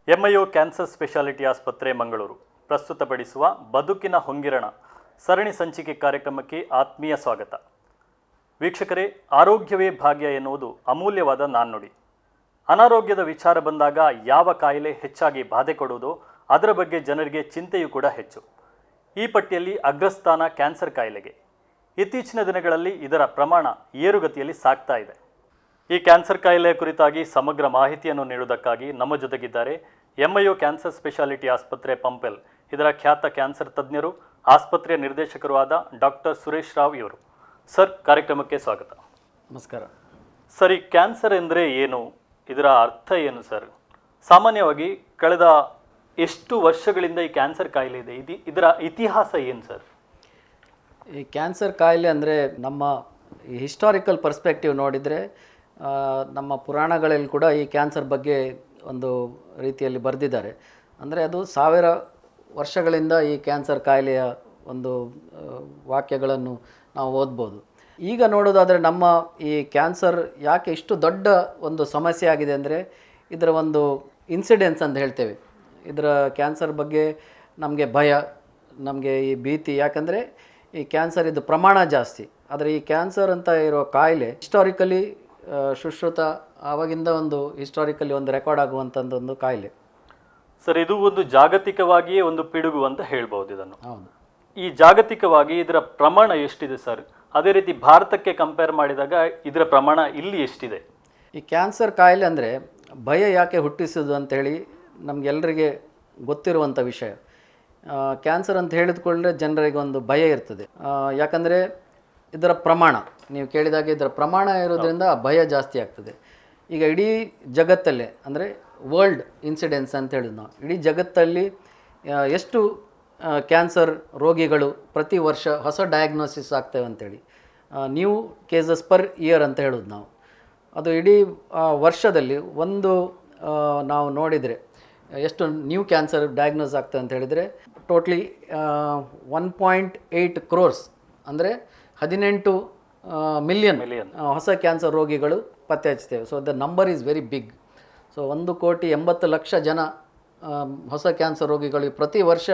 ಎಂಐಒ cancer speciality ಆಸ್ಪತ್ರೆ ಮಂಗಳೂರು ಪ್ರಸ್ತುತಪಡಿಸುವ ಬದುಕಿನ ಹೊಂಗಿರಣ ಸರಣಿ ಸಂಚಿಕೆ ಕಾರ್ಯಕ್ರಮಕ್ಕೆ ಆತ್ಮೀಯ ಸ್ವಾಗತ. ವೀಕ್ಷಕರೇ, ಆರೋಗ್ಯವೇ ಭಾಗ್ಯ ಎನ್ನುವುದು ಅಮೂಲ್ಯವಾದ ನಾಣ್ಣುಡಿ. ಅನಾರೋಗ್ಯದ ವಿಚಾರ ಬಂದಾಗ ಯಾವ ಕಾಯಿಲೆ ಹೆಚ್ಚಾಗಿ ಬಾಧೆ ಕೊಡುವುದೋ ಅದರ ಬಗ್ಗೆ ಜನರಿಗೆ ಚಿಂತೆಯೂ ಕೂಡ ಹೆಚ್ಚು. ಈ ಪಟ್ಟಿಯಲ್ಲಿ ಅಗ್ರಸ್ಥಾನ ಕ್ಯಾನ್ಸರ್ ಕಾಯಿಲೆಗೆ. ಇತ್ತೀಚಿನ ದಿನಗಳಲ್ಲಿ ಇದರ ಪ್ರಮಾಣ ಏರುಗತಿಯಲ್ಲಿ ಸಾಗ್ತಾ ಇದೆ. ಈ ಕ್ಯಾನ್ಸರ್ ಕಾಯಿಲೆಯ ಕುರಿತಾಗಿ ಸಮಗ್ರ ಮಾಹಿತಿಯನ್ನು ನೀಡುವುದಕ್ಕಾಗಿ ನಮ್ಮ ಜೊತೆಗಿದ್ದಾರೆ ಎಂಐಒ ಕ್ಯಾನ್ಸರ್ ಸ್ಪೆಷಾಲಿಟಿ ಆಸ್ಪತ್ರೆ ಪಂಪೆಲ್ ಇದರ ಖ್ಯಾತ ಕ್ಯಾನ್ಸರ್ ತಜ್ಞರು, ಆಸ್ಪತ್ರೆಯ ನಿರ್ದೇಶಕರು ಆದ ಡಾಕ್ಟರ್ ಸುರೇಶ್ ರಾವ್ ಇವರು. ಸರ್, ಕಾರ್ಯಕ್ರಮಕ್ಕೆ ಸ್ವಾಗತ. ನಮಸ್ಕಾರ. ಸರ್, ಈ ಕ್ಯಾನ್ಸರ್ ಎಂದರೆ ಏನು, ಇದರ ಅರ್ಥ ಏನು ಸರ್? ಸಾಮಾನ್ಯವಾಗಿ ಕಳೆದ ಎಷ್ಟು ವರ್ಷಗಳಿಂದ ಈ ಕ್ಯಾನ್ಸರ್ ಕಾಯಿಲೆ ಇದೆ, ಇದರ ಇತಿಹಾಸ ಏನು ಸರ್? ಈ ಕ್ಯಾನ್ಸರ್ ಕಾಯಿಲೆ ಅಂದರೆ ನಮ್ಮ ಈ ಹಿಸ್ಟಾರಿಕಲ್ ಪರ್ಸ್ಪೆಕ್ಟಿವ್ ನೋಡಿದರೆ ನಮ್ಮ ಪುರಾಣಗಳಲ್ಲಿ ಕೂಡ ಈ ಕ್ಯಾನ್ಸರ್ ಬಗ್ಗೆ ಒಂದು ರೀತಿಯಲ್ಲಿ ಬರೆದಿದ್ದಾರೆ. ಅಂದರೆ ಅದು 1000 ವರ್ಷಗಳಿಂದ ಈ ಕ್ಯಾನ್ಸರ್ ಕಾಯಿಲೆಯ ಒಂದು ವಾಕ್ಯಗಳನ್ನು ನಾವು ಓದ್ಬೋದು. ಈಗ ನೋಡೋದಾದರೆ ನಮ್ಮ ಈ ಕ್ಯಾನ್ಸರ್ ಯಾಕೆ ಇಷ್ಟು ದೊಡ್ಡ ಒಂದು ಸಮಸ್ಯೆ ಆಗಿದೆ ಅಂದರೆ ಇದರ ಒಂದು ಇನ್ಸಿಡೆನ್ಸ್ ಅಂತ ಹೇಳ್ತೇವೆ. ಇದರ ಕ್ಯಾನ್ಸರ್ ಬಗ್ಗೆ ನಮಗೆ ಭಯ, ನಮಗೆ ಈ ಭೀತಿ. ಯಾಕಂದರೆ ಈ ಕ್ಯಾನ್ಸರ್ ಇದು ಪ್ರಮಾಣ ಜಾಸ್ತಿ. ಆದರೆ ಈ ಕ್ಯಾನ್ಸರ್ ಅಂತ ಇರೋ ಕಾಯಿಲೆ ಹಿಸ್ಟಾರಿಕಲಿ ಸುಶ್ರುತ ಆವಾಗಿಂದ ಒಂದು ಹಿಸ್ಟಾರಿಕಲಿ ಒಂದು ರೆಕಾರ್ಡ್ ಆಗುವಂಥದ್ದೊಂದು ಕಾಯಿಲೆ ಸರ್. ಇದು ಒಂದು ಜಾಗತಿಕವಾಗಿಯೇ ಒಂದು ಪಿಡುಗು ಅಂತ ಹೇಳ್ಬೋದು ಇದನ್ನು. ಹೌದು. ಈ ಜಾಗತಿಕವಾಗಿ ಇದರ ಪ್ರಮಾಣ ಎಷ್ಟಿದೆ ಸರ್? ಅದೇ ರೀತಿ ಭಾರತಕ್ಕೆ ಕಂಪೇರ್ ಮಾಡಿದಾಗ ಇದರ ಪ್ರಮಾಣ ಇಲ್ಲಿ ಎಷ್ಟಿದೆ? ಈ ಕ್ಯಾನ್ಸರ್ ಕಾಯಿಲೆ ಅಂದರೆ ಭಯ ಯಾಕೆ ಹುಟ್ಟಿಸೋದು ಅಂಥೇಳಿ ನಮಗೆಲ್ಲರಿಗೆ ಗೊತ್ತಿರುವಂಥ ವಿಷಯ. ಕ್ಯಾನ್ಸರ್ ಅಂತ ಹೇಳಿದ್ಕೊಂಡ್ರೆ ಜನರಿಗೆ ಒಂದು ಭಯ ಇರ್ತದೆ. ಯಾಕಂದರೆ ಇದರ ಪ್ರಮಾಣ ನೀವು ಕೇಳಿದಾಗೆ ಇದರ ಪ್ರಮಾಣ ಇರೋದ್ರಿಂದ ಭಯ ಜಾಸ್ತಿ ಆಗ್ತದೆ. ಈಗ ಇಡೀ ಜಗತ್ತಲ್ಲೇ ಅಂದರೆ ವರ್ಲ್ಡ್ ಇನ್ಸಿಡೆನ್ಸ್ ಅಂತ ಹೇಳಿದ್ವಿ ನಾವು. ಇಡೀ ಜಗತ್ತಲ್ಲಿ ಎಷ್ಟು ಕ್ಯಾನ್ಸರ್ ರೋಗಿಗಳು ಪ್ರತಿ ವರ್ಷ ಹೊಸ ಡಯಾಗ್ನೋಸಿಸ್ ಆಗ್ತೇವೆ ಅಂಥೇಳಿ, ನ್ಯೂ ಕೇಸಸ್ ಪರ್ ಇಯರ್ ಅಂತ ಹೇಳೋದು ನಾವು. ಅದು ಇಡೀ ವರ್ಷದಲ್ಲಿ ಒಂದು ನಾವು ನೋಡಿದರೆ ಎಷ್ಟು ನ್ಯೂ ಕ್ಯಾನ್ಸರ್ ಡಯಾಗ್ನೋಸ್ ಆಗ್ತದೆ ಅಂತ ಹೇಳಿದರೆ ಟೋಟ್ಲಿ 1.8 crores ಅಂದರೆ 18 ಮಿಲಿಯನ್ ಹೊಸ ಕ್ಯಾನ್ಸರ್ ರೋಗಿಗಳು ಪತ್ತೆ ಹಚ್ತೇವೆ. So the number is very big. So 1,80,00,000 ಜನ ಹೊಸ ಕ್ಯಾನ್ಸರ್ ರೋಗಿಗಳು ಪ್ರತಿ ವರ್ಷ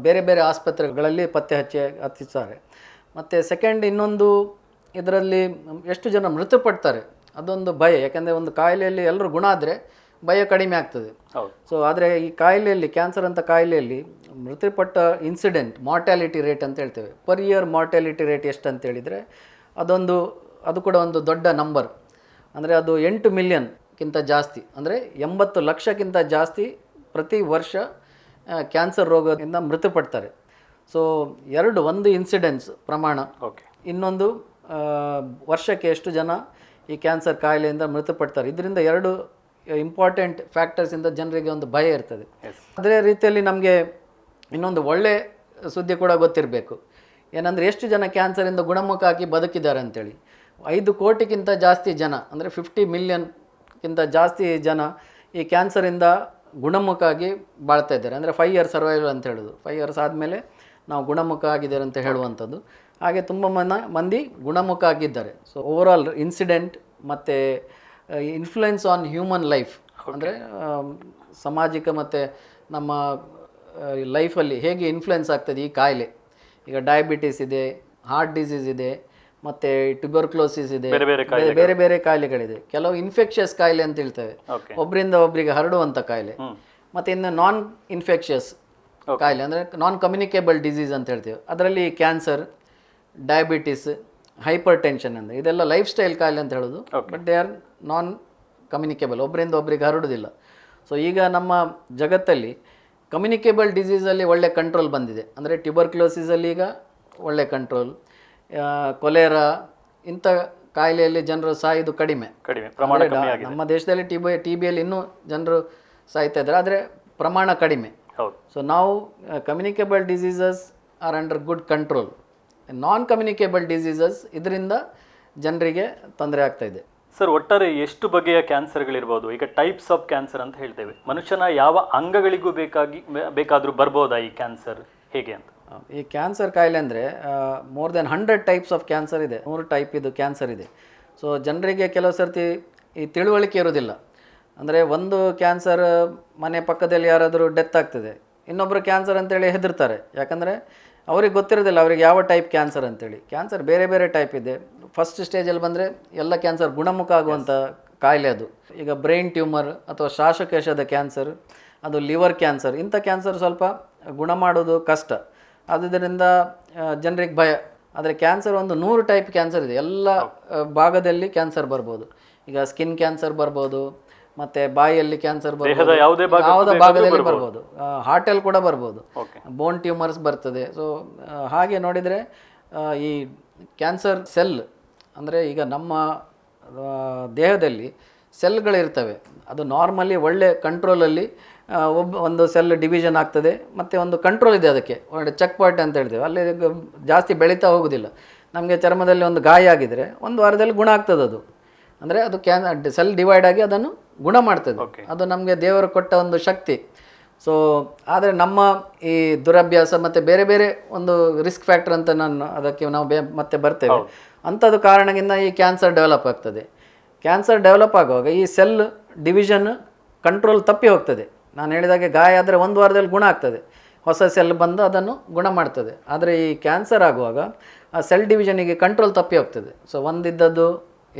ಬೇರೆ ಬೇರೆ ಆಸ್ಪತ್ರೆಗಳಲ್ಲಿ ಪತ್ತೆ ಹಚ್ಚಿಸ್ತಾರೆ. ಮತ್ತು ಸೆಕೆಂಡ್ ಇನ್ನೊಂದು ಇದರಲ್ಲಿ ಎಷ್ಟು ಜನ ಮೃತಪಡ್ತಾರೆ ಅದೊಂದು ಭಯ. ಯಾಕೆಂದರೆ ಒಂದು ಕಾಯಿಲೆಯಲ್ಲಿ ಎಲ್ಲರೂ ಗುಣ ಆದರೆ ಭಯ ಕಡಿಮೆ ಆಗ್ತದೆ. ಸೊ ಆದರೆ ಈ ಕಾಯಿಲೆಯಲ್ಲಿ ಕ್ಯಾನ್ಸರ್ ಅಂತ ಕಾಯಿಲೆಯಲ್ಲಿ ಮೃತಪಟ್ಟ ಇನ್ಸಿಡೆಂಟ್ ಮಾರ್ಟ್ಯಾಲಿಟಿ ರೇಟ್ ಅಂತ ಹೇಳ್ತೇವೆ. ಪರ್ ಇಯರ್ ಮಾರ್ಟ್ಯಾಲಿಟಿ ರೇಟ್ ಎಷ್ಟು ಅಂತೇಳಿದರೆ ಅದು ಕೂಡ ಒಂದು ದೊಡ್ಡ ನಂಬರ್. ಅಂದರೆ ಅದು 8 ಮಿಲಿಯನ್ಗಿಂತ ಜಾಸ್ತಿ, ಅಂದರೆ 80 ಲಕ್ಷಕ್ಕಿಂತ ಜಾಸ್ತಿ ಪ್ರತಿ ವರ್ಷ ಕ್ಯಾನ್ಸರ್ ರೋಗದಿಂದ ಮೃತಪಡ್ತಾರೆ. ಸೊ ಒಂದು ಇನ್ಸಿಡೆನ್ಸ್ ಪ್ರಮಾಣ, ಇನ್ನೊಂದು ವರ್ಷಕ್ಕೆ ಎಷ್ಟು ಜನ ಈ ಕ್ಯಾನ್ಸರ್ ಕಾಯಿಲೆಯಿಂದ ಮೃತಪಡ್ತಾರೆ. ಇದರಿಂದ ಎರಡು ಇಂಪಾರ್ಟೆಂಟ್ ಫ್ಯಾಕ್ಟರ್ಸಿಂದ ಜನರಿಗೆ ಒಂದು ಭಯ ಇರ್ತದೆ. ಅದೇ ರೀತಿಯಲ್ಲಿ ನಮಗೆ ಇನ್ನೊಂದು ಒಳ್ಳೆ ಸುದ್ದಿ ಕೂಡ ಗೊತ್ತಿರಬೇಕು. ಏನಂದರೆ ಎಷ್ಟು ಜನ ಕ್ಯಾನ್ಸರಿಂದ ಗುಣಮುಖ ಆಗಿ ಬದುಕಿದ್ದಾರೆ ಅಂಥೇಳಿ. 5 ಕೋಟಿಗಿಂತ ಜಾಸ್ತಿ ಜನ, ಅಂದರೆ 50 ಮಿಲಿಯನ್ಗಿಂತ ಜಾಸ್ತಿ ಜನ ಈ ಕ್ಯಾನ್ಸರಿಂದ ಗುಣಮುಖ ಆಗಿ ಬಾಳ್ತಾ ಇದ್ದಾರೆ. ಅಂದರೆ 5 years ಸರ್ವೈವಲ್ ಅಂತ ಹೇಳೋದು. 5 years ಆದಮೇಲೆ ನಾವು ಗುಣಮುಖ ಆಗಿದ್ದಾರೆ ಅಂತ ಹೇಳುವಂಥದ್ದು. ಹಾಗೆ ತುಂಬ ಮಂದಿ ಗುಣಮುಖ ಆಗಿದ್ದಾರೆ. ಸೊ ಓವರಾಲ್ ಇನ್ಸಿಡೆಂಟ್ ಮತ್ತು ಇನ್ಫ್ಲುಯೆನ್ಸ್ ಆನ್ ಹ್ಯೂಮನ್ ಲೈಫ್, ಅಂದರೆ ಸಾಮಾಜಿಕ ಮತ್ತು ನಮ್ಮ ಲೈಫಲ್ಲಿ ಹೇಗೆ ಇನ್ಫ್ಲುಯೆನ್ಸ್ ಆಗ್ತದೆ ಈ ಕಾಯಿಲೆ. ಈಗ ಡಯಾಬಿಟಿಸ್ ಇದೆ, ಹಾರ್ಟ್ ಡಿಸೀಸ್ ಇದೆ, ಮತ್ತು ಟ್ಯೂಬರ್ಕ್ಲೋಸಿಸ್ ಇದೆ, ಬೇರೆ ಬೇರೆ ಕಾಯಿಲೆಗಳಿದೆ. ಕೆಲವು ಇನ್ಫೆಕ್ಷಿಯಸ್ ಕಾಯಿಲೆ ಅಂತ ಹೇಳ್ತೇವೆ, ಒಬ್ಬರಿಂದ ಒಬ್ಬರಿಗೆ ಹರಡುವಂಥ ಕಾಯಿಲೆ. ಮತ್ತು ಇನ್ನು ನಾನ್ ಇನ್ಫೆಕ್ಷಿಯಸ್ ಕಾಯಿಲೆ ಅಂದರೆ ನಾನ್ ಕಮ್ಯುನಿಕೇಬಲ್ ಡಿಸೀಸ್ ಅಂತ ಹೇಳ್ತೇವೆ. ಅದರಲ್ಲಿ ಕ್ಯಾನ್ಸರ್, ಡಯಾಬಿಟಿಸ್, ಹೈಪರ್ ಟೆನ್ಷನ್ ಅಂದರೆ ಇದೆಲ್ಲ ಲೈಫ್ ಸ್ಟೈಲ್ ಕಾಯಿಲೆ ಅಂತ ಹೇಳೋದು. But they are non communicable, ಒಬ್ಬರಿಂದ ಒಬ್ಬರಿಗೆ ಹರಡೋದಿಲ್ಲ. ಸೊ ಈಗ ನಮ್ಮ ಜಗತ್ತಲ್ಲಿ ಕಮ್ಯುನಿಕೇಬಲ್ ಡಿಸೀಸಲ್ಲಿ ಒಳ್ಳೆ ಕಂಟ್ರೋಲ್ ಬಂದಿದೆ. ಅಂದರೆ ಟ್ಯೂಬರ್ಕ್ಲೋಸಿಸಲ್ಲಿ ಈಗ ಒಳ್ಳೆ ಕಂಟ್ರೋಲ್, ಕೊಲೆರಾ ಇಂಥ ಕಾಯಿಲೆಯಲ್ಲಿ ಜನರು ಸಾಯೋದು ಕಡಿಮೆ. ನಮ್ಮ ದೇಶದಲ್ಲಿ ಟಿ ಬಿಯಲ್ಲಿ ಇನ್ನೂ ಜನರು ಸಾಯ್ತಾ ಇದ್ದಾರೆ, ಆದರೆ ಪ್ರಮಾಣ ಕಡಿಮೆ. ಸೊ ನಾವು communicable diseases R under good control. ನಾನ್ ಕಮ್ಯುನಿಕೇಬಲ್ ಡಿಸೀಸಸ್ ಇದರಿಂದ ಜನರಿಗೆ ತೊಂದರೆ ಆಗ್ತಾ ಇದೆ. ಸರ್, ಒಟ್ಟಾರೆ ಎಷ್ಟು ಬಗೆಯ ಕ್ಯಾನ್ಸರ್ಗಳಿರ್ಬೋದು? ಈಗ ಟೈಪ್ಸ್ ಆಫ್ ಕ್ಯಾನ್ಸರ್ ಅಂತ ಹೇಳ್ತೇವೆ. ಮನುಷ್ಯನ ಯಾವ ಅಂಗಗಳಿಗೂ ಬೇಕಾದರೂ ಬರ್ಬೋದಾ ಈ ಕ್ಯಾನ್ಸರ್, ಹೇಗೆ ಅಂತ? ಈ ಕ್ಯಾನ್ಸರ್ ಕಾಯಿಲೆ ಅಂದರೆ more than 100 types of cancer ಇದೆ. 100 ಟೈಪ್ ಇದು ಕ್ಯಾನ್ಸರ್ ಇದೆ. ಸೊ ಜನರಿಗೆ ಕೆಲವು ಸರ್ತಿ ಈ ತಿಳುವಳಿಕೆ ಇರೋದಿಲ್ಲ. ಅಂದರೆ ಒಂದು ಕ್ಯಾನ್ಸರ್ ಮನೆ ಪಕ್ಕದಲ್ಲಿ ಯಾರಾದರೂ ಡೆತ್ ಆಗ್ತದೆ, ಇನ್ನೊಬ್ಬರು ಕ್ಯಾನ್ಸರ್ ಅಂತೇಳಿ ಹೆದರ್ತಾರೆ. ಯಾಕಂದರೆ ಅವ್ರಿಗೆ ಗೊತ್ತಿರೋದಿಲ್ಲ ಅವ್ರಿಗೆ ಯಾವ ಟೈಪ್ ಕ್ಯಾನ್ಸರ್ ಅಂತೇಳಿ. ಕ್ಯಾನ್ಸರ್ ಬೇರೆ ಬೇರೆ ಟೈಪ್ ಇದೆ. ಫಸ್ಟ್ ಸ್ಟೇಜಲ್ಲಿ ಬಂದರೆ ಎಲ್ಲ ಕ್ಯಾನ್ಸರ್ ಗುಣಮುಖ ಆಗುವಂಥ ಕಾಯಿಲೆ ಅದು. ಈಗ ಬ್ರೈನ್ ಟ್ಯೂಮರ್ ಅಥವಾ ಶ್ವಾಸಕೋಶದ ಕ್ಯಾನ್ಸರ್, ಅದು ಲಿವರ್ ಕ್ಯಾನ್ಸರ್, ಇಂಥ ಕ್ಯಾನ್ಸರ್ ಸ್ವಲ್ಪ ಗುಣ ಮಾಡೋದು ಕಷ್ಟ. ಆದ್ದರಿಂದ ಜನರಿಗೆ ಭಯ. ಆದರೆ ಕ್ಯಾನ್ಸರ್ ಒಂದು 100 ಟೈಪ್ ಕ್ಯಾನ್ಸರ್ ಇದೆ. ಎಲ್ಲ ಭಾಗದಲ್ಲಿ ಕ್ಯಾನ್ಸರ್ ಬರ್ಬೋದು. ಈಗ ಸ್ಕಿನ್ ಕ್ಯಾನ್ಸರ್ ಬರ್ಬೋದು, ಮತ್ತು ಬಾಯಿಯಲ್ಲಿ ಕ್ಯಾನ್ಸರ್ ಬರ್ಬೋದು, ಯಾವುದೇ ಭಾಗದಲ್ಲಿ ಬರ್ಬೋದು, ಹಾರ್ಟಲ್ಲಿ ಕೂಡ ಬರ್ಬೋದು, ಬೋನ್ ಟ್ಯೂಮರ್ಸ್ ಬರ್ತದೆ. ಸೊ ಹಾಗೆ ನೋಡಿದರೆ ಈ ಕ್ಯಾನ್ಸರ್ ಸೆಲ್ ಅಂದರೆ ಈಗ ನಮ್ಮ ದೇಹದಲ್ಲಿ ಸೆಲ್ಗಳಿರ್ತವೆ. ಅದು ನಾರ್ಮಲಿ ಒಳ್ಳೆ ಕಂಟ್ರೋಲಲ್ಲಿ ಒಂದು ಸೆಲ್ ಡಿವಿಷನ್ ಆಗ್ತದೆ, ಮತ್ತು ಒಂದು ಕಂಟ್ರೋಲ್ ಇದೆ ಅದಕ್ಕೆ, ಒಳ್ಳೆ ಚೆಕ್ ಪಾಯಿಂಟ್ ಅಂತ ಹೇಳ್ತೇವೆ. ಅಲ್ಲಿ ಜಾಸ್ತಿ ಬೆಳೀತಾ ಹೋಗೋದಿಲ್ಲ. ನಮಗೆ ಚರ್ಮದಲ್ಲಿ ಒಂದು ಗಾಯ ಆಗಿದರೆ 1 ವಾರದಲ್ಲಿ ಗುಣ ಆಗ್ತದೆ ಅದು. ಅಂದರೆ ಅದು ಸೆಲ್ ಡಿವೈಡ್ ಆಗಿ ಅದನ್ನು ಗುಣ ಮಾಡ್ತದೆ. ಅದು ನಮಗೆ ದೇವರು ಕೊಟ್ಟ ಒಂದು ಶಕ್ತಿ. ಸೊ ಆದರೆ ನಮ್ಮ ಈ ದುರಭ್ಯಾಸ ಮತ್ತು ಬೇರೆ ಬೇರೆ ಒಂದು ರಿಸ್ಕ್ ಫ್ಯಾಕ್ಟರ್ ಅಂತ ಅದಕ್ಕೆ ನಾವು ಮತ್ತೆ ಬರ್ತೇವೆ. ಅಂಥದ್ದು ಕಾರಣದಿಂದ ಈ ಕ್ಯಾನ್ಸರ್ ಡೆವಲಪ್ ಆಗ್ತದೆ. ಕ್ಯಾನ್ಸರ್ ಡೆವಲಪ್ ಆಗುವಾಗ ಈ ಸೆಲ್ ಡಿವಿಷನ್ ಕಂಟ್ರೋಲ್ ತಪ್ಪಿ ಹೋಗ್ತದೆ. ನಾನು ಹೇಳಿದಾಗೆ ಗಾಯ ಆದರೆ 1 ವಾರದಲ್ಲಿ ಗುಣ ಆಗ್ತದೆ, ಹೊಸ ಸೆಲ್ ಬಂದು ಅದನ್ನು ಗುಣ ಮಾಡ್ತದೆ. ಆದರೆ ಈ ಕ್ಯಾನ್ಸರ್ ಆಗುವಾಗ ಆ ಸೆಲ್ ಡಿವಿಷನಿಗೆ ಕಂಟ್ರೋಲ್ ತಪ್ಪಿ ಹೋಗ್ತದೆ. ಸೊ 1 ಇದ್ದದ್ದು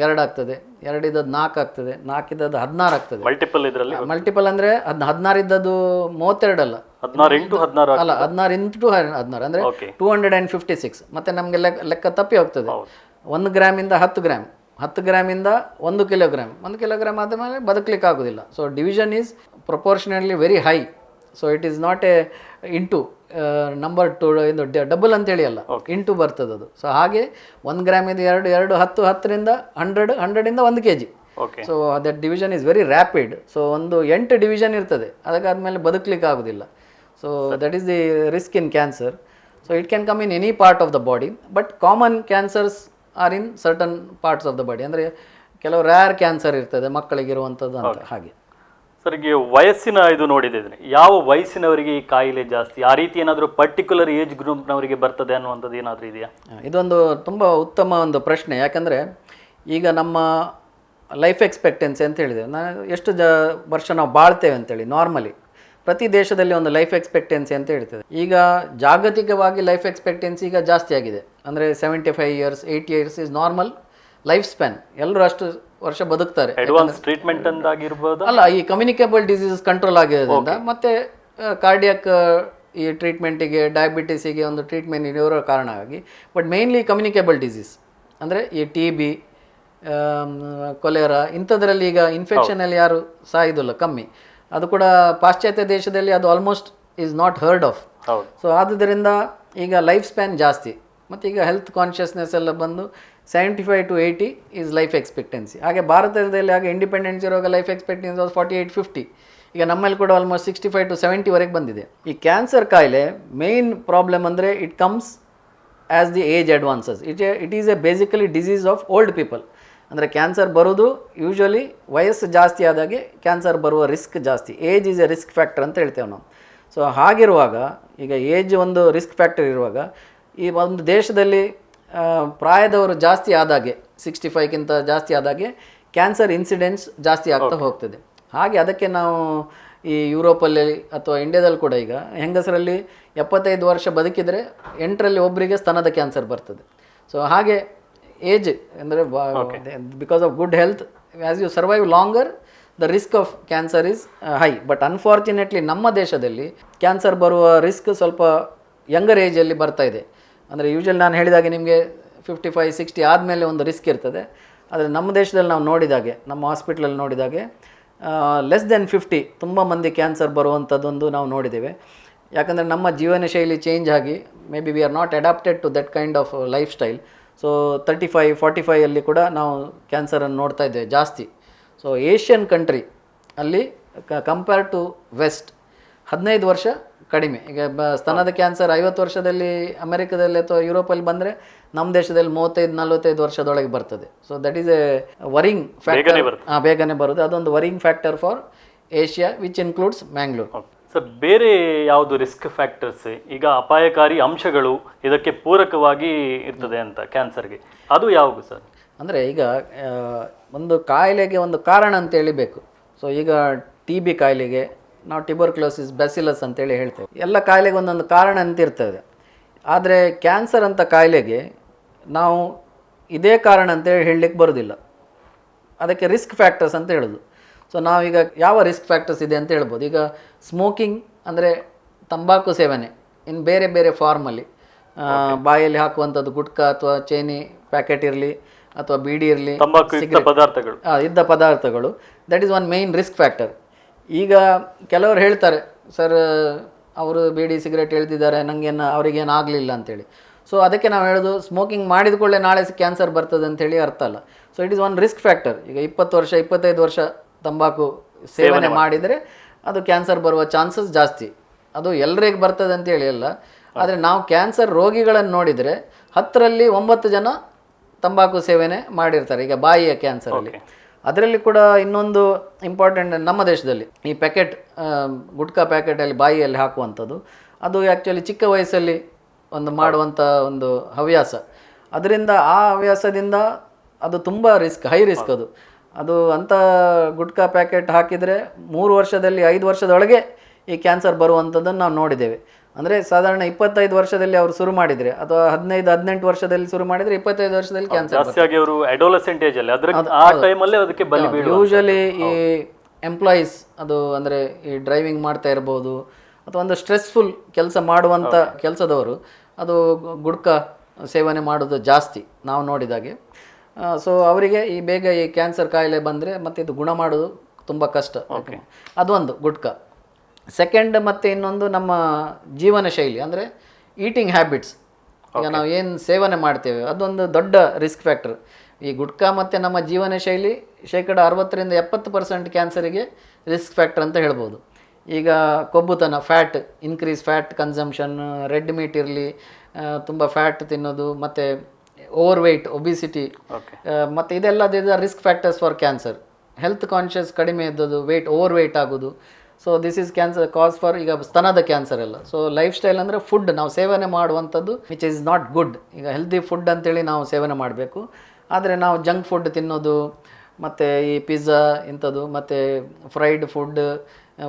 2 ಆಗ್ತದೆ, 2 ಇದ್ದದ್ದು 4 ಆಗ್ತದೆ, 4 ಇದ್ದದ್ದು 16 ಆಗ್ತದೆ. ಮಲ್ಟಿಪಲ್ ಅಂದರೆ 16 ಇದ್ದದ್ದು 32 ಅಲ್ಲ, 16 ಅಲ್ಲ, 16 ಇಂಟು 16 ಅಂದರೆ 256. ಮತ್ತು ನಮಗೆ ಲೆಕ್ಕ ತಪ್ಪಿ ಹೋಗ್ತದೆ. 1 ಗ್ರಾಮಿಂದ 10 ಗ್ರಾಮ್, 10 ಗ್ರಾಮಿಂದ 1 ಕಿಲೋಗ್ರಾಮ್, 1 ಕಿಲೋಗ್ರಾಮ್ ಆದಮೇಲೆ ಬದುಕಲಿಕ್ಕೆ ಆಗೋದಿಲ್ಲ. So division is proportionally very high. So it is not a into number 2 ಇದು ಡಬಲ್ ಅಂತೇಳಿ ಅಲ್ಲ, ಇಂಟು ಬರ್ತದೆ ಅದು. ಸೊ ಹಾಗೆ 1 ಗ್ರಾಮಿಂದ 2, 10, 10ರಿಂದ 100, 100ಇಂದ 1 kg. So that division is very rapid. So ಒಂದು 8 ಡಿವಿಷನ್ ಇರ್ತದೆ, ಅದಕ್ಕಾದ್ಮೇಲೆ ಬದುಕಲಿಕ್ಕೆ ಆಗೋದಿಲ್ಲ. So that is the risk in cancer. So it can come in any part of the body, but common cancers are in certain parts of the body. ಅಂದರೆ ಕೆಲವು rare cancer ಇರ್ತದೆ ಮಕ್ಕಳಿಗಿರುವಂಥದ್ದು ಅಂತ. ಹಾಗೆ ಸರ್, ಈಗ ವಯಸ್ಸಿನ ಇದು ನೋಡಿದ್ರೆ ಯಾವ ವಯಸ್ಸಿನವರಿಗೆ ಈ ಕಾಯಿಲೆ ಜಾಸ್ತಿ, ಆ ರೀತಿ ಏನಾದರೂ ಪರ್ಟಿಕ್ಯುಲರ್ ಏಜ್ ಗ್ರೂಪ್ನವರಿಗೆ ಬರ್ತದೆ ಅನ್ನುವಂಥದ್ದು ಏನಾದರೂ ಇದೆಯಾ? ಇದೊಂದು ತುಂಬ ಉತ್ತಮ ಒಂದು ಪ್ರಶ್ನೆ. ಯಾಕಂದರೆ ಈಗ ನಮ್ಮ ಲೈಫ್ ಎಕ್ಸ್ಪೆಕ್ಟೆನ್ಸಿ ಅಂತ ಹೇಳಿದೆ, ಎಷ್ಟು ವರ್ಷ ನಾವು ಬಾಳ್ತೇವೆ ಅಂತೇಳಿ ನಾರ್ಮಲಿ ಪ್ರತಿ ದೇಶದಲ್ಲಿ ಒಂದು ಲೈಫ್ ಎಕ್ಸ್ಪೆಕ್ಟೆನ್ಸಿ ಅಂತ ಹೇಳ್ತದೆ. ಈಗ ಜಾಗತಿಕವಾಗಿ ಲೈಫ್ ಎಕ್ಸ್ಪೆಕ್ಟೆನ್ಸಿ ಈಗ ಜಾಸ್ತಿ ಆಗಿದೆ. ಅಂದರೆ 75 years 80 years is normal life span. ಎಲ್ಲರೂ ಅಷ್ಟು ವರ್ಷ ಬದುಕ್ತಾರೆ. ಅಡ್ವಾನ್ಸ್ ಟ್ರೀಟ್ಮೆಂಟ್ ಅಂತಾಗಿರ್ಬೋದು ಅಲ್ಲ, ಈ ಕಮ್ಯುನಿಕೇಬಲ್ ಡಿಸೀಸಸ್ ಕಂಟ್ರೋಲ್ ಆಗಿರೋದ್ರಿಂದ, ಮತ್ತು ಕಾರ್ಡಿಯಾಕ್ ಈ ಟ್ರೀಟ್ಮೆಂಟಿಗೆ, ಡಯಾಬಿಟಿಸಿಗೆ ಒಂದು ಟ್ರೀಟ್ಮೆಂಟ್ ಇರೋ ಕಾರಣ ಆಗಿ. ಬಟ್ ಮೇನ್ಲಿ ಕಮ್ಯುನಿಕೇಬಲ್ ಡಿಸೀಸ್ ಅಂದರೆ ಈ TB, ಕೊಲೆರಾ ಇಂಥದ್ರಲ್ಲಿ ಈಗ ಇನ್ಫೆಕ್ಷನಲ್ಲಿ ಯಾರು ಸಾಯೋದಿಲ್ಲ, ಕಮ್ಮಿ. ಅದು ಕೂಡ ಪಾಶ್ಚಾತ್ಯ ದೇಶದಲ್ಲಿ ಅದು almost is not heard of. So ಆದುದರಿಂದ ಈಗ ಲೈಫ್ ಸ್ಪ್ಯಾನ್ ಜಾಸ್ತಿ. ಮತ್ತು ಈಗ ಹೆಲ್ತ್ ಕಾನ್ಷಿಯಸ್ನೆಸ್ ಎಲ್ಲ ಬಂದು 75 to 80 ಈಸ್ ಲೈಫ್ ಎಕ್ಸ್ಪೆಕ್ಟೆನ್ಸಿ. ಹಾಗೆ ಭಾರತದಲ್ಲಿ ಆಗ ಇಂಡಿಪೆಂಡೆನ್ಸ್ ಇರುವಾಗ ಲೈಫ್ ಎಕ್ಸ್ಪೆಕ್ಟೆನ್ಸಿ ವಾಸ್ 48-50. ಈಗ ನಮ್ಮಲ್ಲಿ ಕೂಡ ಆಲ್ಮೋಸ್ಟ್ 65 to 70ವರೆಗೆ ಬಂದಿದೆ. ಈ ಕ್ಯಾನ್ಸರ್ ಕಾಯಿಲೆ ಮೇನ್ ಪ್ರಾಬ್ಲಮ್ ಅಂದರೆ it comes as the age advances. It is A basically disease of old people. ಅಂದರೆ ಕ್ಯಾನ್ಸರ್ ಬರೋದು ಯೂಶ್ವಲಿ ವಯಸ್ಸು ಜಾಸ್ತಿ ಆದಾಗೆ ಕ್ಯಾನ್ಸರ್ ಬರುವ ರಿಸ್ಕ್ ಜಾಸ್ತಿ. Age is A risk factor ಅಂತ ಹೇಳ್ತೇವೆ ನಾವು. ಸೊ ಹಾಗಿರುವಾಗ ಈಗ ಏಜ್ ಒಂದು ರಿಸ್ಕ್ ಫ್ಯಾಕ್ಟರ್ ಇರುವಾಗ ಈ ಒಂದು ದೇಶದಲ್ಲಿ ಪ್ರಾಯದವರು ಜಾಸ್ತಿ ಆದಾಗೆ 65ಕ್ಕಿಂತ ಜಾಸ್ತಿ ಆದಾಗೆ ಕ್ಯಾನ್ಸರ್ ಇನ್ಸಿಡೆನ್ಸ್ ಜಾಸ್ತಿ ಆಗ್ತಾ ಹೋಗ್ತದೆ. ಹಾಗೆ ಅದಕ್ಕೆ ನಾವು ಈ ಯುರೋಪಲ್ಲಿ ಅಥವಾ ಇಂಡಿಯಾದಲ್ಲಿ ಕೂಡ ಈಗ ಹೆಂಗಸರಲ್ಲಿ 75 ವರ್ಷ ಬದುಕಿದರೆ 8ರಲ್ಲಿ ಒಬ್ಬರಿಗೆ ಸ್ತನದ ಕ್ಯಾನ್ಸರ್ ಬರ್ತದೆ. ಸೊ ಹಾಗೆ ಏಜ್ ಅಂದರೆ because of good health as you survive longer the risk of cancer is high. But unfortunately ನಮ್ಮ ದೇಶದಲ್ಲಿ ಕ್ಯಾನ್ಸರ್ ಬರುವ ರಿಸ್ಕ್ ಸ್ವಲ್ಪ ಯಂಗರ್ ಏಜಲ್ಲಿ ಬರ್ತಾ ಇದೆ. ಅಂದರೆ ಯೂಶ್ವಲಿ ನಾನು ಹೇಳಿದಾಗೆ ನಿಮಗೆ 55-60 ಆದಮೇಲೆ ಒಂದು ರಿಸ್ಕ್ ಇರ್ತದೆ. ಆದರೆ ನಮ್ಮ ದೇಶದಲ್ಲಿ ನಾವು ನೋಡಿದಾಗೆ, ನಮ್ಮ ಹಾಸ್ಪಿಟ್ಲಲ್ಲಿ ನೋಡಿದಾಗೆ ಲೆಸ್ ದೆನ್ 50 ತುಂಬ ಮಂದಿ ಕ್ಯಾನ್ಸರ್ ಬರುವಂಥದ್ದೊಂದು ನಾವು ನೋಡಿದ್ದೇವೆ. ಯಾಕಂದರೆ ನಮ್ಮ ಜೀವನ ಶೈಲಿ ಚೇಂಜ್ ಆಗಿ maybe we are not adapted to that kind of lifestyle. So 35-45 ಕೂಡ ನಾವು ಕ್ಯಾನ್ಸರನ್ನು ನೋಡ್ತಾ ಇದ್ದೇವೆ ಜಾಸ್ತಿ. ಸೊ ಏಷ್ಯನ್ ಕಂಟ್ರಿ ಅಲ್ಲಿ ಕಂಪೇರ್ ಟು ವೆಸ್ಟ್ 15 ವರ್ಷ ಕಡಿಮೆ. ಈಗ ಸ್ತನದ ಕ್ಯಾನ್ಸರ್ 50 ವರ್ಷದಲ್ಲಿ ಅಮೆರಿಕದಲ್ಲಿ ಅಥವಾ ಯುರೋಪಲ್ಲಿ ಬಂದರೆ ನಮ್ಮ ದೇಶದಲ್ಲಿ 35-45 ವರ್ಷದೊಳಗೆ ಬರ್ತದೆ. So that is A worrying factor. ಬೇಗನೆ ಬರೋದು, ಅದೊಂದು worrying factor for Asia which includes Mangalore. Sir, ಬೇರೆ ಯಾವುದು ರಿಸ್ಕ್ ಫ್ಯಾಕ್ಟರ್ಸ್, ಈಗ ಅಪಾಯಕಾರಿ ಅಂಶಗಳು ಇದಕ್ಕೆ ಪೂರಕವಾಗಿ ಇರ್ತದೆ ಅಂತ ಕ್ಯಾನ್ಸರ್ಗೆ, ಅದು ಯಾವುದು ಸರ್? ಅಂದರೆ ಈಗ ಒಂದು ಕಾಯಿಲೆಗೆ ಒಂದು ಕಾರಣ ಅಂತೇಳಿ ಬೇಕು. ಸೊ ಈಗ ಟಿ ಬಿ ಕಾಯಿಲೆಗೆ ನಾವು ಟ್ಯೂಬರ್ಕ್ಯುಲೋಸಿಸ್ ಬ್ಯಾಸಿಲಸ್ ಅಂತೇಳಿ ಹೇಳ್ತೇವೆ. ಎಲ್ಲ ಕಾಯಿಲೆಗೆ ಒಂದೊಂದು ಕಾರಣ ಅಂತ ಇರ್ತದೆ. ಆದರೆ ಕ್ಯಾನ್ಸರ್ ಅಂತ ಕಾಯಿಲೆಗೆ ನಾವು ಇದೇ ಕಾರಣ ಅಂತೇಳಿ ಹೇಳಲಿಕ್ಕೆ ಬರೋದಿಲ್ಲ. ಅದಕ್ಕೆ ರಿಸ್ಕ್ ಫ್ಯಾಕ್ಟರ್ಸ್ ಅಂತ ಹೇಳೋದು. ಸೊ ನಾವೀಗ ಯಾವ ರಿಸ್ಕ್ ಫ್ಯಾಕ್ಟರ್ಸ್ ಇದೆ ಅಂತ ಹೇಳ್ಬೋದು. ಈಗ ಸ್ಮೋಕಿಂಗ್ ಅಂದರೆ ತಂಬಾಕು ಸೇವನೆ ಇನ್ನು ಬೇರೆ ಬೇರೆ ಫಾರ್ಮಲ್ಲಿ, ಬಾಯಲ್ಲಿ ಹಾಕುವಂಥದ್ದು ಗುಟ್ಕಾ ಅಥವಾ ಚೈನಿ ಪ್ಯಾಕೆಟ್ ಇರಲಿ ಅಥವಾ ಬೀಡಿ ಇರಲಿ, ಇದ್ದ ಪದಾರ್ಥಗಳು, that is one main risk factor. ಈಗ ಕೆಲವರು ಹೇಳ್ತಾರೆ, ಸರ್ ಅವರು ಬೀಡಿ ಸಿಗರೇಟ್ ಹೇಳ್ತಿದ್ದಾರೆ, ನನಗೇನು ಅವರಿಗೇನು ಆಗಲಿಲ್ಲ ಅಂತೇಳಿ. ಸೊ ಅದಕ್ಕೆ ನಾವು ಹೇಳೋದು, ಸ್ಮೋಕಿಂಗ್ ಮಾಡಿದ ಕೂಡಲೇ ನಾಳೆ ಕ್ಯಾನ್ಸರ್ ಬರ್ತದೆ ಅಂತೇಳಿ ಅರ್ಥ ಅಲ್ಲ. So it is one risk factor. ಈಗ 20 ವರ್ಷ 25 ವರ್ಷ ತಂಬಾಕು ಸೇವನೆ ಮಾಡಿದರೆ ಅದು ಕ್ಯಾನ್ಸರ್ ಬರುವ ಚಾನ್ಸಸ್ ಜಾಸ್ತಿ. ಅದು ಎಲ್ಲರಿಗೆ ಬರ್ತದೆ ಅಂತೇಳಿ ಅಲ್ಲ, ಆದರೆ ನಾವು ಕ್ಯಾನ್ಸರ್ ರೋಗಿಗಳನ್ನು ನೋಡಿದರೆ 10ರಲ್ಲಿ 9 ಜನ ತಂಬಾಕು ಸೇವನೆ ಮಾಡಿರ್ತಾರೆ. ಈಗ ಬಾಯಿಯ ಕ್ಯಾನ್ಸರಲ್ಲಿ. ಅದರಲ್ಲಿ ಕೂಡ ಇನ್ನೊಂದು ಇಂಪಾರ್ಟೆಂಟ್, ನಮ್ಮ ದೇಶದಲ್ಲಿ ಈ ಪ್ಯಾಕೆಟ್ ಗುಟ್ಕಾ ಪ್ಯಾಕೆಟಲ್ಲಿ ಬಾಯಿಯಲ್ಲಿ ಹಾಕುವಂಥದ್ದು, ಅದು ಆ್ಯಕ್ಚುಲಿ ಚಿಕ್ಕ ವಯಸ್ಸಲ್ಲಿ ಒಂದು ಮಾಡುವಂಥ ಒಂದು ಹವ್ಯಾಸ. ಅದರಿಂದ ಆ ಹವ್ಯಾಸದಿಂದ ಅದು ತುಂಬ ರಿಸ್ಕ್, ಹೈ ರಿಸ್ಕ್. ಅದು ಅಂಥ ಗುಟ್ಕಾ ಪ್ಯಾಕೆಟ್ ಹಾಕಿದರೆ 3 ವರ್ಷದಲ್ಲಿ 5 ವರ್ಷದೊಳಗೆ ಈ ಕ್ಯಾನ್ಸರ್ ಬರುವಂಥದ್ದನ್ನು ನಾವು ನೋಡಿದ್ದೇವೆ. ಅಂದರೆ ಸಾಧಾರಣ 25 ವರ್ಷದಲ್ಲಿ ಅವರು ಶುರು ಮಾಡಿದರೆ ಅಥವಾ 15-18 ವರ್ಷದಲ್ಲಿ ಶುರು ಮಾಡಿದರೆ 25 ವರ್ಷದಲ್ಲಿ ಕ್ಯಾನ್ಸರ್. ಯೂಶಲಿ ಈ ಎಂಪ್ಲಾಯೀಸ್ ಅದು ಅಂದರೆ ಈ ಡ್ರೈವಿಂಗ್ ಮಾಡ್ತಾ ಇರ್ಬೋದು ಅಥವಾ ಒಂದು ಸ್ಟ್ರೆಸ್ಫುಲ್ ಕೆಲಸ ಮಾಡುವಂಥ ಕೆಲಸದವರು ಅದು ಗುಡ್ಕಾ ಸೇವನೆ ಮಾಡೋದು ಜಾಸ್ತಿ ನಾವು ನೋಡಿದಾಗೆ. ಸೊ ಅವರಿಗೆ ಈ ಬೇಗ ಈ ಕ್ಯಾನ್ಸರ್ ಕಾಯಿಲೆ ಬಂದರೆ ಮತ್ತು ಇದು ಗುಣ ಮಾಡೋದು ತುಂಬ ಕಷ್ಟ. ಅದೊಂದು ಗುಟ್ಕಾ. ಸೆಕೆಂಡ್ ಮತ್ತು ಇನ್ನೊಂದು ನಮ್ಮ ಜೀವನ ಶೈಲಿ, ಅಂದರೆ ಈಟಿಂಗ್ ಹ್ಯಾಬಿಟ್ಸ್. ಈಗ ನಾವು ಏನು ಸೇವನೆ ಮಾಡ್ತೇವೆ ಅದೊಂದು ದೊಡ್ಡ ರಿಸ್ಕ್ ಫ್ಯಾಕ್ಟರ್. ಈ ಗುಟ್ಕಾ ಮತ್ತು ನಮ್ಮ ಜೀವನ ಶೈಲಿ 60-70% ಕ್ಯಾನ್ಸರಿಗೆ ರಿಸ್ಕ್ ಫ್ಯಾಕ್ಟರ್ ಅಂತ ಹೇಳ್ಬೋದು. ಈಗ ಕೊಬ್ಬುತನ, fat increase, fat consumption, red meat ಇರಲಿ, ತುಂಬ ಫ್ಯಾಟ್ ತಿನ್ನೋದು, ಮತ್ತು ಓವರ್ ವೆಯ್ಟ್, ಒಬಿಸಿಟಿ, ಮತ್ತು ಇದೆಲ್ಲ risk factors for cancer. Health conscious ಕಡಿಮೆ ಇದ್ದದ್ದು, ಓವರ್ ವೆಯ್ಟ್ ಆಗೋದು. So this is cancer cause for ಈಗ ಸ್ತನದ ಕ್ಯಾನ್ಸರ್ ಎಲ್ಲ. ಸೊ ಲೈಫ್ ಸ್ಟೈಲ್ ಅಂದರೆ ಫುಡ್ ನಾವು ಸೇವನೆ ಮಾಡುವಂಥದ್ದು ವಿಚ್ ಈಸ್ ನಾಟ್ ಗುಡ್. ಈಗ ಹೆಲ್ದಿ ಫುಡ್ ಅಂತೇಳಿ ನಾವು ಸೇವನೆ ಮಾಡಬೇಕು. ಆದರೆ ನಾವು ಜಂಕ್ ಫುಡ್ ತಿನ್ನೋದು, ಮತ್ತು ಈ ಪಿಜ್ಜಾ ಇಂಥದ್ದು, ಮತ್ತು ಫ್ರೈಡ್ ಫುಡ್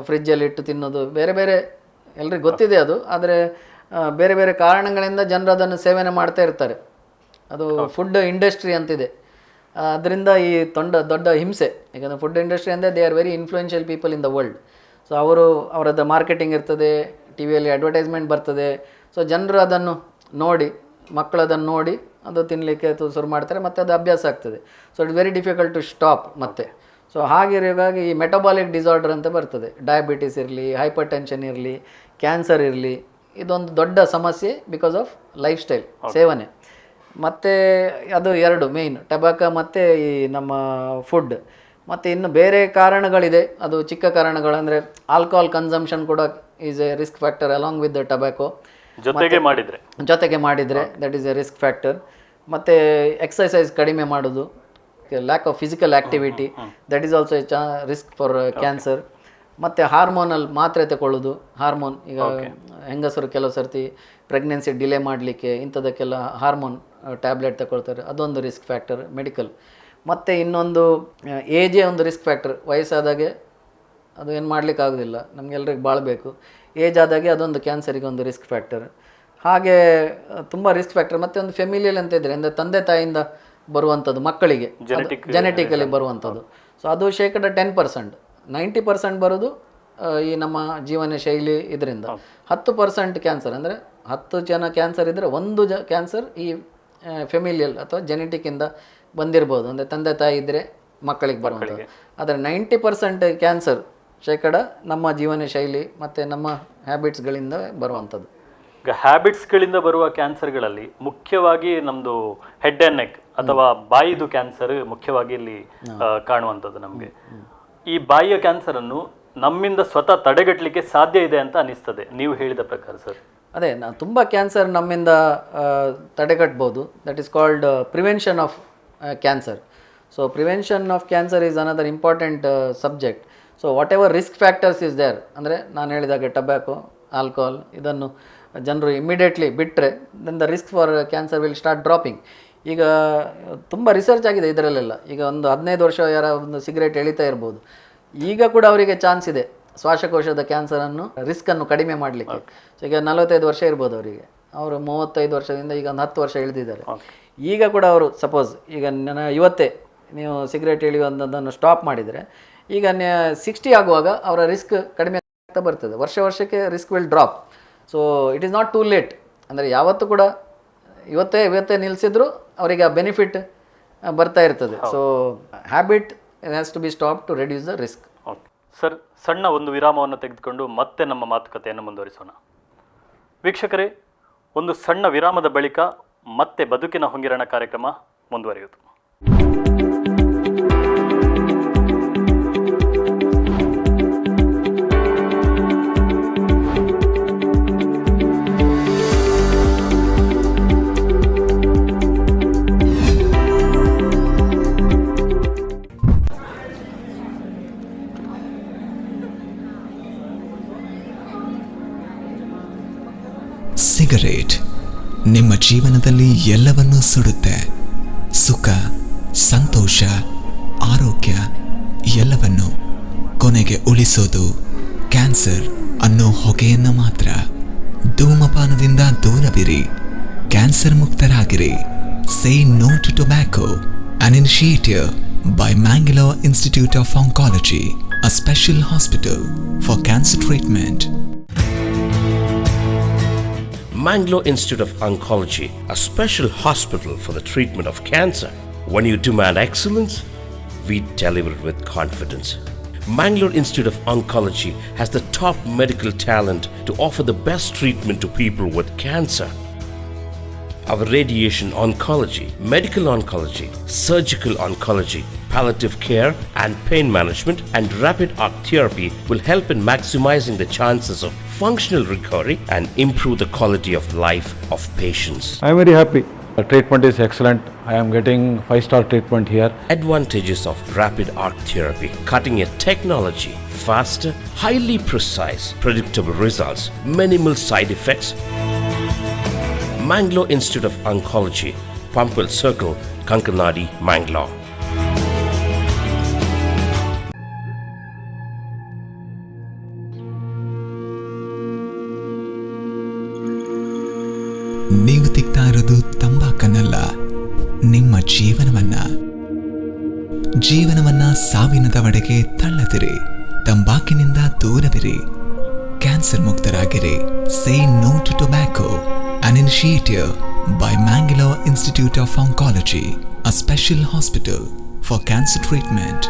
ಫ್ರಿಜ್ಜಲ್ಲಿ ಇಟ್ಟು ತಿನ್ನೋದು, ಬೇರೆ ಬೇರೆ ಎಲ್ರಿಗೂ ಗೊತ್ತಿದೆ ಅದು. ಆದರೆ ಬೇರೆ ಬೇರೆ ಕಾರಣಗಳಿಂದ ಜನರು ಅದನ್ನು ಸೇವನೆ ಮಾಡ್ತಾ ಇರ್ತಾರೆ. ಅದು ಫುಡ್ ಇಂಡಸ್ಟ್ರಿ ಅಂತಿದೆ. ಅದರಿಂದ ಈ ದೊಡ್ಡ ಹಿಂಸೆ. ಯಾಕಂದರೆ ಫುಡ್ ಇಂಡಸ್ಟ್ರಿ ಅಂದರೆ they are very influential people in the world. So ಅವರದ್ದು ಮಾರ್ಕೆಟಿಂಗ್ ಇರ್ತದೆ, ಟಿ ವಿಯಲ್ಲಿ ಅಡ್ವರ್ಟೈಸ್ಮೆಂಟ್ ಬರ್ತದೆ. ಸೊ ಜನರು ಅದನ್ನು ನೋಡಿ, ಮಕ್ಕಳು ಅದನ್ನು ನೋಡಿ ಅದು ತಿನ್ನಲಿಕ್ಕೆ ಶುರು ಮಾಡ್ತಾರೆ, ಮತ್ತು ಅದು ಅಭ್ಯಾಸ ಆಗ್ತದೆ. So it's very difficult to stop ಮತ್ತೆ. ಸೊ ಹಾಗಿರುವಾಗ ಈ ಮೆಟಬಾಲಿಕ್ ಡಿಸಾರ್ಡರ್ ಅಂತ ಬರ್ತದೆ. ಡಯಾಬಿಟಿಸ್ ಇರಲಿ, ಹೈಪರ್ ಟೆನ್ಷನ್ ಇರಲಿ, ಕ್ಯಾನ್ಸರ್ ಇರಲಿ, ಇದೊಂದು ದೊಡ್ಡ ಸಮಸ್ಯೆ ಬಿಕಾಸ್ ಆಫ್ ಲೈಫ್ ಸ್ಟೈಲ್ ಸೇವನೆ. ಮತ್ತು ಅದು ಎರಡು ಮೇಯ್ನ್, ಟಬಾಕೋ ಮತ್ತು ಈ ನಮ್ಮ ಫುಡ್. ಮತ್ತು ಇನ್ನು ಬೇರೆ ಕಾರಣಗಳಿದೆ, ಅದು ಚಿಕ್ಕ ಕಾರಣಗಳಂದರೆ ಆಲ್ಕೋಹಾಲ್ ಕನ್ಸಂಪ್ಷನ್ ಕೂಡ is A risk factor along with the ಟಬಾಕೋ. ಜೊತೆಗೆ ಮಾಡಿದರೆ that is A risk factor. ಮತ್ತು ಎಕ್ಸಸೈಸ್ ಕಡಿಮೆ ಮಾಡೋದು, lack of physical activity, that is also A risk for cancer. ಮತ್ತು ಹಾರ್ಮೋನಲ್ ಮಾತ್ರೆ ತಗೊಳ್ಳೋದು. ಹಾರ್ಮೋನ್ ಈಗ ಹೆಂಗಸರು ಕೆಲವು ಸರ್ತಿ ಪ್ರೆಗ್ನೆನ್ಸಿ ಡಿಲೇ ಮಾಡಲಿಕ್ಕೆ ಇಂಥದಕ್ಕೆಲ್ಲ ಹಾರ್ಮೋನ್ ಟ್ಯಾಬ್ಲೆಟ್ ತಗೊಳ್ತಾರೆ, ಅದೊಂದು ರಿಸ್ಕ್ ಫ್ಯಾಕ್ಟರ್ ಮೆಡಿಕಲ್. ಮತ್ತು ಇನ್ನೊಂದು ಏಜೇ ಒಂದು ರಿಸ್ಕ್ ಫ್ಯಾಕ್ಟರ್. ವಯಸ್ಸಾದಾಗೆ ಅದು ಏನು ಮಾಡಲಿಕ್ಕಾಗೋದಿಲ್ಲ, ನಮಗೆಲ್ಲರಿಗೆ ಬಾಳಬೇಕು. ಏಜ್ ಆದಾಗೆ ಅದೊಂದು ಕ್ಯಾನ್ಸರಿಗೆ ಒಂದು ರಿಸ್ಕ್ ಫ್ಯಾಕ್ಟರ್. ಹಾಗೆ ತುಂಬ ರಿಸ್ಕ್ ಫ್ಯಾಕ್ಟರ್. ಮತ್ತು ಒಂದು ಫೆಮಿಲಿಯಲ್ ಅಂತ ಇದ್ದರೆ, ಅಂದರೆ ತಂದೆ ತಾಯಿಯಿಂದ ಬರುವಂಥದ್ದು ಮಕ್ಕಳಿಗೆ ಜೆನೆಟಿಕಲಿ ಬರುವಂಥದ್ದು. ಸೊ ಅದು 10%. 90% ಬರೋದು ಈ ನಮ್ಮ ಜೀವನ ಶೈಲಿ ಇದರಿಂದ. 10% ಕ್ಯಾನ್ಸರ್, ಅಂದರೆ 10 ಜನ ಕ್ಯಾನ್ಸರ್ ಇದ್ದರೆ 1 ಕ್ಯಾನ್ಸರ್ ಈ ಫೆಮಿಲಿಯಲ್ ಅಥವಾ ಜೆನೆಟಿಕ್ಕಿಂದ ಬಂದಿರ್ಬೋದು, ಅಂದರೆ ತಂದೆ ತಾಯಿ ಇದ್ದರೆ ಮಕ್ಕಳಿಗೆ ಬರುವಂಥದ್ದು. ಆದರೆ 90% ಕ್ಯಾನ್ಸರ್ ನಮ್ಮ ಜೀವನ ಶೈಲಿ ಮತ್ತು ನಮ್ಮ ಹ್ಯಾಬಿಟ್ಸ್ಗಳಿಂದ ಬರುವಂಥದ್ದು. ಈಗ ಹ್ಯಾಬಿಟ್ಸ್ಗಳಿಂದ ಬರುವ ಕ್ಯಾನ್ಸರ್ಗಳಲ್ಲಿ ಮುಖ್ಯವಾಗಿ ನಮ್ಮದು ಹೆಡ್ ಆ್ಯಂಡ್ ನೆಕ್ ಅಥವಾ ಬಾಯಿದು ಕ್ಯಾನ್ಸರ್ ಮುಖ್ಯವಾಗಿ ಇಲ್ಲಿ ಕಾಣುವಂಥದ್ದು ನಮಗೆ. ಈ ಬಾಯಿಯ ಕ್ಯಾನ್ಸರನ್ನು ನಮ್ಮಿಂದ ಸ್ವತಃ ತಡೆಗಟ್ಟಲಿಕ್ಕೆ ಸಾಧ್ಯ ಇದೆ ಅಂತ ಅನಿಸ್ತದೆ ನೀವು ಹೇಳಿದ ಪ್ರಕಾರ ಸರ್? ಅದೇ, ತುಂಬ ಕ್ಯಾನ್ಸರ್ ನಮ್ಮಿಂದ ತಡೆಗಟ್ಬೋದು. That is called prevention of cancer. So prevention of cancer is another important subject. So whatever risk factors is there, ಅಂದರೆ ನಾನು ಹೇಳಿದಾಗೆ ಟೊಬ್ಯಾಕೋ, ಆಲ್ಕೋಹಾಲ್, ಇದನ್ನು ಜನರು ಇಮ್ಮಿಡಿಯೇಟ್ಲಿ ಬಿಟ್ಟರೆ then the risk for cancer will start dropping. ಈಗ ತುಂಬ research ಆಗಿದೆ ಇದರಲ್ಲೆಲ್ಲ. ಈಗ ಒಂದು 15 ವರ್ಷ ಯಾರೋ ಒಂದು ಸಿಗರೇಟ್ ಎಳಿತಾ ಇರ್ಬೋದು, ಈಗ ಕೂಡ ಅವರಿಗೆ ಚಾನ್ಸ್ ಇದೆ ಶ್ವಾಸಕೋಶದ ಕ್ಯಾನ್ಸರನ್ನು ರಿಸ್ಕನ್ನು ಕಡಿಮೆ ಮಾಡಲಿಕ್ಕೆ. ಸೊ ಈಗ 45 ವರ್ಷ ಇರ್ಬೋದು ಅವರಿಗೆ, ಅವರು 35 ವರ್ಷದಿಂದ ಈಗ ಒಂದು 10 ವರ್ಷ ಇಳಿದಿದ್ದಾರೆ. ಈಗ ಕೂಡ ಅವರು ಸಪೋಸ್ ಈಗ ಇವತ್ತೇ ನೀವು ಸಿಗರೇಟ್ ಎಳೆಯುವಂಥದ್ದನ್ನು ಸ್ಟಾಪ್ ಮಾಡಿದರೆ ಈಗ 60 ಆಗುವಾಗ ಅವರ ರಿಸ್ಕ್ ಕಡಿಮೆ ಆಗ್ತಾ ಬರ್ತದೆ. ವರ್ಷಕ್ಕೆ risk will drop. So it is not too late. ಅಂದರೆ ಯಾವತ್ತೂ ಕೂಡ ಇವತ್ತೇ ನಿಲ್ಲಿಸಿದ್ರು ಅವರಿಗೆ ಆ ಬೆನಿಫಿಟ್ ಬರ್ತಾ ಇರ್ತದೆ. So habit has to be stop to reduce the risk. Okay sir, ಸಣ್ಣ ಒಂದು ವಿರಾಮವನ್ನು ತೆಗೆದುಕೊಂಡು ಮತ್ತೆ ನಮ್ಮ ಮಾತುಕತೆಯನ್ನು ಮುಂದುವರಿಸೋಣ. ವೀಕ್ಷಕರೇ, ಒಂದು ಸಣ್ಣ ವಿರಾಮದ ಬಳಿಕ ಮತ್ತೆ ಬದುಕಿನ ಹೊಂಗಿರಣ ಕಾರ್ಯಕ್ರಮ ಮುಂದುವರಿಯುವುದು. ಸಿಗರೇಟ್ ನಿಮ್ಮ ಜೀವನದಲ್ಲಿ ಎಲ್ಲವನ್ನೂ ಸುಡುತ್ತೆ. ಸುಖ, ಸಂತೋಷ, ಆರೋಗ್ಯ ಎಲ್ಲವನ್ನು. ಕೊನೆಗೆ ಉಳಿಸೋದು ಕ್ಯಾನ್ಸರ್ ಅನ್ನೋ ಹೊಗೆಯನ್ನ ಮಾತ್ರ. ಧೂಮಪಾನದಿಂದ ದೂರವಿರಿ, ಕ್ಯಾನ್ಸರ್ ಮುಕ್ತರಾಗಿರಿ. Say no to tobacco, an initiative by Mangalore Institute of Oncology, a special hospital for cancer treatment. Mangalore Institute of Oncology, a special hospital for the treatment of cancer. When you demand excellence, we deliver with confidence. Mangalore Institute of Oncology has the top medical talent to offer the best treatment to people with cancer. Our radiation oncology, medical oncology, surgical oncology, palliative care and pain management and rapid arc therapy will help in maximizing the chances of functional recovery and improve the quality of life of patients. I am very happy. The treatment is excellent. I am getting 5-star treatment here. Advantages of rapid arc therapy: cutting edge technology, faster, highly precise, predictable results, minimal side effects. Mangalore Institute of Oncology, Pampil Circle, Kankanadi, Mangalore. ನೀವು ತಿಕ್ತಾ ಇರೋದು ತಂಬಾಕನ್ನಲ್ಲ, ನಿಮ್ಮ ಜೀವನವನ್ನ ಸಾವಿನ ದವಡೆಗೆ ತಳ್ಳದಿರಿ. ತಂಬಾಕಿನಿಂದ ದೂರವಿರಿ, cancer ಮುಕ್ತರಾಗಿರಿ. Say no to tobacco, an initiative by Mangalore Institute of Oncology, a special hospital for cancer treatment.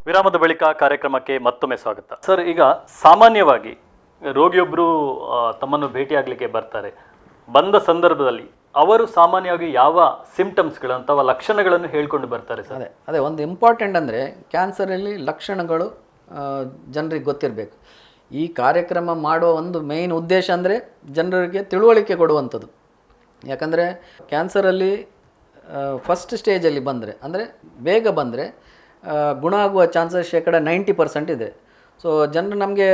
ವಿರಾಮದ ಬಳಿಕ ಕಾರ್ಯಕ್ರಮಕ್ಕೆ ಮತ್ತೊಮ್ಮೆ ಸ್ವಾಗತ. ಸರ್, ಈಗ ಸಾಮಾನ್ಯವಾಗಿ ರೋಗಿಯೊಬ್ಬರು ತಮ್ಮನ್ನು ಭೇಟಿಯಾಗಲಿಕ್ಕೆ ಬರ್ತಾರೆ. ಬಂದ ಸಂದರ್ಭದಲ್ಲಿ ಅವರು ಸಾಮಾನ್ಯವಾಗಿ ಯಾವ ಸಿಂಪ್ಟಮ್ಸ್ಗಳು ಅಥವಾ ಲಕ್ಷಣಗಳನ್ನು ಹೇಳ್ಕೊಂಡು ಬರ್ತಾರೆ ಸರ್? ಅದೇ ಒಂದು ಇಂಪಾರ್ಟೆಂಟ್ ಅಂದರೆ ಕ್ಯಾನ್ಸರಲ್ಲಿ ಲಕ್ಷಣಗಳು ಜನರಿಗೆ ಗೊತ್ತಿರಬೇಕು. ಈ ಕಾರ್ಯಕ್ರಮ ಮಾಡುವ ಒಂದು ಮೇಯ್ನ್ ಉದ್ದೇಶ ಅಂದರೆ ಜನರಿಗೆ ತಿಳುವಳಿಕೆ ಕೊಡುವಂಥದ್ದು. ಯಾಕಂದರೆ ಕ್ಯಾನ್ಸರಲ್ಲಿ ಫಸ್ಟ್ ಸ್ಟೇಜಲ್ಲಿ ಬಂದರೆ, ಅಂದರೆ ಬೇಗ ಬಂದರೆ ಗುಣ ಆಗುವ ಚಾನ್ಸಸ್ 90% ಇದೆ. ಸೊ ಜನರು ನಮಗೆ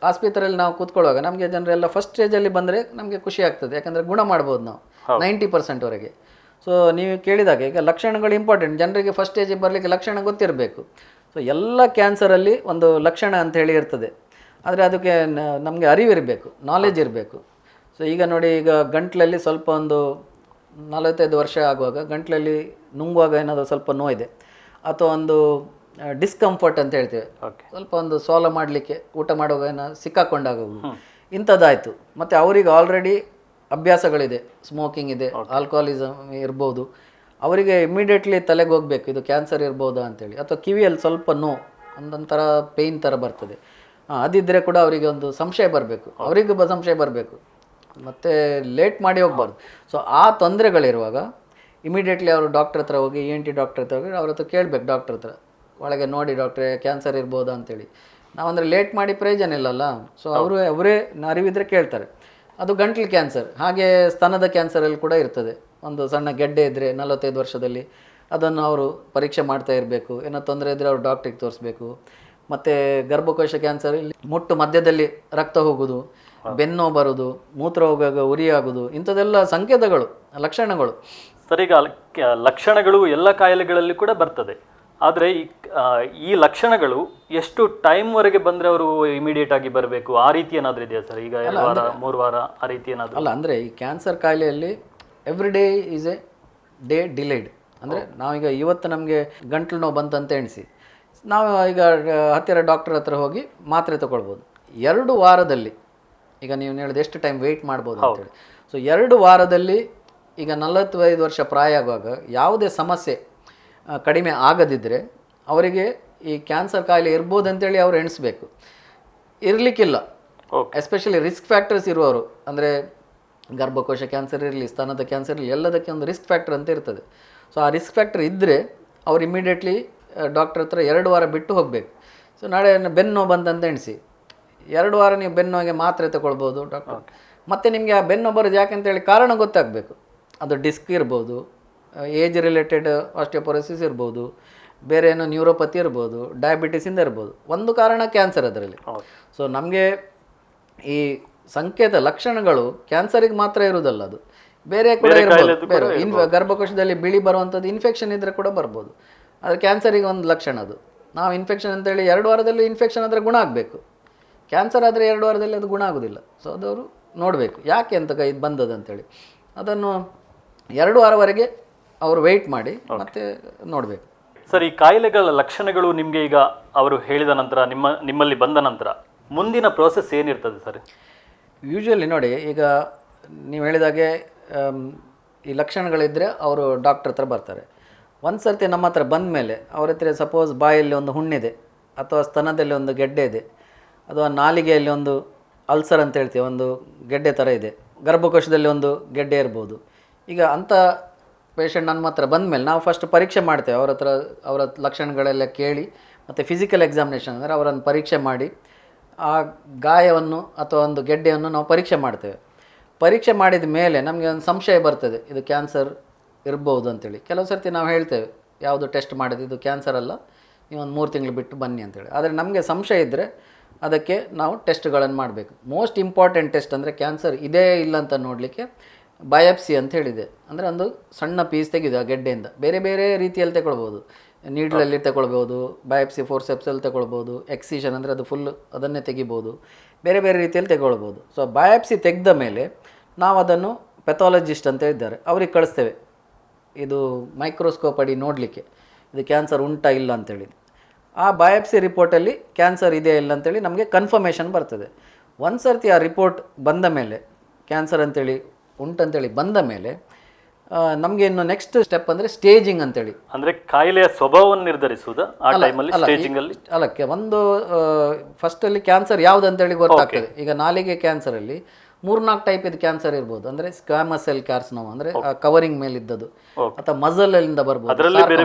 ಆಸ್ಪತ್ರೆಯಲ್ಲಿ ನಾವು ಕೂತ್ಕೊಳ್ಳುವಾಗ ನಮಗೆ ಜನರೆಲ್ಲ ಫಸ್ಟ್ ಸ್ಟೇಜಲ್ಲಿ ಬಂದರೆ ನಮಗೆ ಖುಷಿ ಆಗ್ತದೆ. ಯಾಕಂದರೆ ಗುಣ ಮಾಡ್ಬೋದು ನಾವು 90%ವರೆಗೆ. ಸೊ ನೀವು ಕೇಳಿದಾಗ ಈಗ ಲಕ್ಷಣಗಳು ಇಂಪಾರ್ಟೆಂಟ್. ಜನರಿಗೆ ಫಸ್ಟ್ ಸ್ಟೇಜಿಗೆ ಬರಲಿಕ್ಕೆ ಲಕ್ಷಣ ಗೊತ್ತಿರಬೇಕು. ಸೊ ಎಲ್ಲ ಕ್ಯಾನ್ಸರಲ್ಲಿ ಒಂದು ಲಕ್ಷಣ ಅಂತ ಹೇಳಿ ಇರ್ತದೆ. ಆದರೆ ಅದಕ್ಕೆ ನಮಗೆ ಅರಿವಿರಬೇಕು, ನಾಲೆಜ್ ಇರಬೇಕು. ಸೊ ಈಗ ನೋಡಿ, ಈಗ ಗಂಟ್ಲಲ್ಲಿ ಸ್ವಲ್ಪ ಒಂದು 45 ವರ್ಷ ಆಗುವಾಗ ಗಂಟ್ಲಲ್ಲಿ ನುಂಗುವಾಗ ಏನಾದರೂ ಸ್ವಲ್ಪ ನೋವಿದೆ ಅಥವಾ ಒಂದು ಡಿಸ್ಕಂಫರ್ಟ್ ಅಂತ ಹೇಳ್ತೇವೆ, ಸ್ವಲ್ಪ ಒಂದು ಸೋಲ ಮಾಡಲಿಕ್ಕೆ ಊಟ ಮಾಡುವಾಗ ಏನೋ ಸಿಕ್ಕಾಕೊಂಡಾಗ ಇಂಥದ್ದಾಯಿತು. ಮತ್ತು ಅವರಿಗೆ ಆಲ್ರೆಡಿ ಅಭ್ಯಾಸಗಳಿದೆ, ಸ್ಮೋಕಿಂಗ್ ಇದೆ, ಆಲ್ಕೋಹಾಲಿಸಮ್ ಇರ್ಬೋದು. ಅವರಿಗೆ ಇಮಿಡಿಯೇಟ್ಲಿ ತಲೆಗೆ ಹೋಗಬೇಕು ಇದು ಕ್ಯಾನ್ಸರ್ ಇರ್ಬೋದಾ ಅಂತೇಳಿ. ಅಥವಾ ಕಿವಿಯಲ್ಲಿ ಸ್ವಲ್ಪ ಒಂದೊಂಥರ ಪೇಯ್ನ್ ಥರ ಬರ್ತದೆ, ಅದಿದ್ದರೆ ಕೂಡ ಅವರಿಗೆ ಒಂದು ಸಂಶಯ ಬರಬೇಕು, ಅವರಿಗೆ ಸಂಶಯ ಬರಬೇಕು, ಮತ್ತು ಲೇಟ್ ಮಾಡಿ ಹೋಗ್ಬಾರ್ದು. ಸೊ ಆ ತೊಂದರೆಗಳಿರುವಾಗ ಇಮಿಡಿಯೇಟ್ಲಿ ಅವರು ಡಾಕ್ಟ್ರ್ ಹತ್ರ ಹೋಗಿ, ENT ಡಾಕ್ಟ್ರ್ ಹತ್ರ ಹೋಗಿ ಅವ್ರ ಹತ್ರ ಕೇಳಬೇಕು, ಡಾಕ್ಟ್ರ್ ಹತ್ರ ಒಳಗೆ ನೋಡಿ ಡಾಕ್ಟ್ರೇ ಕ್ಯಾನ್ಸರ್ ಇರ್ಬೋದಾ ಅಂತೇಳಿ. ನಾವಂದರೆ ಲೇಟ್ ಮಾಡಿ ಪ್ರಯೋಜನ ಇಲ್ಲಲ್ಲ. ಸೊ ಅವರೇ ಅರಿವಿದ್ರೆ ಕೇಳ್ತಾರೆ. ಅದು ಗಂಟ್ಲು ಕ್ಯಾನ್ಸರ್. ಹಾಗೆ ಸ್ತನದ ಕ್ಯಾನ್ಸರಲ್ಲಿ ಕೂಡ ಇರ್ತದೆ. ಒಂದು ಸಣ್ಣ ಗೆಡ್ಡೆ ಇದ್ದರೆ 45 ವರ್ಷದಲ್ಲಿ ಅದನ್ನು ಅವರು ಪರೀಕ್ಷೆ ಮಾಡ್ತಾ ಇರಬೇಕು. ಏನೋ ತೊಂದರೆ ಇದ್ದರೆ ಅವ್ರು ಡಾಕ್ಟ್ರಿಗೆ ತೋರಿಸ್ಬೇಕು. ಮತ್ತು ಗರ್ಭಕೋಶ ಕ್ಯಾನ್ಸರ್ ಇಲ್ಲಿ ಮುಟ್ಟು ಮಧ್ಯದಲ್ಲಿ ರಕ್ತ ಹೋಗೋದು, ಬೆನ್ನು ಬರೋದು, ಮೂತ್ರ ಹೋಗುವಾಗ ಉರಿ ಆಗೋದು, ಇಂಥದ್ದೆಲ್ಲ ಸಂಕೇತಗಳು, ಲಕ್ಷಣಗಳು. ಸರ್, ಈಗ ಲಕ್ಷಣಗಳು ಎಲ್ಲ ಕಾಯಿಲೆಗಳಲ್ಲಿ ಕೂಡ ಬರ್ತದೆ. ಆದರೆ ಈ ಲಕ್ಷಣಗಳು ಎಷ್ಟು ಟೈಮ್ವರೆಗೆ ಬಂದರೆ ಅವರು ಇಮಿಡಿಯೇಟ್ ಆಗಿ ಬರಬೇಕು, ಆ ರೀತಿ ಏನಾದರೂ ಇದೆಯಾ ಸರ್? ಈಗ 2 ವಾರ 3 ವಾರ ಆ ರೀತಿ ಏನಾದರೂ? ಅಲ್ಲ, ಅಂದರೆ ಈ ಕ್ಯಾನ್ಸರ್ ಕಾಯಿಲೆಯಲ್ಲಿ every day is a day delayed. ಅಂದರೆ ನಾವೀಗ ಇವತ್ತು ನಮಗೆ ಗಂಟ್ಲು ನೋವು ಬಂತಂತ ಎಣಿಸಿ, ನಾವು ಈಗ ಹತ್ತಿರ ಡಾಕ್ಟರ್ ಹತ್ರ ಹೋಗಿ ಮಾತ್ರೆ ತಗೊಳ್ಬೋದು. 2 ವಾರದಲ್ಲಿ, ಈಗ ನೀವು ಹೇಳಿದ ಎಷ್ಟು ಟೈಮ್ ವೆಯ್ಟ್ ಮಾಡ್ಬೋದು ಅಂತೇಳಿ. ಸೊ 2 ವಾರದಲ್ಲಿ ಈಗ 45 ವರ್ಷ ಪ್ರಾಯ ಆಗುವಾಗ ಯಾವುದೇ ಸಮಸ್ಯೆ ಕಡಿಮೆ ಆಗದಿದ್ದರೆ ಅವರಿಗೆ ಈ ಕ್ಯಾನ್ಸರ್ ಕಾಯಿಲೆ ಇರ್ಬೋದು ಅಂತೇಳಿ ಅವ್ರು ಎಣಿಸ್ಬೇಕು. ಇರಲಿಕ್ಕಿಲ್ಲ. ಎಸ್ಪೆಷಲಿ ರಿಸ್ಕ್ ಫ್ಯಾಕ್ಟರ್ಸ್ ಇರುವವರು, ಅಂದರೆ ಗರ್ಭಕೋಶ ಕ್ಯಾನ್ಸರ್ ಇರಲಿ, ಸ್ತನದ ಕ್ಯಾನ್ಸರ್ ಇರಲಿ, ಎಲ್ಲದಕ್ಕೆ ಒಂದು ರಿಸ್ಕ್ ಫ್ಯಾಕ್ಟರ್ ಅಂತ ಇರ್ತದೆ. ಸೊ ಆ ರಿಸ್ಕ್ ಫ್ಯಾಕ್ಟರ್ ಇದ್ದರೆ ಅವ್ರು ಇಮಿಡಿಯೇಟ್ಲಿ ಡಾಕ್ಟರ್ ಹತ್ರ 2 ವಾರ ಬಿಟ್ಟು ಹೋಗಬೇಕು. ಸೊ ನಾಳೆ ಬೆನ್ನು ನೋವು ಬಂತಂತ ಎಣಿಸಿ, 2 ವಾರ ನೀವು ಬೆನ್ನು ನೋವಿಗೆ ಮಾತ್ರೆ ತಗೊಳ್ಬೋದು ಡಾಕ್ಟರ್. ಮತ್ತು ನಿಮಗೆ ಆ ಬೆನ್ನು ಬರೋದು ಯಾಕೆಂತೇಳಿ ಕಾರಣ ಗೊತ್ತಾಗಬೇಕು. ಅದು ಡಿಸ್ಕ್ ಇರ್ಬೋದು, ಏಜ್ ರಿಲೇಟೆಡ್ ಆಸ್ಟಿಯೋಪೊರೋಸಿಸ್ ಇರ್ಬೋದು, ಬೇರೆ ಏನೋ ನ್ಯೂರೋಪತಿ ಇರ್ಬೋದು, ಡಯಾಬಿಟಿಸಿಂದ ಇರ್ಬೋದು. ಒಂದು ಕಾರಣ ಕ್ಯಾನ್ಸರ್ ಅದರಲ್ಲಿ. ಸೊ ನಮಗೆ ಈ ಸಂಕೇತ ಲಕ್ಷಣಗಳು ಕ್ಯಾನ್ಸರಿಗೆ ಮಾತ್ರ ಇರುವುದಲ್ಲ, ಅದು ಬೇರೆ ಕೂಡ ಇರ್ಬೋದು. ಬೇರೆ ಗರ್ಭಕೋಶದಲ್ಲಿ ಬಿಳಿ ಬರುವಂಥದ್ದು ಇನ್ಫೆಕ್ಷನ್ ಇದ್ದರೆ ಕೂಡ ಬರ್ಬೋದು. ಆದರೆ ಕ್ಯಾನ್ಸರಿಗೆ ಒಂದು ಲಕ್ಷಣ ಅದು. ನಾವು ಇನ್ಫೆಕ್ಷನ್ ಅಂತೇಳಿ 2 ವಾರದಲ್ಲಿ ಇನ್ಫೆಕ್ಷನ್ ಆದರೆ ಗುಣ ಆಗಬೇಕು. ಕ್ಯಾನ್ಸರ್ ಆದರೆ 2 ವಾರದಲ್ಲಿ ಅದು ಗುಣ ಆಗೋದಿಲ್ಲ. ಸೊ ಅದವರು ನೋಡಬೇಕು ಯಾಕೆ ಅಂತ ಇದು ಬಂದದ್ದು ಅಂತೇಳಿ. ಅದನ್ನು 2 ವಾರವರೆಗೆ ಅವರು ವೆಯ್ಟ್ ಮಾಡಿ ಮತ್ತೆ ನೋಡಬೇಕು. ಸರ್, ಈ ಕಾಯಿಲೆಗಳ ಲಕ್ಷಣಗಳು ನಿಮಗೆ ಈಗ ಅವರು ಹೇಳಿದ ನಂತರ, ನಿಮ್ಮಲ್ಲಿ ಬಂದ ನಂತರ ಮುಂದಿನ ಪ್ರೋಸೆಸ್ ಏನಿರ್ತದೆ ಸರ್? ಯೂಶ್ವಲಿ ನೋಡಿ, ಈಗ ನೀವು ಹೇಳಿದಾಗೆ ಈ ಲಕ್ಷಣಗಳಿದ್ದರೆ ಅವರು ಡಾಕ್ಟ್ರ್ ಹತ್ರ ಬರ್ತಾರೆ. ಒಂದು ಸರ್ತಿ ನಮ್ಮ ಹತ್ರ ಬಂದ ಮೇಲೆ ಅವ್ರ ಹತ್ರ ಸಪೋಸ್ ಬಾಯಲ್ಲಿ ಒಂದು ಹುಣ್ಣಿದೆ, ಅಥವಾ ಸ್ತನದಲ್ಲಿ ಒಂದು ಗೆಡ್ಡೆ ಇದೆ, ಅಥವಾ ನಾಲಿಗೆಯಲ್ಲಿ ಒಂದು ಅಲ್ಸರ್ ಅಂತ ಹೇಳ್ತೀವಿ, ಒಂದು ಗೆಡ್ಡೆ ಥರ ಇದೆ, ಗರ್ಭಕೋಶದಲ್ಲಿ ಒಂದು ಗೆಡ್ಡೆ ಇರ್ಬೋದು. ಈಗ ಅಂಥ ಪೇಷಂಟ್ ನಮ್ಮ ಹತ್ರ ಬಂದ ಮೇಲೆ ನಾವು ಫಸ್ಟ್ ಪರೀಕ್ಷೆ ಮಾಡ್ತೇವೆ. ಅವರ ಲಕ್ಷಣಗಳೆಲ್ಲ ಕೇಳಿ, ಮತ್ತು ಫಿಸಿಕಲ್ ಎಕ್ಸಾಮಿನೇಷನ್ ಅಂದರೆ ಅವರನ್ನು ಪರೀಕ್ಷೆ ಮಾಡಿ ಆ ಗಾಯವನ್ನು ಅಥವಾ ಒಂದು ಗೆಡ್ಡೆಯನ್ನು ನಾವು ಪರೀಕ್ಷೆ ಮಾಡ್ತೇವೆ. ಪರೀಕ್ಷೆ ಮಾಡಿದ ಮೇಲೆ ನಮಗೆ ಒಂದು ಸಂಶಯ ಬರ್ತದೆ, ಇದು ಕ್ಯಾನ್ಸರ್ ಇರ್ಬೋದು ಅಂತೇಳಿ. ಕೆಲವು ಸರ್ತಿ ನಾವು ಹೇಳ್ತೇವೆ, ಯಾವುದು ಟೆಸ್ಟ್ ಮಾಡಿದ್ದು ಇದು ಕ್ಯಾನ್ಸರ್ ಅಲ್ಲ, ನೀವು ಒಂದು 3 ತಿಂಗಳು ಬಿಟ್ಟು ಬನ್ನಿ ಅಂತೇಳಿ. ಆದರೆ ನಮಗೆ ಸಂಶಯ ಇದ್ದರೆ ಅದಕ್ಕೆ ನಾವು ಟೆಸ್ಟ್ಗಳನ್ನು ಮಾಡಬೇಕು. ಮೋಸ್ಟ್ ಇಂಪಾರ್ಟೆಂಟ್ ಟೆಸ್ಟ್ ಅಂದರೆ ಕ್ಯಾನ್ಸರ್ ಇದೇ ಇಲ್ಲ ಅಂತ ನೋಡಲಿಕ್ಕೆ ಬಯಾಪ್ಸಿ ಅಂತ ಹೇಳಿದೆ. ಅಂದರೆ ಒಂದು ಸಣ್ಣ ಪೀಸ್ ತೆಗೆದು ಆ ಗೆಡ್ಡೆಯಿಂದ ಬೇರೆ ಬೇರೆ ರೀತಿಯಲ್ಲಿ ತಗೊಳ್ಬೋದು. ನೀಡ್ಲಲ್ಲಿ ತಗೊಳ್ಬೋದು, ಬಯಾಪ್ಸಿ ಫೋರ್ಸೆಪ್ಸಲ್ಲಿ ತಗೊಳ್ಬೋದು, ಎಕ್ಸಿಷನ್ ಅಂದರೆ ಅದು ಫುಲ್ ಅದನ್ನೇ ತೆಗಿಬೋದು, ಬೇರೆ ಬೇರೆ ರೀತಿಯಲ್ಲಿ ತಗೊಳ್ಬೋದು. ಸೊ ಬಯಾಪ್ಸಿ ತೆಗೆದ ಮೇಲೆ ನಾವು ಅದನ್ನು ಪೆಥಾಲಜಿಸ್ಟ್ ಅಂತ ಇದ್ದಾರೆ ಅವ್ರಿಗೆ ಕಳಿಸ್ತೇವೆ, ಇದು ಮೈಕ್ರೋಸ್ಕೋಪ್ ಅಡಿ ನೋಡಲಿಕ್ಕೆ ಇದು ಕ್ಯಾನ್ಸರ್ ಉಂಟಾ ಇಲ್ಲ ಅಂತೇಳಿ. ಆ ಬಯಾಪ್ಸಿ ರಿಪೋರ್ಟಲ್ಲಿ ಕ್ಯಾನ್ಸರ್ ಇದೆ ಇಲ್ಲ ಅಂತೇಳಿ ನಮಗೆ ಕನ್ಫರ್ಮೇಷನ್ ಬರ್ತದೆ. ಒಂದು ಸರ್ತಿ ಆ ರಿಪೋರ್ಟ್ ಬಂದ ಮೇಲೆ ಕ್ಯಾನ್ಸರ್ ಅಂತೇಳಿ ಉಂಟಂತೇಳಿ ಬಂದ ಮೇಲೆ ನಮಗೆ ಇನ್ನು ನೆಕ್ಸ್ಟ್ ಸ್ಟೆಪ್ ಅಂದರೆ ಸ್ಟೇಜಿಂಗ್ ಅಂತೇಳಿ. ಅಂದರೆ ಕಾಯಿಲೆಯ ಸ್ವಭಾವವನ್ನು ನಿರ್ಧರಿಸುವುದು ಆ ಟೈಮಲ್ಲಿ ಸ್ಟೇಜಿಂಗಲ್ಲಿ. ಅಲ್ಲಕ್ಕೆ ಒಂದು ಫಸ್ಟಲ್ಲಿ ಕ್ಯಾನ್ಸರ್ ಯಾವುದು ಅಂತೇಳಿ ಗೊತ್ತಾಗ್ತದೆ. ಈಗ ನಾಲಿಗೆ ಕ್ಯಾನ್ಸರಲ್ಲಿ 3-4 ಟೈಪ್ ಇದು ಕ್ಯಾನ್ಸರ್ ಇರ್ಬೋದು. ಅಂದರೆ ಸ್ಕ್ವಾಮಸ್ ಸೆಲ್ ಕಾರ್ಸಿನೋಮ ಅಂದರೆ ಕವರಿಂಗ್ ಮೇಲೆ ಇದ್ದದ್ದು, ಅಥವಾ ಮಜಲಿಂದ ಬರ್ಬೋದು.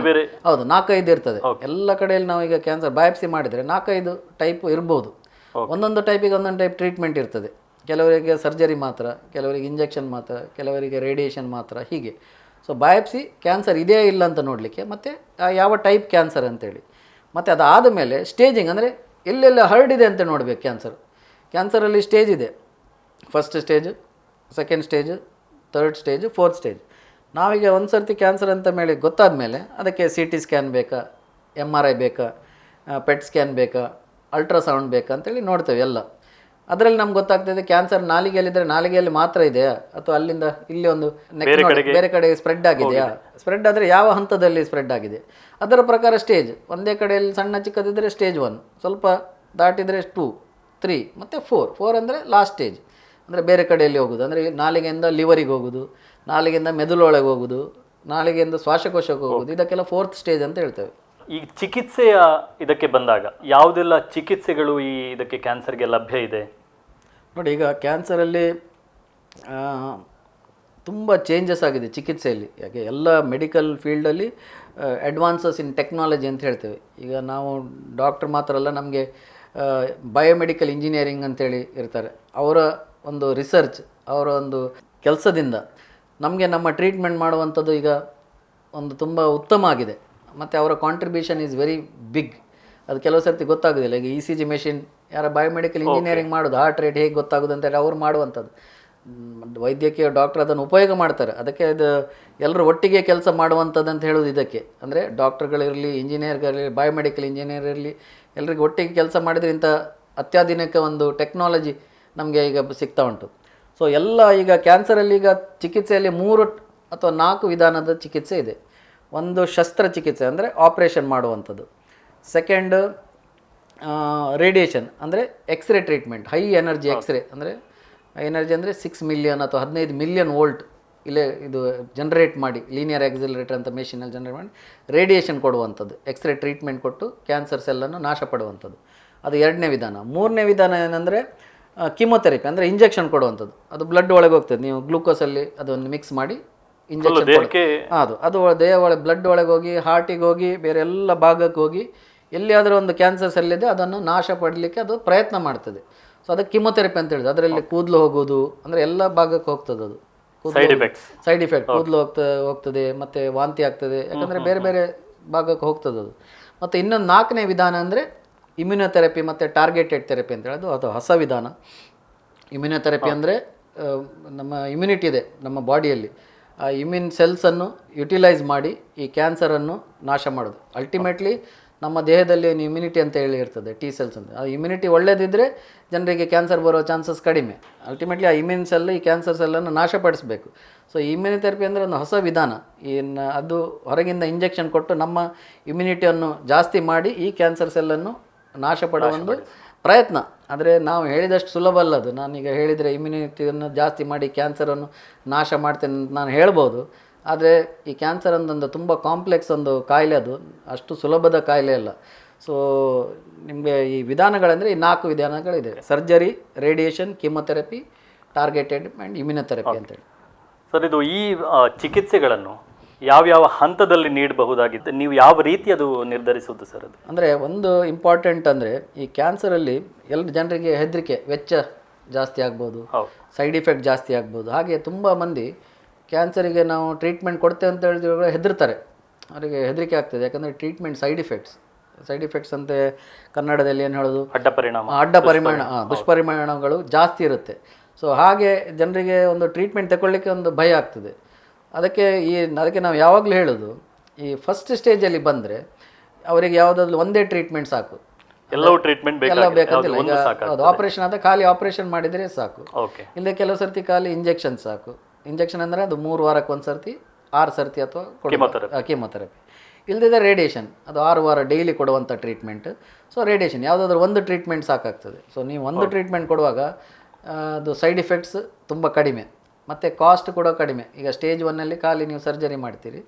ಹೌದು, 4-5 ಇರ್ತದೆ ಎಲ್ಲ ಕಡೆಯಲ್ಲಿ. ನಾವು ಈಗ ಕ್ಯಾನ್ಸರ್ ಬಯಾಪ್ಸಿ ಮಾಡಿದರೆ 4-5 ಟೈಪ್ ಇರ್ಬೋದು. ಒಂದೊಂದು ಟೈಪಿಗೆ ಒಂದೊಂದು ಟೈಪ್ ಟ್ರೀಟ್ಮೆಂಟ್ ಇರ್ತದೆ. ಕೆಲವರಿಗೆ ಸರ್ಜರಿ ಮಾತ್ರ, ಕೆಲವರಿಗೆ ಇಂಜೆಕ್ಷನ್ ಮಾತ್ರ, ಕೆಲವರಿಗೆ ರೇಡಿಯೇಷನ್ ಮಾತ್ರ, ಹೀಗೆ. ಸೊ ಬಯಾಪ್ಸಿ ಕ್ಯಾನ್ಸರ್ ಇದೆಯೇ ಇಲ್ಲ ಅಂತ ನೋಡಲಿಕ್ಕೆ, ಮತ್ತು ಯಾವ ಟೈಪ್ ಕ್ಯಾನ್ಸರ್ ಅಂತೇಳಿ. ಮತ್ತು ಅದಾದ ಮೇಲೆ ಸ್ಟೇಜಿಂಗ್ ಅಂದರೆ ಎಲ್ಲೆಲ್ಲ ಹರಡಿದೆ ಅಂತ ನೋಡಬೇಕು. ಕ್ಯಾನ್ಸರಲ್ಲಿ ಸ್ಟೇಜ್ ಇದೆ, first stage, second stage, third stage, fourth stage. ನಾವೀಗ ಒಂದು ಸರ್ತಿ ಕ್ಯಾನ್ಸರ್ ಅಂತ ಮೇಲೆ ಗೊತ್ತಾದ ಮೇಲೆ ಅದಕ್ಕೆ CT ಸ್ಕ್ಯಾನ್ ಬೇಕಾ, MRI ಬೇಕಾ, ಪೆಟ್ ಸ್ಕ್ಯಾನ್ ಬೇಕಾ, ಅಲ್ಟ್ರಾಸೌಂಡ್ ಬೇಕಾ ಅಂತೇಳಿ ನೋಡ್ತೇವೆ ಎಲ್ಲ. ಅದರಲ್ಲಿ ನಮ್ಗೆ ಗೊತ್ತಾಗ್ತದೆ ಕ್ಯಾನ್ಸರ್ ನಾಲಿಗೆಯಲ್ಲಿದ್ದರೆ ನಾಲಿಗೆಯಲ್ಲಿ ಮಾತ್ರ ಇದೆಯಾ, ಅಥವಾ ಅಲ್ಲಿಂದ ಇಲ್ಲಿ ಒಂದು ಬೇರೆ ಕಡೆ ಸ್ಪ್ರೆಡ್ ಆಗಿದೆಯಾ, ಸ್ಪ್ರೆಡ್ ಆದರೆ ಯಾವ ಹಂತದಲ್ಲಿ ಸ್ಪ್ರೆಡ್ ಆಗಿದೆ ಅದರ ಪ್ರಕಾರ ಸ್ಟೇಜ್. ಒಂದೇ ಕಡೆಯಲ್ಲಿ ಸಣ್ಣ ಚಿಕ್ಕದಿದ್ದರೆ ಸ್ಟೇಜ್ 1, ಸ್ವಲ್ಪ ದಾಟಿದರೆ 2, 3 ಮತ್ತು 4 ಅಂದರೆ ಲಾಸ್ಟ್ ಸ್ಟೇಜ್. ಅಂದರೆ ಬೇರೆ ಕಡೆಯಲ್ಲಿ ಹೋಗೋದು, ಅಂದರೆ ನಾಲಿಗೆಯಿಂದ ಲಿವರಿಗೆ ಹೋಗೋದು, ನಾಲಿಗೆಯಿಂದ ಮೆದುಳೊಳಗೆ ಹೋಗೋದು, ನಾಲಿಗೆಯಿಂದ ಶ್ವಾಸಕೋಶಕ್ಕೆ ಹೋಗೋದು, ಇದಕ್ಕೆಲ್ಲ 4th ಸ್ಟೇಜ್ ಅಂತ ಹೇಳ್ತೇವೆ. ಈ ಚಿಕಿತ್ಸೆಯ ಇದಕ್ಕೆ ಬಂದಾಗ ಯಾವುದೆಲ್ಲ ಚಿಕಿತ್ಸೆಗಳು ಇದಕ್ಕೆ ಕ್ಯಾನ್ಸರ್ಗೆ ಲಭ್ಯ ಇದೆ? ನೋಡಿ, ಈಗ ಕ್ಯಾನ್ಸರಲ್ಲಿ ತುಂಬ ಚೇಂಜಸ್ ಆಗಿದೆ ಚಿಕಿತ್ಸೆಯಲ್ಲಿ. ಯಾಕೆ ಎಲ್ಲ ಮೆಡಿಕಲ್ ಫೀಲ್ಡಲ್ಲಿ ಅಡ್ವಾನ್ಸಸ್ ಇನ್ ಟೆಕ್ನಾಲಜಿ ಅಂತ ಹೇಳ್ತೇವೆ. ಈಗ ನಾವು ಡಾಕ್ಟ್ರ್ ಮಾತ್ರ ಅಲ್ಲ, ನಮಗೆ ಬಯೋಮೆಡಿಕಲ್ ಇಂಜಿನಿಯರಿಂಗ್ ಅಂತೇಳಿ ಇರ್ತಾರೆ. ಅವರ ಒಂದು ರಿಸರ್ಚ್, ಅವರ ಒಂದು ಕೆಲಸದಿಂದ ನಮಗೆ ನಮ್ಮ ಟ್ರೀಟ್ಮೆಂಟ್ ಮಾಡುವಂಥದ್ದು ಈಗ ಒಂದು ತುಂಬ ಉತ್ತಮ ಆಗಿದೆ ಮತ್ತು ಅವರ ಕಾಂಟ್ರಿಬ್ಯೂಷನ್ ಈಸ್ ವೆರಿ ಬಿಗ್. ಅದು ಕೆಲವು ಸರ್ತಿ ಗೊತ್ತಾಗೋದಿಲ್ಲ. ಈಗ ಇ ಸಿ ಜಿ ಮೆಷಿನ್ ಯಾರ ಬಯೋಮೆಡಿಕಲ್ ಇಂಜಿನಿಯರಿಂಗ್ ಮಾಡೋದು, ಹಾರ್ಟ್ ರೇಟ್ ಹೇಗೆ ಗೊತ್ತಾಗೋದು ಅಂತೇಳಿ ಅವ್ರು ಮಾಡುವಂಥದ್ದು. ವೈದ್ಯಕೀಯ ಡಾಕ್ಟರ್ ಅದನ್ನು ಉಪಯೋಗ ಮಾಡ್ತಾರೆ. ಅದಕ್ಕೆ ಅದು ಎಲ್ಲರೂ ಒಟ್ಟಿಗೆ ಕೆಲಸ ಮಾಡುವಂಥದ್ದು ಅಂತ ಹೇಳೋದು ಇದಕ್ಕೆ. ಅಂದರೆ ಡಾಕ್ಟರ್ಗಳಿರಲಿ, ಇಂಜಿನಿಯರ್ಗಳಿರಲಿ, ಬಯೋಮೆಡಿಕಲ್ ಇಂಜಿನಿಯರ್ ಇರಲಿ, ಎಲ್ಲರಿಗೂ ಒಟ್ಟಿಗೆ ಕೆಲಸ ಮಾಡಿದರೆ ಇಂಥ ಅತ್ಯಾಧುನಿಕ ಒಂದು ಟೆಕ್ನಾಲಜಿ ನಮಗೆ ಈಗ ಸಿಗ್ತಾ ಉಂಟು. ಸೊ ಎಲ್ಲ ಈಗ ಕ್ಯಾನ್ಸರಲ್ಲಿ ಈಗ ಚಿಕಿತ್ಸೆಯಲ್ಲಿ 3 ಅಥವಾ 4 ವಿಧಾನದ ಚಿಕಿತ್ಸೆ ಇದೆ. ಒಂದು ಶಸ್ತ್ರಚಿಕಿತ್ಸೆ ಅಂದರೆ ಆಪ್ರೇಷನ್ ಮಾಡುವಂಥದ್ದು. ಸೆಕೆಂಡ್ ರೇಡಿಯೇಷನ್ ಅಂದರೆ x ray treatment, high energy x ray. ಅಂದರೆ ಎನರ್ಜಿ ಅಂದರೆ 6 ಮಿಲಿಯನ್ ಅಥವಾ 15 ಮಿಲಿಯನ್ ವೋಲ್ಟ್ ಇಲ್ಲೇ ಇದು ಜನರೇಟ್ ಮಾಡಿ, ಲೀನಿಯರ್ ಆಕ್ಸಿಲರೇಟರ್ ಅಂತ ಮೆಷಿನಲ್ಲಿ ಜನರೇಟ್ ಮಾಡಿ ರೇಡಿಯೇಷನ್ ಕೊಡುವಂಥದ್ದು, ಎಕ್ಸ್ರೇ ಟ್ರೀಟ್ಮೆಂಟ್ ಕೊಟ್ಟು ಕ್ಯಾನ್ಸರ್ ಸೆಲ್ಲನ್ನು ನಾಶ ಪಡುವಂಥದ್ದು. ಅದು 2ನೇ ವಿಧಾನ. 3ನೇ ವಿಧಾನ ಏನಂದರೆ ಕೀಮೊಥೆರಪಿ ಅಂದರೆ ಇಂಜೆಕ್ಷನ್ ಕೊಡುವಂಥದ್ದು. ಅದು ಬ್ಲಡ್ ಒಳಗೆ ಹೋಗ್ತದೆ, ನೀವು ಗ್ಲೂಕೋಸಲ್ಲಿ ಅದನ್ನು ಮಿಕ್ಸ್ ಮಾಡಿ ಇಂಜೆಕ್ಷನ್ ಅದು ದೇಹ ಒಳಗೆ, ಬ್ಲಡ್ ಒಳಗೆ ಹೋಗಿ, ಹಾರ್ಟಿಗೆ ಹೋಗಿ, ಬೇರೆ ಎಲ್ಲ ಭಾಗಕ್ಕೆ ಹೋಗಿ, ಎಲ್ಲಿಯಾದರೂ ಒಂದು ಕ್ಯಾನ್ಸರ್ ಸೆಲ್ಲಿದೆ ಅದನ್ನು ನಾಶ ಪಡಲಿಕ್ಕೆ ಅದು ಪ್ರಯತ್ನ ಮಾಡ್ತದೆ. ಸೊ ಅದಕ್ಕೆ ಕೀಮೊಥೆರಪಿ ಅಂತ ಹೇಳಿದೆ. ಅದರಲ್ಲಿ ಕೂದಲು ಹೋಗೋದು ಅಂದರೆ ಎಲ್ಲ ಭಾಗಕ್ಕೆ ಹೋಗ್ತದೆ. ಅದು ಸೈಡ್ ಇಫೆಕ್ಟ್, ಕೂದಲು ಹೋಗ್ತದೆ ಮತ್ತು ವಾಂತಿ ಆಗ್ತದೆ, ಯಾಕಂದರೆ ಬೇರೆ ಬೇರೆ ಭಾಗಕ್ಕೆ ಹೋಗ್ತದೆ ಅದು. ಮತ್ತು ಇನ್ನೊಂದು 4ನೇ ವಿಧಾನ ಅಂದರೆ ಇಮ್ಯುನೊಥೆರಪಿ ಮತ್ತು ಟಾರ್ಗೆಟೆಡ್ ಥೆರಪಿ ಅಂತ ಹೇಳೋದು. ಅದು ಹೊಸ ವಿಧಾನ. ಇಮ್ಯುನೊಥೆರಪಿ ಅಂದರೆ ನಮ್ಮ ಇಮ್ಯುನಿಟಿ ಇದೆ ನಮ್ಮ ಬಾಡಿಯಲ್ಲಿ, ಆ ಇಮ್ಯೂನ್ ಸೆಲ್ಸನ್ನು ಯುಟಿಲೈಸ್ ಮಾಡಿ ಈ ಕ್ಯಾನ್ಸರನ್ನು ನಾಶ ಮಾಡೋದು. ಅಲ್ಟಿಮೇಟ್ಲಿ ನಮ್ಮ ದೇಹದಲ್ಲಿ ಒಂದು ಇಮ್ಯುನಿಟಿ ಅಂತ ಹೇಳಿ ಇರ್ತದೆ, ಟಿ ಸೆಲ್ಸ್ ಅಂತ. ಆ ಇಮ್ಯುನಿಟಿ ಒಳ್ಳೆದಿದ್ದರೆ ಜನರಿಗೆ ಕ್ಯಾನ್ಸರ್ ಬರೋ ಚಾನ್ಸಸ್ ಕಡಿಮೆ. ಅಲ್ಟಿಮೇಟ್ಲಿ ಆ ಇಮ್ಯೂನ್ ಸೆಲ್ ಈ ಕ್ಯಾನ್ಸರ್ ಸೆಲ್ಲನ್ನು ನಾಶಪಡಿಸಬೇಕು. ಸೊ ಇಮ್ಯುನೊಥೆರಪಿ ಅಂದರೆ ಒಂದು ಹೊಸ ವಿಧಾನ. ಅದು ಹೊರಗಿಂದ ಇಂಜೆಕ್ಷನ್ ಕೊಟ್ಟು ನಮ್ಮ ಇಮ್ಯುನಿಟಿಯನ್ನು ಜಾಸ್ತಿ ಮಾಡಿ ಈ ಕ್ಯಾನ್ಸರ್ ಸೆಲ್ಲನ್ನು ನಾಶ ಪಡುವ ಒಂದು ಪ್ರಯತ್ನ. ಆದರೆ ನಾವು ಹೇಳಿದಷ್ಟು ಸುಲಭ ಅಲ್ಲ ಅದು. ನಾನೀಗ ಹೇಳಿದರೆ ಇಮ್ಯುನಿಟಿಯನ್ನು ಜಾಸ್ತಿ ಮಾಡಿ ಕ್ಯಾನ್ಸರನ್ನು ನಾಶ ಮಾಡ್ತೇನೆ ಅಂತ ನಾನು ಹೇಳ್ಬೋದು. ಆದರೆ ಈ ಕ್ಯಾನ್ಸರ್ ಒಂದೊಂದು ತುಂಬ ಕಾಂಪ್ಲೆಕ್ಸ್ ಒಂದು ಕಾಯಿಲೆ, ಅದು ಅಷ್ಟು ಸುಲಭದ ಕಾಯಿಲೆ ಅಲ್ಲ. ಸೊ ನಿಮಗೆ ಈ ವಿಧಾನಗಳಂದರೆ ಈ 4 ವಿಧಾನಗಳಿದೆ: surgery, radiation, chemotherapy, targeted and immunotherapy ಅಂತೇಳಿ. ಸರ್, ಇದು ಈ ಚಿಕಿತ್ಸೆಗಳನ್ನು ಯಾವ್ಯಾವ ಹಂತದಲ್ಲಿ ನೀಡಬಹುದಾಗಿತ್ತು, ನೀವು ಯಾವ ರೀತಿ ಅದು ನಿರ್ಧರಿಸುವುದು ಸರ್? ಅದು ಅಂದರೆ ಒಂದು ಇಂಪಾರ್ಟೆಂಟ್ ಅಂದರೆ ಈ ಕ್ಯಾನ್ಸರಲ್ಲಿ ಎಲ್ಲ ಜನರಿಗೆ ಹೆದರಿಕೆ, ವೆಚ್ಚ ಜಾಸ್ತಿ ಆಗ್ಬೋದು, ಸೈಡ್ ಇಫೆಕ್ಟ್ ಜಾಸ್ತಿ ಆಗ್ಬೋದು. ಹಾಗೆ ತುಂಬ ಮಂದಿ ಕ್ಯಾನ್ಸರಿಗೆ ನಾವು ಟ್ರೀಟ್ಮೆಂಟ್ ಕೊಡ್ತೇವೆ ಅಂತ ಹೇಳಿದ್ರೆ ಹೆದರ್ತಾರೆ, ಅವರಿಗೆ ಹೆದರಿಕೆ ಆಗ್ತದೆ. ಯಾಕಂದರೆ ಟ್ರೀಟ್ಮೆಂಟ್ ಸೈಡ್ ಇಫೆಕ್ಟ್ಸ್ ಅಂತ ಕನ್ನಡದಲ್ಲಿ ಏನು ಹೇಳೋದು, ದುಷ್ಪರಿಣಾಮಗಳು ಜಾಸ್ತಿ ಇರುತ್ತೆ. ಸೊ ಹಾಗೆ ಜನರಿಗೆ ಒಂದು ಟ್ರೀಟ್ಮೆಂಟ್ ತಗೊಳ್ಳಿಕ್ಕೆ ಒಂದು ಭಯ ಆಗ್ತದೆ. ಅದಕ್ಕೆ ನಾವು ಯಾವಾಗಲೂ ಹೇಳೋದು, ಈ ಫಸ್ಟ್ ಸ್ಟೇಜಲ್ಲಿ ಬಂದರೆ ಅವರಿಗೆ ಯಾವುದಾದ್ರೂ ಒಂದೇ ಟ್ರೀಟ್ಮೆಂಟ್ ಸಾಕು, ಎಲ್ಲವೂ ಟ್ರೀಟ್ಮೆಂಟ್ ಬೇಕಾಗಿಲ್ಲ. ಅದು ಆಪರೇಷನ್ ಆದ ಖಾಲಿ ಆಪರೇಷನ್ ಮಾಡಿದರೆ ಸಾಕು. ಇಲ್ಲದೆ ಕೆಲವು ಸರ್ತಿ ಖಾಲಿ ಇಂಜೆಕ್ಷನ್ ಸಾಕು. ಇಂಜೆಕ್ಷನ್ ಅಂದರೆ ಅದು 3 ವಾರಕ್ಕೆ ಒಂದು ಸರ್ತಿ, 6 ಸರ್ತಿ ಅಥವಾ ಕೀಮೊಥೆರಪಿ. ಇಲ್ಲದಿದ್ದರೆ ರೇಡಿಯೇಷನ್, ಅದು 6 ವಾರ ಡೈಲಿ ಕೊಡುವಂಥ ಟ್ರೀಟ್ಮೆಂಟ್. ಸೊ ರೇಡಿಯೇಷನ್ ಯಾವುದಾದ್ರೂ ಒಂದು ಟ್ರೀಟ್ಮೆಂಟ್ ಸಾಕಾಗ್ತದೆ. ಸೊ ನೀವು ಒಂದು ಟ್ರೀಟ್ಮೆಂಟ್ ಕೊಡುವಾಗ ಅದು ಸೈಡ್ ಇಫೆಕ್ಟ್ಸ್ ತುಂಬ ಕಡಿಮೆ ಮತ್ತು ಕಾಸ್ಟ್ ಕೂಡ ಕಡಿಮೆ. ಈಗ ಸ್ಟೇಜ್ 1ನಲ್ಲಿ ಖಾಲಿ ನೀವು ಸರ್ಜರಿ ಮಾಡ್ತೀರಿ,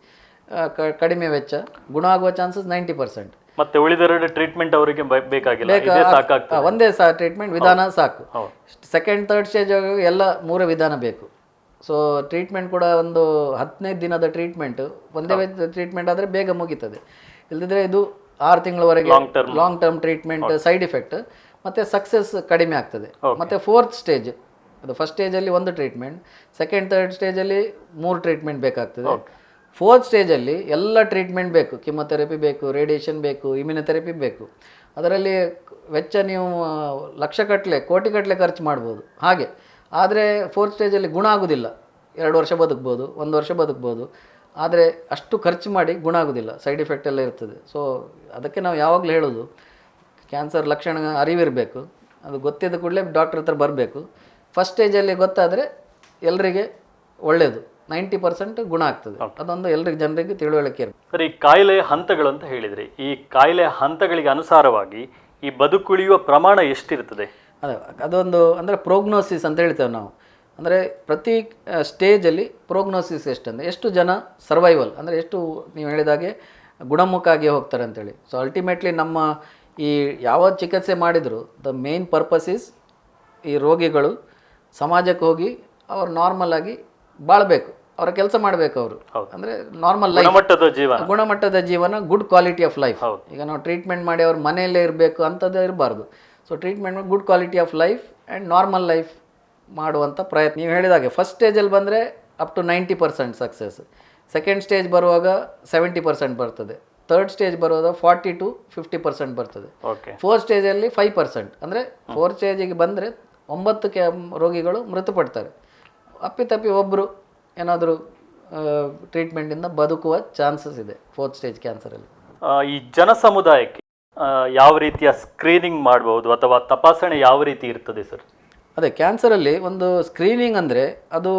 ಕಡಿಮೆ ವೆಚ್ಚ, ಗುಣ ಆಗುವ ಚಾನ್ಸಸ್ 90%. ಮತ್ತೆ ಉಳಿದೆರಡು ಟ್ರೀಟ್ಮೆಂಟ್ ಅವರಿಗೆ ಬೇಕಾಗಿಲ್ಲ, ಒಂದೇ ಟ್ರೀಟ್ಮೆಂಟ್ ವಿಧಾನ ಸಾಕು. ಸೆಕೆಂಡ್, ಥರ್ಡ್ ಸ್ಟೇಜ್ ಎಲ್ಲ 3 ವಿಧಾನ ಬೇಕು. ಸೊ ಟ್ರೀಟ್ಮೆಂಟ್ ಕೂಡ ಒಂದು 15 ದಿನದ ಟ್ರೀಟ್ಮೆಂಟ್, ಒಂದೇ ಟ್ರೀಟ್ಮೆಂಟ್ ಆದರೆ ಬೇಗ ಮುಗೀತದೆ. ಇಲ್ಲದಿದ್ದರೆ ಇದು 6 ತಿಂಗಳವರೆಗೆ long term treatment, side effect ಮತ್ತು ಸಕ್ಸಸ್ ಕಡಿಮೆ ಆಗ್ತದೆ. ಮತ್ತು 4th ಸ್ಟೇಜ್, ಅದು ಫಸ್ಟ್ ಸ್ಟೇಜಲ್ಲಿ ಒಂದು ಟ್ರೀಟ್ಮೆಂಟ್, ಸೆಕೆಂಡ್, ಥರ್ಡ್ ಸ್ಟೇಜಲ್ಲಿ 3 ಟ್ರೀಟ್ಮೆಂಟ್ ಬೇಕಾಗ್ತದೆ. 4th ಸ್ಟೇಜಲ್ಲಿ ಎಲ್ಲ ಟ್ರೀಟ್ಮೆಂಟ್ ಬೇಕು, ಕಿಮೊಥೆರಪಿ ಬೇಕು, ರೇಡಿಯೇಷನ್ ಬೇಕು, ಇಮ್ಯುನೊಥೆರಪಿ ಬೇಕು. ಅದರಲ್ಲಿ ವೆಚ್ಚ ನೀವು ಲಕ್ಷಗಟ್ಟಲೆ, ಕೋಟಿಗಟ್ಟಲೆ ಖರ್ಚು ಮಾಡ್ಬೋದು ಹಾಗೆ. ಆದರೆ 4th ಸ್ಟೇಜಲ್ಲಿ ಗುಣ ಆಗೋದಿಲ್ಲ. 2 ವರ್ಷ ಬದುಕ್ಬೋದು, 1 ವರ್ಷ ಬದುಕ್ಬೋದು. ಆದರೆ ಅಷ್ಟು ಖರ್ಚು ಮಾಡಿ ಗುಣ ಆಗೋದಿಲ್ಲ, ಸೈಡ್ ಇಫೆಕ್ಟ್ ಎಲ್ಲ ಇರ್ತದೆ. ಸೊ ಅದಕ್ಕೆ ನಾವು ಯಾವಾಗಲೂ ಹೇಳೋದು, ಕ್ಯಾನ್ಸರ್ ಲಕ್ಷಣ ಅರಿವಿರಬೇಕು, ಅದು ಗೊತ್ತಿದ್ದ ಕೂಡಲೇ ಡಾಕ್ಟರ್ ಹತ್ರ ಬರಬೇಕು. ಫಸ್ಟ್ ಸ್ಟೇಜಲ್ಲಿ ಗೊತ್ತಾದರೆ ಎಲ್ಲರಿಗೆ ಒಳ್ಳೆಯದು, 90% ಗುಣ ಆಗ್ತದೆ. ಅದೊಂದು ಎಲ್ಲರಿಗೆ ಜನರಿಗೆ ತಿಳುವಳಿಕೆ ಇರಬೇಕು. ಸರ್, ಈ ಕಾಯಿಲೆಯ ಹಂತಗಳು ಅಂತ ಹೇಳಿದರೆ, ಈ ಕಾಯಿಲೆಯ ಹಂತಗಳಿಗೆ ಅನುಸಾರವಾಗಿ ಈ ಬದುಕುಳಿಯುವ ಪ್ರಮಾಣ ಎಷ್ಟಿರ್ತದೆ? ಅದೊಂದು ಅಂದರೆ ಪ್ರೋಗ್ನೋಸಿಸ್ ಅಂತ ಹೇಳ್ತೇವೆ ನಾವು. ಅಂದರೆ ಪ್ರತಿ ಸ್ಟೇಜಲ್ಲಿ ಪ್ರೋಗ್ನೋಸಿಸ್ ಎಷ್ಟಂದರೆ ಎಷ್ಟು ಜನ ಸರ್ವೈವಲ್, ಅಂದರೆ ಎಷ್ಟು ನೀವು ಹೇಳಿದಾಗೆ ಗುಣಮುಖ ಆಗಿ ಹೋಗ್ತಾರೆ ಅಂತೇಳಿ. ಸೊ ಅಲ್ಟಿಮೇಟ್ಲಿ ನಮ್ಮ ಈ ಯಾವ ಚಿಕಿತ್ಸೆ ಮಾಡಿದರೂ ದ ಮೇನ್ ಪರ್ಪಸ್ ಈಸ್ ಈ ರೋಗಿಗಳು ಸಮಾಜಕ್ಕೆ ಹೋಗಿ ಅವರು ನಾರ್ಮಲ್ ಆಗಿ ಬಾಳಬೇಕು, ಅವರ ಕೆಲಸ ಮಾಡಬೇಕು. ಅವರು ಅಂದರೆ ನಾರ್ಮಲ್ ಲೈಫ್, ಗುಣಮಟ್ಟದ ಜೀವನ, ಗುಡ್ ಕ್ವಾಲಿಟಿ ಆಫ್ ಲೈಫ್. ಈಗ ನಾವು ಟ್ರೀಟ್ಮೆಂಟ್ ಮಾಡಿ ಅವ್ರ ಮನೆಯಲ್ಲೇ ಇರಬೇಕು ಅಂಥದ್ದು ಇರಬಾರ್ದು. So treatment good quality of life and normal life ಮಾಡುವಂಥ ಪ್ರಯತ್ನ. ನೀವು ಹೇಳಿದಾಗೆ ಫಸ್ಟ್ ಸ್ಟೇಜಲ್ಲಿ ಬಂದರೆ up to 90% success, second stage ಬರುವಾಗ 70% ಬರ್ತದೆ, ಥರ್ಡ್ ಸ್ಟೇಜ್ ಬರುವಾಗ 40 to 50% ಬರ್ತದೆ, ಓಕೆ. ಫೋರ್ತ್ ಸ್ಟೇಜಲ್ಲಿ 5%. ಅಂದರೆ ಫೋರ್ತ್ ಸ್ಟೇಜಿಗೆ ಬಂದರೆ 9 ರೋಗಿಗಳು ಮೃತಪಡ್ತಾರೆ. ಅಪ್ಪಿತಪ್ಪಿ ಒಬ್ಬರು ಏನಾದರೂ ಟ್ರೀಟ್ಮೆಂಟಿಂದ ಬದುಕುವ ಚಾನ್ಸಸ್ ಇದೆ ಫೋರ್ತ್ ಸ್ಟೇಜ್ ಕ್ಯಾನ್ಸರಲ್ಲಿ. ಈ ಜನ ಸಮುದಾಯಕ್ಕೆ ಯಾವ ರೀತಿಯ ಸ್ಕ್ರೀನಿಂಗ್ ಮಾಡಬಹುದು ಅಥವಾ ತಪಾಸಣೆ ಯಾವ ರೀತಿ ಇರ್ತದೆ ಸರ್? ಅದೇ ಕ್ಯಾನ್ಸರಲ್ಲಿ ಒಂದು ಸ್ಕ್ರೀನಿಂಗ್ ಅಂದರೆ ಅದು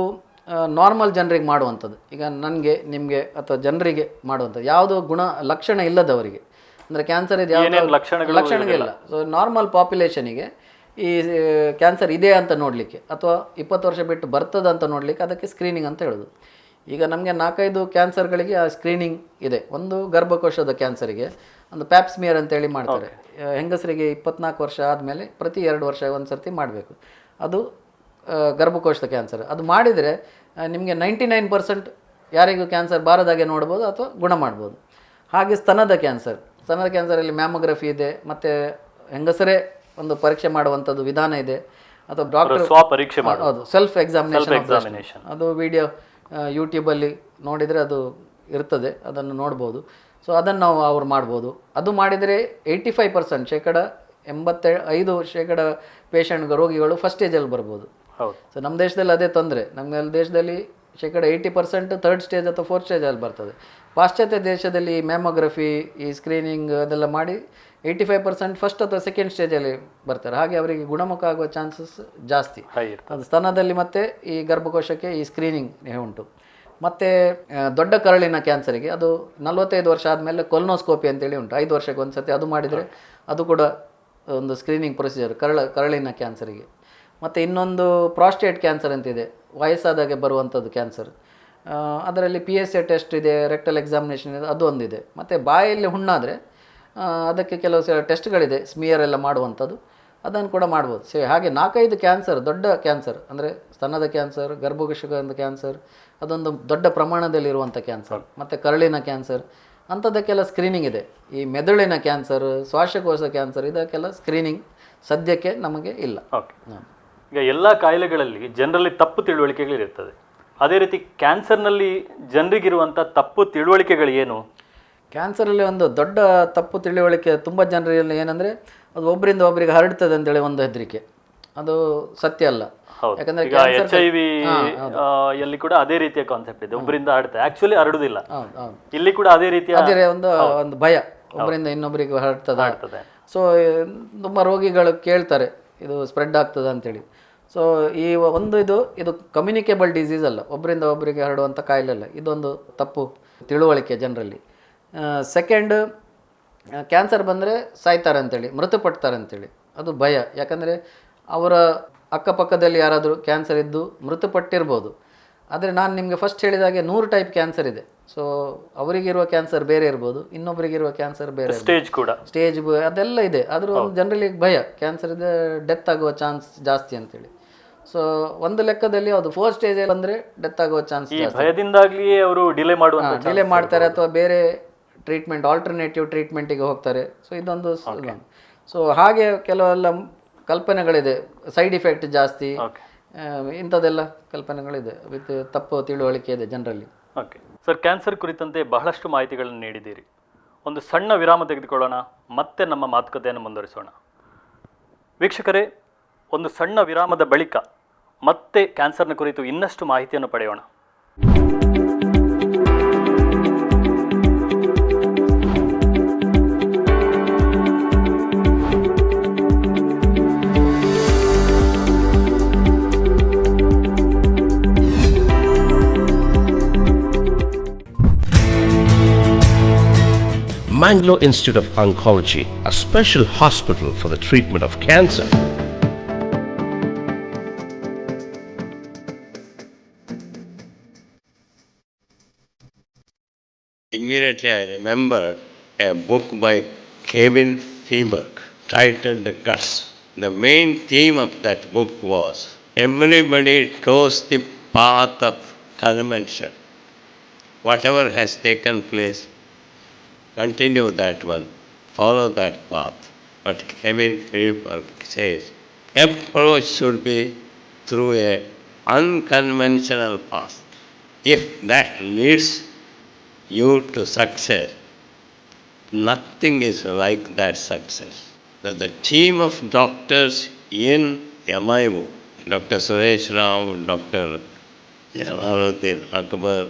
ನಾರ್ಮಲ್ ಜನರಿಗೆ ಮಾಡುವಂಥದ್ದು. ಈಗ ನನಗೆ, ನಿಮಗೆ ಅಥವಾ ಜನರಿಗೆ ಮಾಡುವಂಥದ್ದು, ಯಾವುದೋ ಲಕ್ಷಣ ಇಲ್ಲದವರಿಗೆ, ಅಂದರೆ ಕ್ಯಾನ್ಸರ್ ಇದು ಯಾವುದೋ ಲಕ್ಷಣಗಳಿಲ್ಲ. ಸೊ ನಾರ್ಮಲ್ ಪಾಪ್ಯುಲೇಷನಿಗೆ ಈ ಕ್ಯಾನ್ಸರ್ ಇದೆ ಅಂತ ನೋಡಲಿಕ್ಕೆ ಅಥವಾ 20 ವರ್ಷ ಬಿಟ್ಟು ಬರ್ತದೆ ಅಂತ ನೋಡಲಿಕ್ಕೆ ಅದಕ್ಕೆ ಸ್ಕ್ರೀನಿಂಗ್ ಅಂತ ಹೇಳೋದು. ಈಗ ನಮಗೆ 4-5 ಕ್ಯಾನ್ಸರ್ಗಳಿಗೆ ಆ ಸ್ಕ್ರೀನಿಂಗ್ ಇದೆ. ಒಂದು ಗರ್ಭಕೋಶದ ಕ್ಯಾನ್ಸರಿಗೆ ಒಂದು ಪ್ಯಾಪ್ಸ್ಮಿಯರ್ ಅಂತೇಳಿ ಮಾಡ್ತಾರೆ. ಹೆಂಗಸರಿಗೆ 24 ವರ್ಷ ಆದಮೇಲೆ ಪ್ರತಿ 2 ವರ್ಷ ಒಂದು ಸರ್ತಿ ಮಾಡಬೇಕು. ಅದು ಗರ್ಭಕೋಶದ ಕ್ಯಾನ್ಸರ್. ಅದು ಮಾಡಿದರೆ ನಿಮಗೆ 99% ಯಾರಿಗೂ ಕ್ಯಾನ್ಸರ್ ಬಾರದಾಗೆ ನೋಡ್ಬೋದು ಅಥವಾ ಗುಣ ಮಾಡ್ಬೋದು. ಹಾಗೆ ಸ್ತನದ ಕ್ಯಾನ್ಸರಲ್ಲಿ ಮ್ಯಾಮೋಗ್ರಫಿ ಇದೆ, ಮತ್ತು ಹೆಂಗಸರೇ ಒಂದು ಪರೀಕ್ಷೆ ಮಾಡುವಂಥದ್ದು ವಿಧಾನ ಇದೆ, ಅಥವಾ ಡಾಕ್ಟರ್ ಪರೀಕ್ಷೆ ಹೌದು, ಸೆಲ್ಫ್ ಎಕ್ಸಾಮಿನೇಷನ್. ಅದು ವಿಡಿಯೋ ಯೂಟ್ಯೂಬಲ್ಲಿ ನೋಡಿದರೆ ಅದು ಇರ್ತದೆ, ಅದನ್ನು ನೋಡ್ಬೋದು. ಸೊ ಅದನ್ನು ಅವ್ರು ಮಾಡ್ಬೋದು. ಅದು ಮಾಡಿದರೆ 85% 85% ಪೇಷಂಟ್ ರೋಗಿಗಳು ಫಸ್ಟ್ ಸ್ಟೇಜಲ್ಲಿ ಬರ್ಬೋದು. ಸೊ ನಮ್ಮ ದೇಶದಲ್ಲಿ ಅದೇ ತೊಂದರೆ. ನಮ್ಮ ದೇಶದಲ್ಲಿ 80% ಥರ್ಡ್ ಸ್ಟೇಜ್ ಅಥವಾ ಫೋರ್ತ್ ಸ್ಟೇಜಲ್ಲಿ ಬರ್ತದೆ. ಪಾಶ್ಚಾತ್ಯ ದೇಶದಲ್ಲಿ ಮ್ಯಾಮೋಗ್ರಫಿ, ಈ ಸ್ಕ್ರೀನಿಂಗ್ ಅದೆಲ್ಲ ಮಾಡಿ 85% ಫಸ್ಟ್ ಅಥವಾ ಸೆಕೆಂಡ್ ಸ್ಟೇಜಲ್ಲಿ ಬರ್ತಾರೆ. ಹಾಗೆ ಅವರಿಗೆ ಗುಣಮುಖ ಆಗುವ ಚಾನ್ಸಸ್ ಜಾಸ್ತಿ. ಅದು ಸ್ತನದಲ್ಲಿ ಮತ್ತು ಈ ಗರ್ಭಕೋಶಕ್ಕೆ ಈ ಸ್ಕ್ರೀನಿಂಗ್ ಉಂಟು. ಮತ್ತು ದೊಡ್ಡ ಕರಳಿನ ಕ್ಯಾನ್ಸರಿಗೆ ಅದು 45 ವರ್ಷ ಆದಮೇಲೆ ಕೊಲೊನೋಸ್ಕೋಪಿ ಅಂತೇಳಿ ಉಂಟು, 5 ವರ್ಷಕ್ಕೆ ಒಂದು ಸರ್ತಿ ಅದು ಮಾಡಿದರೆ ಅದು ಕೂಡ ಒಂದು ಸ್ಕ್ರೀನಿಂಗ್ ಪ್ರೊಸೀಜರ್ ಕರಳಿನ ಕ್ಯಾನ್ಸರಿಗೆ. ಮತ್ತು ಇನ್ನೊಂದು ಪ್ರಾಸ್ಟೇಟ್ ಕ್ಯಾನ್ಸರ್ ಅಂತಿದೆ, ವಯಸ್ಸಾದಾಗೆ ಬರುವಂಥದ್ದು ಕ್ಯಾನ್ಸರ್. ಅದರಲ್ಲಿ PSA ಟೆಸ್ಟ್ ಇದೆ, ರೆಕ್ಟಲ್ ಎಕ್ಸಾಮಿನೇಷನ್ ಇದೆ, ಅದು ಒಂದಿದೆ. ಮತ್ತು ಬಾಯಲ್ಲಿ ಹುಣ್ಣಾದರೆ ಅದಕ್ಕೆ ಕೆಲವು ಟೆಸ್ಟ್ಗಳಿದೆ, ಸ್ಮಿಯರ್ ಎಲ್ಲ ಮಾಡುವಂಥದ್ದು, ಅದನ್ನು ಕೂಡ ಮಾಡ್ಬೋದು. ಹಾಗೆ 4-5 ಕ್ಯಾನ್ಸರ್, ದೊಡ್ಡ ಕ್ಯಾನ್ಸರ್ ಅಂದರೆ ಸ್ತನದ ಕ್ಯಾನ್ಸರ್, ಗರ್ಭಕೋಶದ ಕ್ಯಾನ್ಸರ್, ಅದೊಂದು ದೊಡ್ಡ ಪ್ರಮಾಣದಲ್ಲಿರುವಂಥ ಕ್ಯಾನ್ಸರ್, ಮತ್ತು ಕರಳಿನ ಕ್ಯಾನ್ಸರ್, ಅಂಥದ್ದಕ್ಕೆಲ್ಲ ಸ್ಕ್ರೀನಿಂಗ್ ಇದೆ. ಈ ಮೆದುಳಿನ ಕ್ಯಾನ್ಸರ್, ಶ್ವಾಸಕೋಶ ಕ್ಯಾನ್ಸರ್, ಇದಕ್ಕೆಲ್ಲ ಸ್ಕ್ರೀನಿಂಗ್ ಸದ್ಯಕ್ಕೆ ನಮಗೆ ಇಲ್ಲ. ಓಕೆ. ಈಗ ಎಲ್ಲ ಕಾಯಿಲೆಗಳಲ್ಲಿ ಜನರಲ್ಲಿ ತಪ್ಪು ತಿಳುವಳಿಕೆಗಳಿರ್ತದೆ. ಅದೇ ರೀತಿ ಕ್ಯಾನ್ಸರ್ನಲ್ಲಿ ಜನರಿಗಿರುವಂಥ ತಪ್ಪು ತಿಳುವಳಿಕೆಗಳು ಏನು? ಕ್ಯಾನ್ಸರಲ್ಲಿ ಒಂದು ದೊಡ್ಡ ತಪ್ಪು ತಿಳುವಳಿಕೆ ತುಂಬ ಜನರಲ್ಲಿ ಏನಂದರೆ ಅದು ಒಬ್ಬರಿಂದ ಒಬ್ಬರಿಗೆ ಹರಡ್ತದೆ ಅಂತೇಳಿ ಒಂದು ಹೆದರಿಕೆ. ಅದು ಸತ್ಯ ಅಲ್ಲ. ಯಾಕಂದ್ರೆ HIV ಎಲ್ಲಿ ಕೂಡ ಅದೇ ರೀತಿಯ ಕಾನ್ಸೆಪ್ಟ್ ಇದೆ, ಒಬ್ಬರಿಂದ ಹರಡ್ತದೆ, ಆಕ್ಚುಲಿ ಹರಡುದಿಲ್ಲ. ಇಲ್ಲಿ ಕೂಡ ಅದೇ ರೀತಿಯ ಒಂದು ಭಯ, ಒಬ್ಬರಿಂದ ಇನ್ನೊಬ್ಬರಿಗೆ ಹರಡ್ತದೆ. ಸೊ ತುಂಬ ರೋಗಿಗಳು ಕೇಳ್ತಾರೆ ಇದು ಸ್ಪ್ರೆಡ್ ಆಗ್ತದೆ ಅಂತೇಳಿ. ಸೊ ಈ ಇದು ಕಮ್ಯುನಿಕೇಬಲ್ ಡಿಸೀಸ್ ಅಲ್ಲ, ಒಬ್ಬರಿಂದ ಒಬ್ಬರಿಗೆ ಹರಡುವಂಥ ಕಾಯಿಲೆ ಅಲ್ಲ. ಇದೊಂದು ತಪ್ಪು ತಿಳುವಳಿಕೆ ಜನರಲ್ಲಿ. ಸೆಕೆಂಡ್, ಕ್ಯಾನ್ಸರ್ ಬಂದರೆ ಸಾಯ್ತಾರೆ ಅಂತೇಳಿ, ಮೃತಪಡ್ತಾರೆ ಅಂತೇಳಿ, ಅದು ಭಯ. ಯಾಕಂದರೆ ಅವರ ಅಕ್ಕಪಕ್ಕದಲ್ಲಿ ಯಾರಾದರೂ ಕ್ಯಾನ್ಸರ್ ಇದ್ದು ಮೃತಪಟ್ಟಿರ್ಬೋದು. ಆದರೆ ನಾನು ನಿಮಗೆ ಫಸ್ಟ್ ಹೇಳಿದಾಗೆ 100 ಟೈಪ್ ಕ್ಯಾನ್ಸರ್ ಇದೆ. ಸೊ ಅವರಿಗಿರುವ ಕ್ಯಾನ್ಸರ್ ಬೇರೆ ಇರ್ಬೋದು, ಇನ್ನೊಬ್ಬರಿಗಿರುವ ಕ್ಯಾನ್ಸರ್ ಬೇರೆ, ಸ್ಟೇಜ್ ಅದೆಲ್ಲ ಇದೆ. ಆದರೂ ಒಂದು ಜನರಲ್ಲಿ ಭಯ, ಕ್ಯಾನ್ಸರ್ ಇದೆ ಡೆತ್ ಆಗುವ ಚಾನ್ಸ್ ಜಾಸ್ತಿ ಅಂತೇಳಿ. ಸೊ ಒಂದು ಲೆಕ್ಕದಲ್ಲಿ ಅದು 4th ಸ್ಟೇಜ್ ಬಂದರೆ ಡೆತ್ ಆಗುವ ಚಾನ್ಸ್ ಭಯದಿಂದಾಗಲಿ ಅವರು ಡಿಲೇ ಮಾಡ್ತಾರೆ, ಅಥವಾ ಬೇರೆ ಟ್ರೀಟ್ಮೆಂಟ್, ಆಲ್ಟರ್ನೇಟಿವ್ ಟ್ರೀಟ್ಮೆಂಟಿಗೆ ಹೋಗ್ತಾರೆ. ಸೊ ಇದೊಂದು. ಸೊ ಹಾಗೆ ಕೆಲವೆಲ್ಲ ಕಲ್ಪನೆಗಳಿದೆ, ಸೈಡ್ ಇಫೆಕ್ಟ್ ಜಾಸ್ತಿ, ಇಂಥದ್ದೆಲ್ಲ ಕಲ್ಪನೆಗಳಿದೆ, ವಿತ್ ತಪ್ಪು ತಿಳುವಳಿಕೆ ಇದೆ ಜನರಲ್ಲಿ. ಓಕೆ ಸರ್, ಕ್ಯಾನ್ಸರ್ ಕುರಿತಂತೆ ಬಹಳಷ್ಟು ಮಾಹಿತಿಗಳನ್ನು ನೀಡಿದ್ದೀರಿ. ಒಂದು ಸಣ್ಣ ವಿರಾಮ ತೆಗೆದುಕೊಳ್ಳೋಣ, ಮತ್ತೆ ನಮ್ಮ ಮಾತುಕತೆಯನ್ನು ಮುಂದುವರಿಸೋಣ. ವೀಕ್ಷಕರೇ, ಒಂದು ಸಣ್ಣ ವಿರಾಮದ ಬಳಿಕ ಮತ್ತೆ ಕ್ಯಾನ್ಸರ್ನ ಕುರಿತು ಇನ್ನಷ್ಟು ಮಾಹಿತಿಯನ್ನು ಪಡೆಯೋಣ. Mangalore Institute of Oncology, a special hospital for the treatment of cancer. Immediately I remember a book by Kevin Seberg titled The Guts. The main theme of that book was everybody chose the path of convention. Whatever has taken place, continue that one, follow that path. But Kevin Seberg says, approach should be through a unconventional path. If that leads you to success. Nothing is like that success. The team of doctors in MIO, Dr. Suresh Rao, Dr. Jalaluddin Akbar,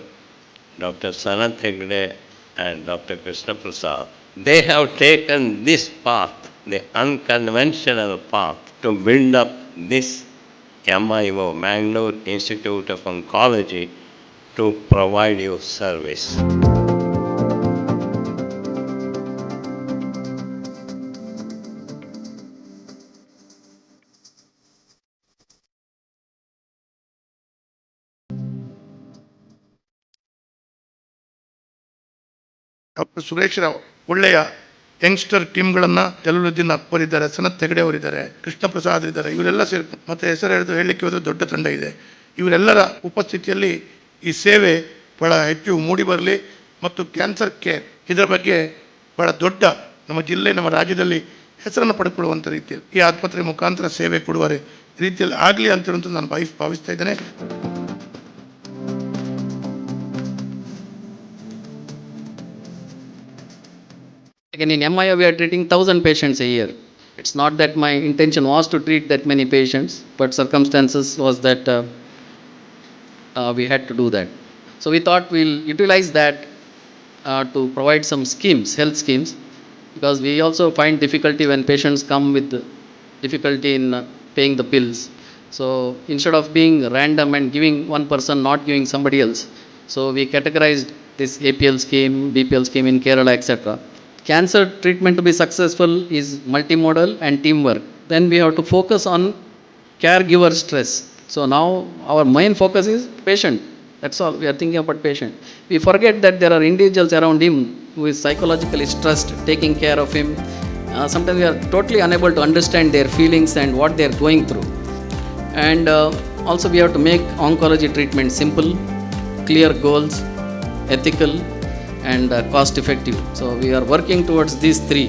Dr. Sanat Hegde, and Dr. Krishna Prasad, they have taken this path, the unconventional path, to build up this MIO, Mangalore Institute of Oncology, to provide you service. Doctor Suresh Rao ಒಳ್ಳೆಯ youngster ಟೀಮ್ಗಳನ್ನು Jalaluddin Akbar ಇದ್ದಾರೆ, ಸನತ್ ಹೆಗಡೆ ಅವರಿದ್ದಾರೆ, ಕೃಷ್ಣ ಪ್ರಸಾದ್ ಇದ್ದಾರೆ, ಇವರೆಲ್ಲ ಸೇರಿ ಮತ್ತು ಹೆಸರು ಹೇಳಲಿಕ್ಕೆ ಹೋದರೆ ದೊಡ್ಡ ತಂಡ ಇದೆ. ಇವರೆಲ್ಲರ ಉಪಸ್ಥಿತಿಯಲ್ಲಿ ಈ ಸೇವೆ ಭಾಳ ಹೆಚ್ಚು ಮೂಡಿ ಬರಲಿ ಮತ್ತು ಕ್ಯಾನ್ಸರ್ ಕೇರ್ ಇದರ ಬಗ್ಗೆ ಭಾಳ ದೊಡ್ಡ ನಮ್ಮ ಜಿಲ್ಲೆ, ನಮ್ಮ ರಾಜ್ಯದಲ್ಲಿ ಹೆಸರನ್ನು ಪಡ್ಕೊಳ್ಳುವಂಥ ರೀತಿಯಲ್ಲಿ ಈ ಆಸ್ಪತ್ರೆ ಮುಖಾಂತರ ಸೇವೆ ಕೊಡುವ ರೀತಿಯಲ್ಲಿ ಆಗಲಿ ಅಂತ ನಾನು ಭಾವಿಸ್ತಾ ಇದ್ದೇನೆ. Again, in MIO, we are treating 1,000 patients a year. It's not that my intention was to treat that many patients, but circumstances was that we had to do that. So we thought we'll utilize that to provide some schemes, health schemes, because we also find difficulty when patients come with difficulty in paying the bills. So instead of being random and giving one person, not giving somebody else, so we categorized this APL scheme, BPL scheme in Kerala, etc. Cancer treatment to be successful is multimodal and teamwork. Then we have to focus on caregiver stress. So now our main focus is patient. That's all. We are thinking about patient. We forget that there are individuals around him who is psychologically stressed, taking care of him. Sometimes we are totally unable to understand their feelings and what they are going through. And also we have to make oncology treatment simple, clear goals, ethical, and cost effective. So we are working towards these three: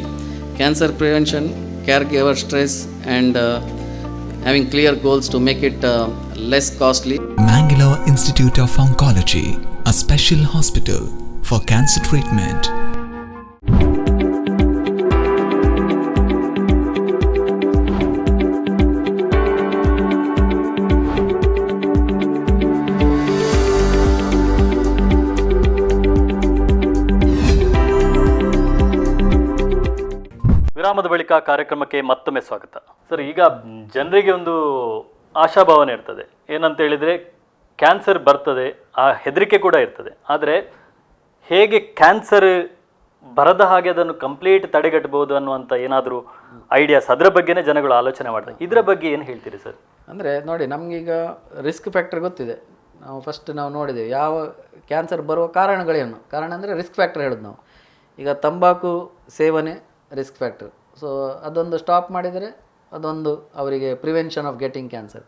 cancer prevention, caregiver stress, and having clear goals to make it less costly. Mangalore Institute of Oncology, a special hospital for cancer treatment. ವಿರಾಮದ ಬಳಿಕ ಕಾರ್ಯಕ್ರಮಕ್ಕೆ ಮತ್ತೊಮ್ಮೆ ಸ್ವಾಗತ. Sir, ಈಗ ಜನರಿಗೆ ಒಂದು ಆಶಾಭಾವನೆ ಇರ್ತದೆ, ಏನಂತ ಹೇಳಿದರೆ ಕ್ಯಾನ್ಸರ್ ಬರ್ತದೆ, ಆ ಹೆದರಿಕೆ ಕೂಡ ಇರ್ತದೆ. ಆದರೆ ಹೇಗೆ ಕ್ಯಾನ್ಸರ್ ಬರದ ಹಾಗೆ ಅದನ್ನು ಕಂಪ್ಲೀಟ್ ತಡೆಗಟ್ಟಬಹುದು ಅನ್ನುವಂಥ ಏನಾದರೂ ಐಡಿಯಾಸ್, ಅದರ ಬಗ್ಗೆನೇ ಜನಗಳು ಆಲೋಚನೆ ಮಾಡ್ತಾರೆ. ಇದರ ಬಗ್ಗೆ ಏನು ಹೇಳ್ತೀರಿ ಸರ್? ಅಂದರೆ ನೋಡಿ, ನಮಗೀಗ ರಿಸ್ಕ್ ಫ್ಯಾಕ್ಟರ್ ಗೊತ್ತಿದೆ. ನಾವು ನೋಡಿದ್ದೇವೆ ಯಾವ ಕ್ಯಾನ್ಸರ್ ಬರುವ ಕಾರಣಗಳೇನು. ಕಾರಣ ಅಂದರೆ ರಿಸ್ಕ್ ಫ್ಯಾಕ್ಟರ್ ಹೇಳೋದು ನಾವು. ಈಗ ತಂಬಾಕು ಸೇವನೆ ರಿಸ್ಕ್ ಫ್ಯಾಕ್ಟರ್. ಸೊ ಅದೊಂದು ಸ್ಟಾಪ್ ಮಾಡಿದರೆ ಅದೊಂದು ಅವರಿಗೆ prevention of getting cancer.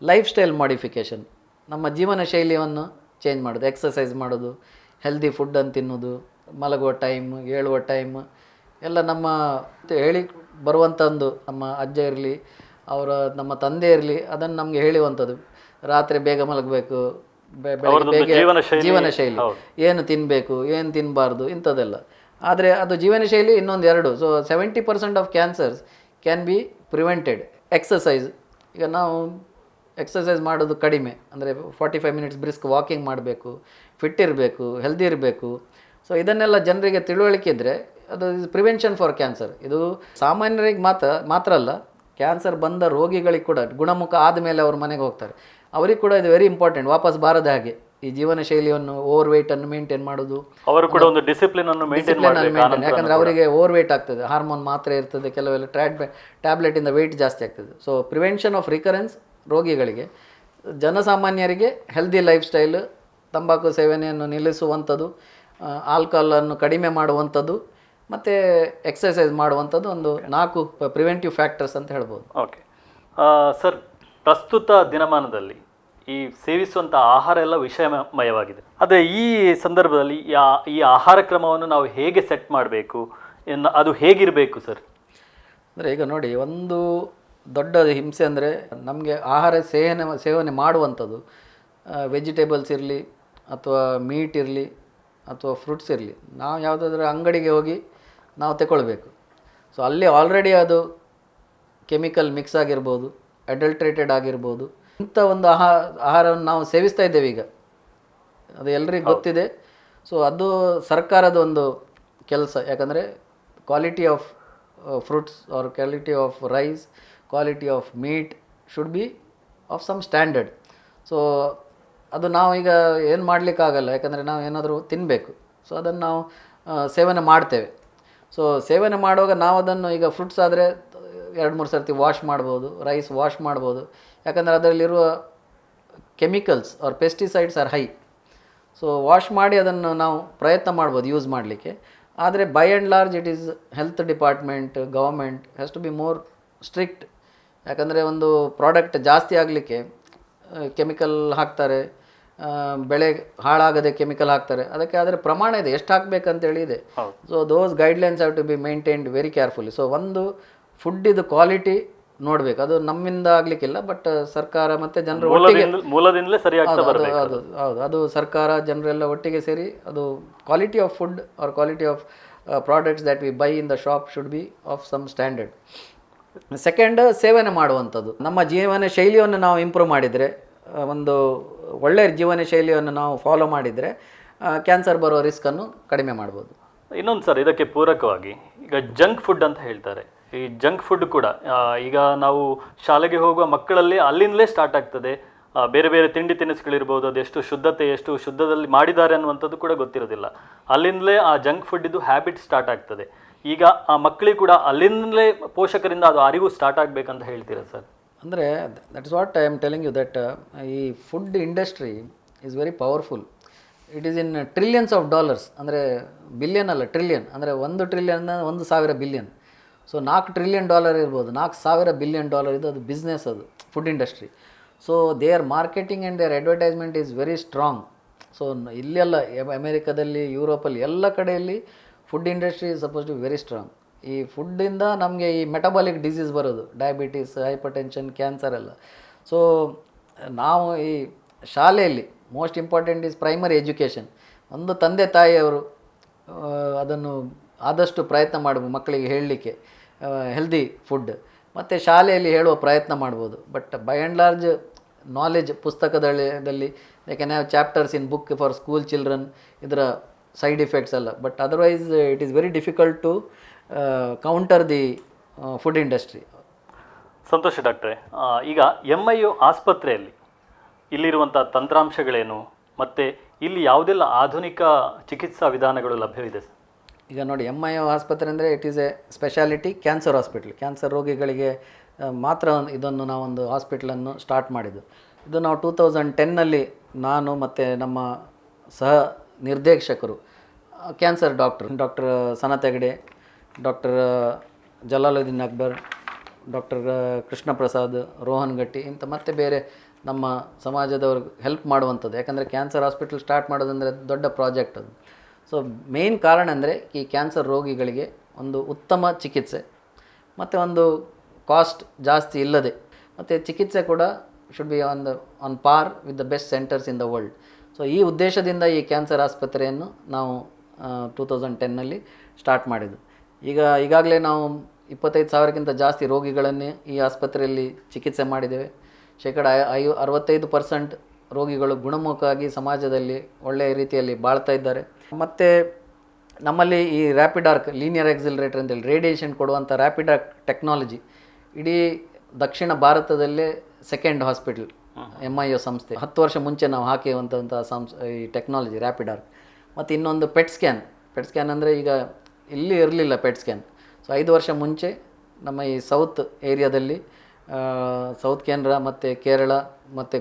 Life style modification, ನಮ್ಮ ಜೀವನ ಶೈಲಿಯನ್ನು ಚೇಂಜ್ ಮಾಡೋದು, ಎಕ್ಸಸೈಸ್ ಮಾಡೋದು, ಹೆಲ್ದಿ ಫುಡ್ಡನ್ನು ತಿನ್ನೋದು, ಮಲಗುವ ಟೈಮ್, ಏಳುವ ಟೈಮ್ ಎಲ್ಲ ನಮ್ಮ ಹೇಳಿ ಬರುವಂಥ ಒಂದು ನಮ್ಮ ಅಜ್ಜ ಇರಲಿ, ನಮ್ಮ ತಂದೆ ಇರಲಿ, ಅದನ್ನು ನಮಗೆ ಹೇಳುವಂಥದ್ದು. ರಾತ್ರಿ ಬೇಗ ಮಲಗಬೇಕು, ಬೇಗ ಜೀವನ ಶೈಲಿ, ಏನು ತಿನ್ನಬೇಕು, ಏನು ತಿನ್ನಬಾರ್ದು, ಇಂಥದ್ದೆಲ್ಲ. ಆದರೆ ಅದು ಜೀವನ ಶೈಲಿ ಇನ್ನೊಂದು ಎರಡು. So 70% of cancers can be prevented. Exercise, ಈಗ ನಾವು ಎಕ್ಸಸೈಸ್ ಮಾಡೋದು ಕಡಿಮೆ, ಅಂದರೆ 45 ಮಿನಿಟ್ಸ್ ಬ್ರಿಸ್ಕ್ ವಾಕಿಂಗ್ ಮಾಡಬೇಕು, ಫಿಟ್ ಇರಬೇಕು, ಹೆಲ್ದಿ ಇರಬೇಕು. ಸೊ ಇದನ್ನೆಲ್ಲ ಜನರಿಗೆ ತಿಳುವಳಿಕೆ ಇದ್ದರೆ ಅದು ಪ್ರಿವೆನ್ಷನ್ ಫಾರ್ ಕ್ಯಾನ್ಸರ್. ಇದು ಸಾಮಾನ್ಯರಿಗೆ ಮಾತ್ರ ಅಲ್ಲ, ಕ್ಯಾನ್ಸರ್ ಬಂದ ರೋಗಿಗಳಿಗೆ ಕೂಡ ಗುಣಮುಖ ಆದಮೇಲೆ ಅವ್ರ ಮನೆಗೆ ಹೋಗ್ತಾರೆ, ಅವರಿಗೆ ಕೂಡ ಇದು ವೆರಿ ಇಂಪಾರ್ಟೆಂಟ್. ವಾಪಸ್ ಬಾರದ ಹಾಗೆ ಈ ಜೀವನ ಶೈಲಿಯನ್ನು, ಓವರ್ ವೆಯ್ಟನ್ನು ಮೇಂಟೈನ್ ಮಾಡೋದು, ಅವರು ಕೂಡ ಒಂದು ಡಿಸಿಪ್ಲಿನನ್ನು ಮೇಂಟೈನ್ ಮಾಡಬೇಕು. ಯಾಕಂದರೆ ಅವರಿಗೆ ಓವರ್ ವೆಯ್ಟ್ ಆಗ್ತದೆ, ಹಾರ್ಮೋನ್ ಮಾತ್ರೆ ಇರ್ತದೆ, ಕೆಲವೆಲ್ಲ ಟ್ಯಾಬ್ಲೆಟಿಂದ ವೆಯ್ಟ್ ಜಾಸ್ತಿ ಆಗ್ತದೆ. ಸೊ ಪ್ರಿವೆನ್ಷನ್ ಆಫ್ ರಿಕರೆನ್ಸ್ ರೋಗಿಗಳಿಗೆ, ಜನಸಾಮಾನ್ಯರಿಗೆ ಹೆಲ್ದಿ ಲೈಫ್ ಸ್ಟೈಲ್, ತಂಬಾಕು ಸೇವನೆಯನ್ನು ನಿಲ್ಲಿಸುವಂಥದ್ದು, ಆಲ್ಕೋಹಾಲನ್ನು ಕಡಿಮೆ ಮಾಡುವಂಥದ್ದು ಮತ್ತು ಎಕ್ಸಸೈಸ್ ಮಾಡುವಂಥದ್ದು ಒಂದು 4 ಪ್ರಿವೆಂಟಿವ್ ಫ್ಯಾಕ್ಟರ್ಸ್ ಅಂತ ಹೇಳ್ಬೋದು. ಓಕೆ ಸರ್, ಪ್ರಸ್ತುತ ದಿನಮಾನದಲ್ಲಿ ಈ ಸೇವಿಸುವಂಥ ಆಹಾರ ಎಲ್ಲ ವಿಷಮಯವಾಗಿದೆ. ಆದರೆ ಈ ಸಂದರ್ಭದಲ್ಲಿ ಈ ಆಹಾರ ಕ್ರಮವನ್ನು ನಾವು ಹೇಗೆ ಸೆಟ್ ಮಾಡಬೇಕು, ಅದು ಹೇಗಿರಬೇಕು ಸರ್? ಅಂದರೆ ಈಗ ನೋಡಿ, ಒಂದು ದೊಡ್ಡ ಹಿಂಸೆ ಅಂದರೆ ನಮಗೆ ಆಹಾರ ಸೇವನೆ ಮಾಡುವಂಥದ್ದು, ವೆಜಿಟೇಬಲ್ಸ್ ಇರಲಿ ಅಥವಾ ಮೀಟ್ ಇರಲಿ ಅಥವಾ ಫ್ರೂಟ್ಸ್ ಇರಲಿ, ನಾವು ಯಾವುದಾದ್ರೂ ಅಂಗಡಿಗೆ ಹೋಗಿ ನಾವು ತಗೊಳ್ಬೇಕು. ಸೊ ಅಲ್ಲಿ ಆಲ್ರೆಡಿ ಅದು ಕೆಮಿಕಲ್ ಮಿಕ್ಸ್ ಆಗಿರ್ಬೋದು, ಅಡಲ್ಟ್ರೇಟೆಡ್ ಆಗಿರ್ಬೋದು. ಇಂಥ ಒಂದು ಆಹಾರವನ್ನು ನಾವು ಸೇವಿಸ್ತಾ ಇದ್ದೇವೆ ಈಗ, ಅದು ಎಲ್ರಿಗೂ ಗೊತ್ತಿದೆ. ಸೊ ಅದು ಸರ್ಕಾರದ ಒಂದು ಕೆಲಸ, ಯಾಕಂದರೆ quality of fruits or quality of rice, quality of meat should be of some standard. So ಅದು ನಾವು ಈಗ ಏನು ಮಾಡಲಿಕ್ಕಾಗಲ್ಲ, ಯಾಕಂದರೆ ನಾವು ಏನಾದರೂ ತಿನ್ನಬೇಕು. ಸೊ ಅದನ್ನು ನಾವು ಸೇವನೆ ಮಾಡ್ತೇವೆ. ಸೊ ಸೇವನೆ ಮಾಡುವಾಗ ನಾವು ಅದನ್ನು ಈಗ ಫ್ರೂಟ್ಸ್ ಆದರೆ 2-3 ಸರ್ತಿ ವಾಶ್ ಮಾಡ್ಬೋದು, ರೈಸ್ ವಾಶ್ ಮಾಡ್ಬೋದು, ಯಾಕಂದರೆ ಅದರಲ್ಲಿರುವ chemicals are pesticides are high. So wash ಮಾಡಿ ಅದನ್ನು ನಾವು ಪ್ರಯತ್ನ ಮಾಡ್ಬೋದು ಯೂಸ್ ಮಾಡಲಿಕ್ಕೆ. ಆದರೆ by and large it is health department, government has to be more strict. ಯಾಕಂದರೆ ಒಂದು ಪ್ರಾಡಕ್ಟ್ ಜಾಸ್ತಿ ಆಗಲಿಕ್ಕೆ ಕೆಮಿಕಲ್ ಹಾಕ್ತಾರೆ, ಬೆಳೆ ಹಾಳಾಗದೆ ಕೆಮಿಕಲ್ ಹಾಕ್ತಾರೆ. ಅದಕ್ಕೆ ಅದರ ಪ್ರಮಾಣ ಇದೆ, ಎಷ್ಟು ಹಾಕಬೇಕಂತೇಳಿ ಇದೆ. So those guidelines have to be maintained very carefully. So ಒಂದು ಫುಡ್ಡಿದು ಕ್ವಾಲಿಟಿ ನೋಡಬೇಕು, ಅದು ನಮ್ಮಿಂದ ಆಗಲಿಕ್ಕಿಲ್ಲ, ಬಟ್ ಸರ್ಕಾರ ಮತ್ತು ಜನರು ಒಟ್ಟಿಗೆ ಮೂಲದಿಂದಲೇ ಸರಿಯಾಗ್ತಾ ಬರಬೇಕು. ಹೌದು, ಅದು ಸರ್ಕಾರ ಜನರೆಲ್ಲ ಒಟ್ಟಿಗೆ ಸೇರಿ ಅದು quality of food or quality of products that we buy in the shop should be of some standard. Second, ಸೇವನೆ ಮಾಡುವಂಥದ್ದು. ನಮ್ಮ ಜೀವನ ಶೈಲಿಯನ್ನು ನಾವು ಇಂಪ್ರೂವ್ ಮಾಡಿದರೆ, ಒಂದು ಒಳ್ಳೆಯ ಜೀವನ ಶೈಲಿಯನ್ನು ನಾವು ಫಾಲೋ ಮಾಡಿದರೆ ಕ್ಯಾನ್ಸರ್ ಬರೋ ರಿಸ್ಕನ್ನು ಕಡಿಮೆ ಮಾಡ್ಬೋದು. ಇನ್ನೊಂದು ಸರ್, ಇದಕ್ಕೆ ಪೂರಕವಾಗಿ ಈಗ ಜಂಕ್ ಫುಡ್ ಅಂತ ಹೇಳ್ತಾರೆ. ಈ ಜಂಕ್ ಫುಡ್ ಕೂಡ ಈಗ ನಾವು ಶಾಲೆಗೆ ಹೋಗುವ ಮಕ್ಕಳಲ್ಲಿ ಅಲ್ಲಿಂದಲೇ ಸ್ಟಾರ್ಟ್ ಆಗ್ತದೆ. ಬೇರೆ ಬೇರೆ ತಿಂಡಿ ತಿನಿಸುಗಳಿರ್ಬೋದು, ಅದು ಎಷ್ಟು ಶುದ್ಧತೆ, ಎಷ್ಟು ಶುದ್ಧದಲ್ಲಿ ಮಾಡಿದ್ದಾರೆ ಅನ್ನುವಂಥದ್ದು ಕೂಡ ಗೊತ್ತಿರೋದಿಲ್ಲ. ಅಲ್ಲಿಂದಲೇ ಆ ಜಂಕ್ ಫುಡ್ಡಿದ್ದು ಹ್ಯಾಬಿಟ್ ಸ್ಟಾರ್ಟ್ ಆಗ್ತದೆ. ಈಗ ಆ ಮಕ್ಕಳಿಗೆ ಕೂಡ ಅಲ್ಲಿಂದಲೇ ಪೋಷಕರಿಂದ ಅದು ಅರಿವು ಸ್ಟಾರ್ಟ್ ಆಗಬೇಕಂತ ಹೇಳ್ತೀರಾ ಸರ್? ಅಂದರೆ that is what I am telling you, that ಈ food industry is very powerful. It is in trillions of dollars, ಅಂದರೆ ಬಿಲಿಯನ್ ಅಲ್ಲ, ಟ್ರಿಲಿಯನ್. ಅಂದರೆ 1 ಟ್ರಿಲಿಯನ್ 1,000 ಬಿಲಿಯನ್. ಸೊ $4 ಟ್ರಿಲಿಯನ್ ಇರ್ಬೋದು, $4,000 ಬಿಲಿಯನ್ ಇದು, ಅದು ಬಿಸ್ನೆಸ್, ಅದು food industry. So their marketing and their advertisement is very strong. So ಇಲ್ಲೆಲ್ಲ ಅಮೇರಿಕಾದಲ್ಲಿ, ಯುರೋಪಲ್ಲಿ ಎಲ್ಲ ಕಡೆಯಲ್ಲಿ food industry is suppose to very strong. ಈ ಫುಡ್ಡಿಂದ ನಮಗೆ ಈ ಮೆಟಬಾಲಿಕ್ ಡಿಸೀಸ್ ಬರೋದು, ಡಯಾಬಿಟೀಸ್, ಹೈಪರ್ ಟೆನ್ಷನ್, ಕ್ಯಾನ್ಸರ್ ಎಲ್ಲ. ಸೊ ನಾವು ಈ ಶಾಲೆಯಲ್ಲಿ most important is primary education. ಒಂದು ತಂದೆ ತಾಯಿಯವರು ಅದನ್ನು ಆದಷ್ಟು ಪ್ರಯತ್ನ ಮಾಡ್ಬೋದು ಮಕ್ಕಳಿಗೆ ಹೇಳಲಿಕ್ಕೆ ಹೆಲ್ದಿ ಫುಡ್, ಮತ್ತು ಶಾಲೆಯಲ್ಲಿ ಹೇಳುವ ಪ್ರಯತ್ನ ಮಾಡ್ಬೋದು. But by and large knowledge ಪುಸ್ತಕದಲ್ಲಿ they can have chapters in book for school children, ಇದರ ಸೈಡ್ ಇಫೆಕ್ಟ್ಸ್ ಎಲ್ಲ. But otherwise it is very difficult to counter the food industry. ಸಂತೋಷ ಡಾಕ್ಟ್ರೆ. ಈಗ MIO ಆಸ್ಪತ್ರೆಯಲ್ಲಿ ಇಲ್ಲಿರುವಂಥ ತಂತ್ರಾಂಶಗಳೇನು, ಮತ್ತು ಇಲ್ಲಿ ಯಾವುದೆಲ್ಲ ಆಧುನಿಕ ಚಿಕಿತ್ಸಾ ವಿಧಾನಗಳು ಲಭ್ಯವಿದೆ ಸರ್? ಈಗ ನೋಡಿ, MIO ಆಸ್ಪತ್ರೆ ಅಂದರೆ it is A speciality cancer hospital. Cancer ರೋಗಿಗಳಿಗೆ ಮಾತ್ರ ಇದನ್ನು ನಾವೊಂದು ಹಾಸ್ಪಿಟ್ಲನ್ನು ಸ್ಟಾರ್ಟ್ ಮಾಡಿದ್ದು. ಇದು ನಾವು 2010ನಲ್ಲಿ ನಾನು ಮತ್ತು ನಮ್ಮ ಸಹ ನಿರ್ದೇಶಕರು, cancer doctor Sanath Hegde, doctor Jalaluddin Akbar, doctor Krishna Prasad, Rohan Gatti, ಇಂಥ ಮತ್ತು ಬೇರೆ ನಮ್ಮ ಸಮಾಜದವ್ರಿಗೆ ಹೆಲ್ಪ್ ಮಾಡುವಂಥದ್ದು. ಯಾಕಂದರೆ ಕ್ಯಾನ್ಸರ್ ಹಾಸ್ಪಿಟಲ್ ಸ್ಟಾರ್ಟ್ ಮಾಡೋದಂದರೆ ದೊಡ್ಡ ಪ್ರಾಜೆಕ್ಟ್ ಅದು. ಸೊ ಮೇನ್ ಕಾರಣ ಅಂದರೆ ಈ ಕ್ಯಾನ್ಸರ್ ರೋಗಿಗಳಿಗೆ ಒಂದು ಉತ್ತಮ ಚಿಕಿತ್ಸೆ, ಮತ್ತು ಒಂದು ಕಾಸ್ಟ್ ಜಾಸ್ತಿ ಇಲ್ಲದೆ, ಮತ್ತು ಚಿಕಿತ್ಸೆ ಕೂಡ ಶುಡ್ ಬಿ ಆನ್ ಪಾರ್ with the best centres in the world. So ಈ ಉದ್ದೇಶದಿಂದ ಈ ಕ್ಯಾನ್ಸರ್ ಆಸ್ಪತ್ರೆಯನ್ನು ನಾವು 2010ನಲ್ಲಿ ಸ್ಟಾರ್ಟ್ ಮಾಡಿದ್ದು. ಈಗಾಗಲೇ ನಾವು 25,000ಕ್ಕಿಂತ ಜಾಸ್ತಿ ರೋಗಿಗಳನ್ನೇ ಈ ಆಸ್ಪತ್ರೆಯಲ್ಲಿ ಚಿಕಿತ್ಸೆ ಮಾಡಿದ್ದೇವೆ. 65% ರೋಗಿಗಳು ಗುಣಮುಖವಾಗಿ ಸಮಾಜದಲ್ಲಿ ಒಳ್ಳೆಯ ರೀತಿಯಲ್ಲಿ ಬಾಳ್ತಾ ಇದ್ದಾರೆ. ಮತ್ತು ನಮ್ಮಲ್ಲಿ ಈ ರ್ಯಾಪಿಡ್ ಆರ್ಕ್ ಲೀನಿಯರ್ ಎಕ್ಸಿಲರೇಟರ್ ಅಂತೇಳಿ ರೇಡಿಯೇಷನ್ ಕೊಡುವಂಥ ರ್ಯಾಪಿಡ್ ಆರ್ಕ್ ಟೆಕ್ನಾಲಜಿ ಇಡೀ ದಕ್ಷಿಣ ಭಾರತದಲ್ಲೇ ಸೆಕೆಂಡ್ ಹಾಸ್ಪಿಟಲ್ MIO ಸಂಸ್ಥೆ. 10 ವರ್ಷ ಮುಂಚೆ ನಾವು ಹಾಕಿರುವಂಥ ಈ ಟೆಕ್ನಾಲಜಿ ರ್ಯಾಪಿಡ್ ಆರ್ಕ್. ಮತ್ತು ಇನ್ನೊಂದು ಪೆಟ್ ಸ್ಕ್ಯಾನ್ ಅಂದರೆ ಈಗ ಇಲ್ಲಿ ಇರಲಿಲ್ಲ ಪೆಟ್ ಸ್ಕ್ಯಾನ್. ಸೊ 5 ವರ್ಷ ಮುಂಚೆ ನಮ್ಮ ಈ ಸೌತ್ ಏರಿಯಾದಲ್ಲಿ, ಸೌತ್ ಕೇಂದ್ರ ಮತ್ತು ಕೇರಳ ಮತ್ತು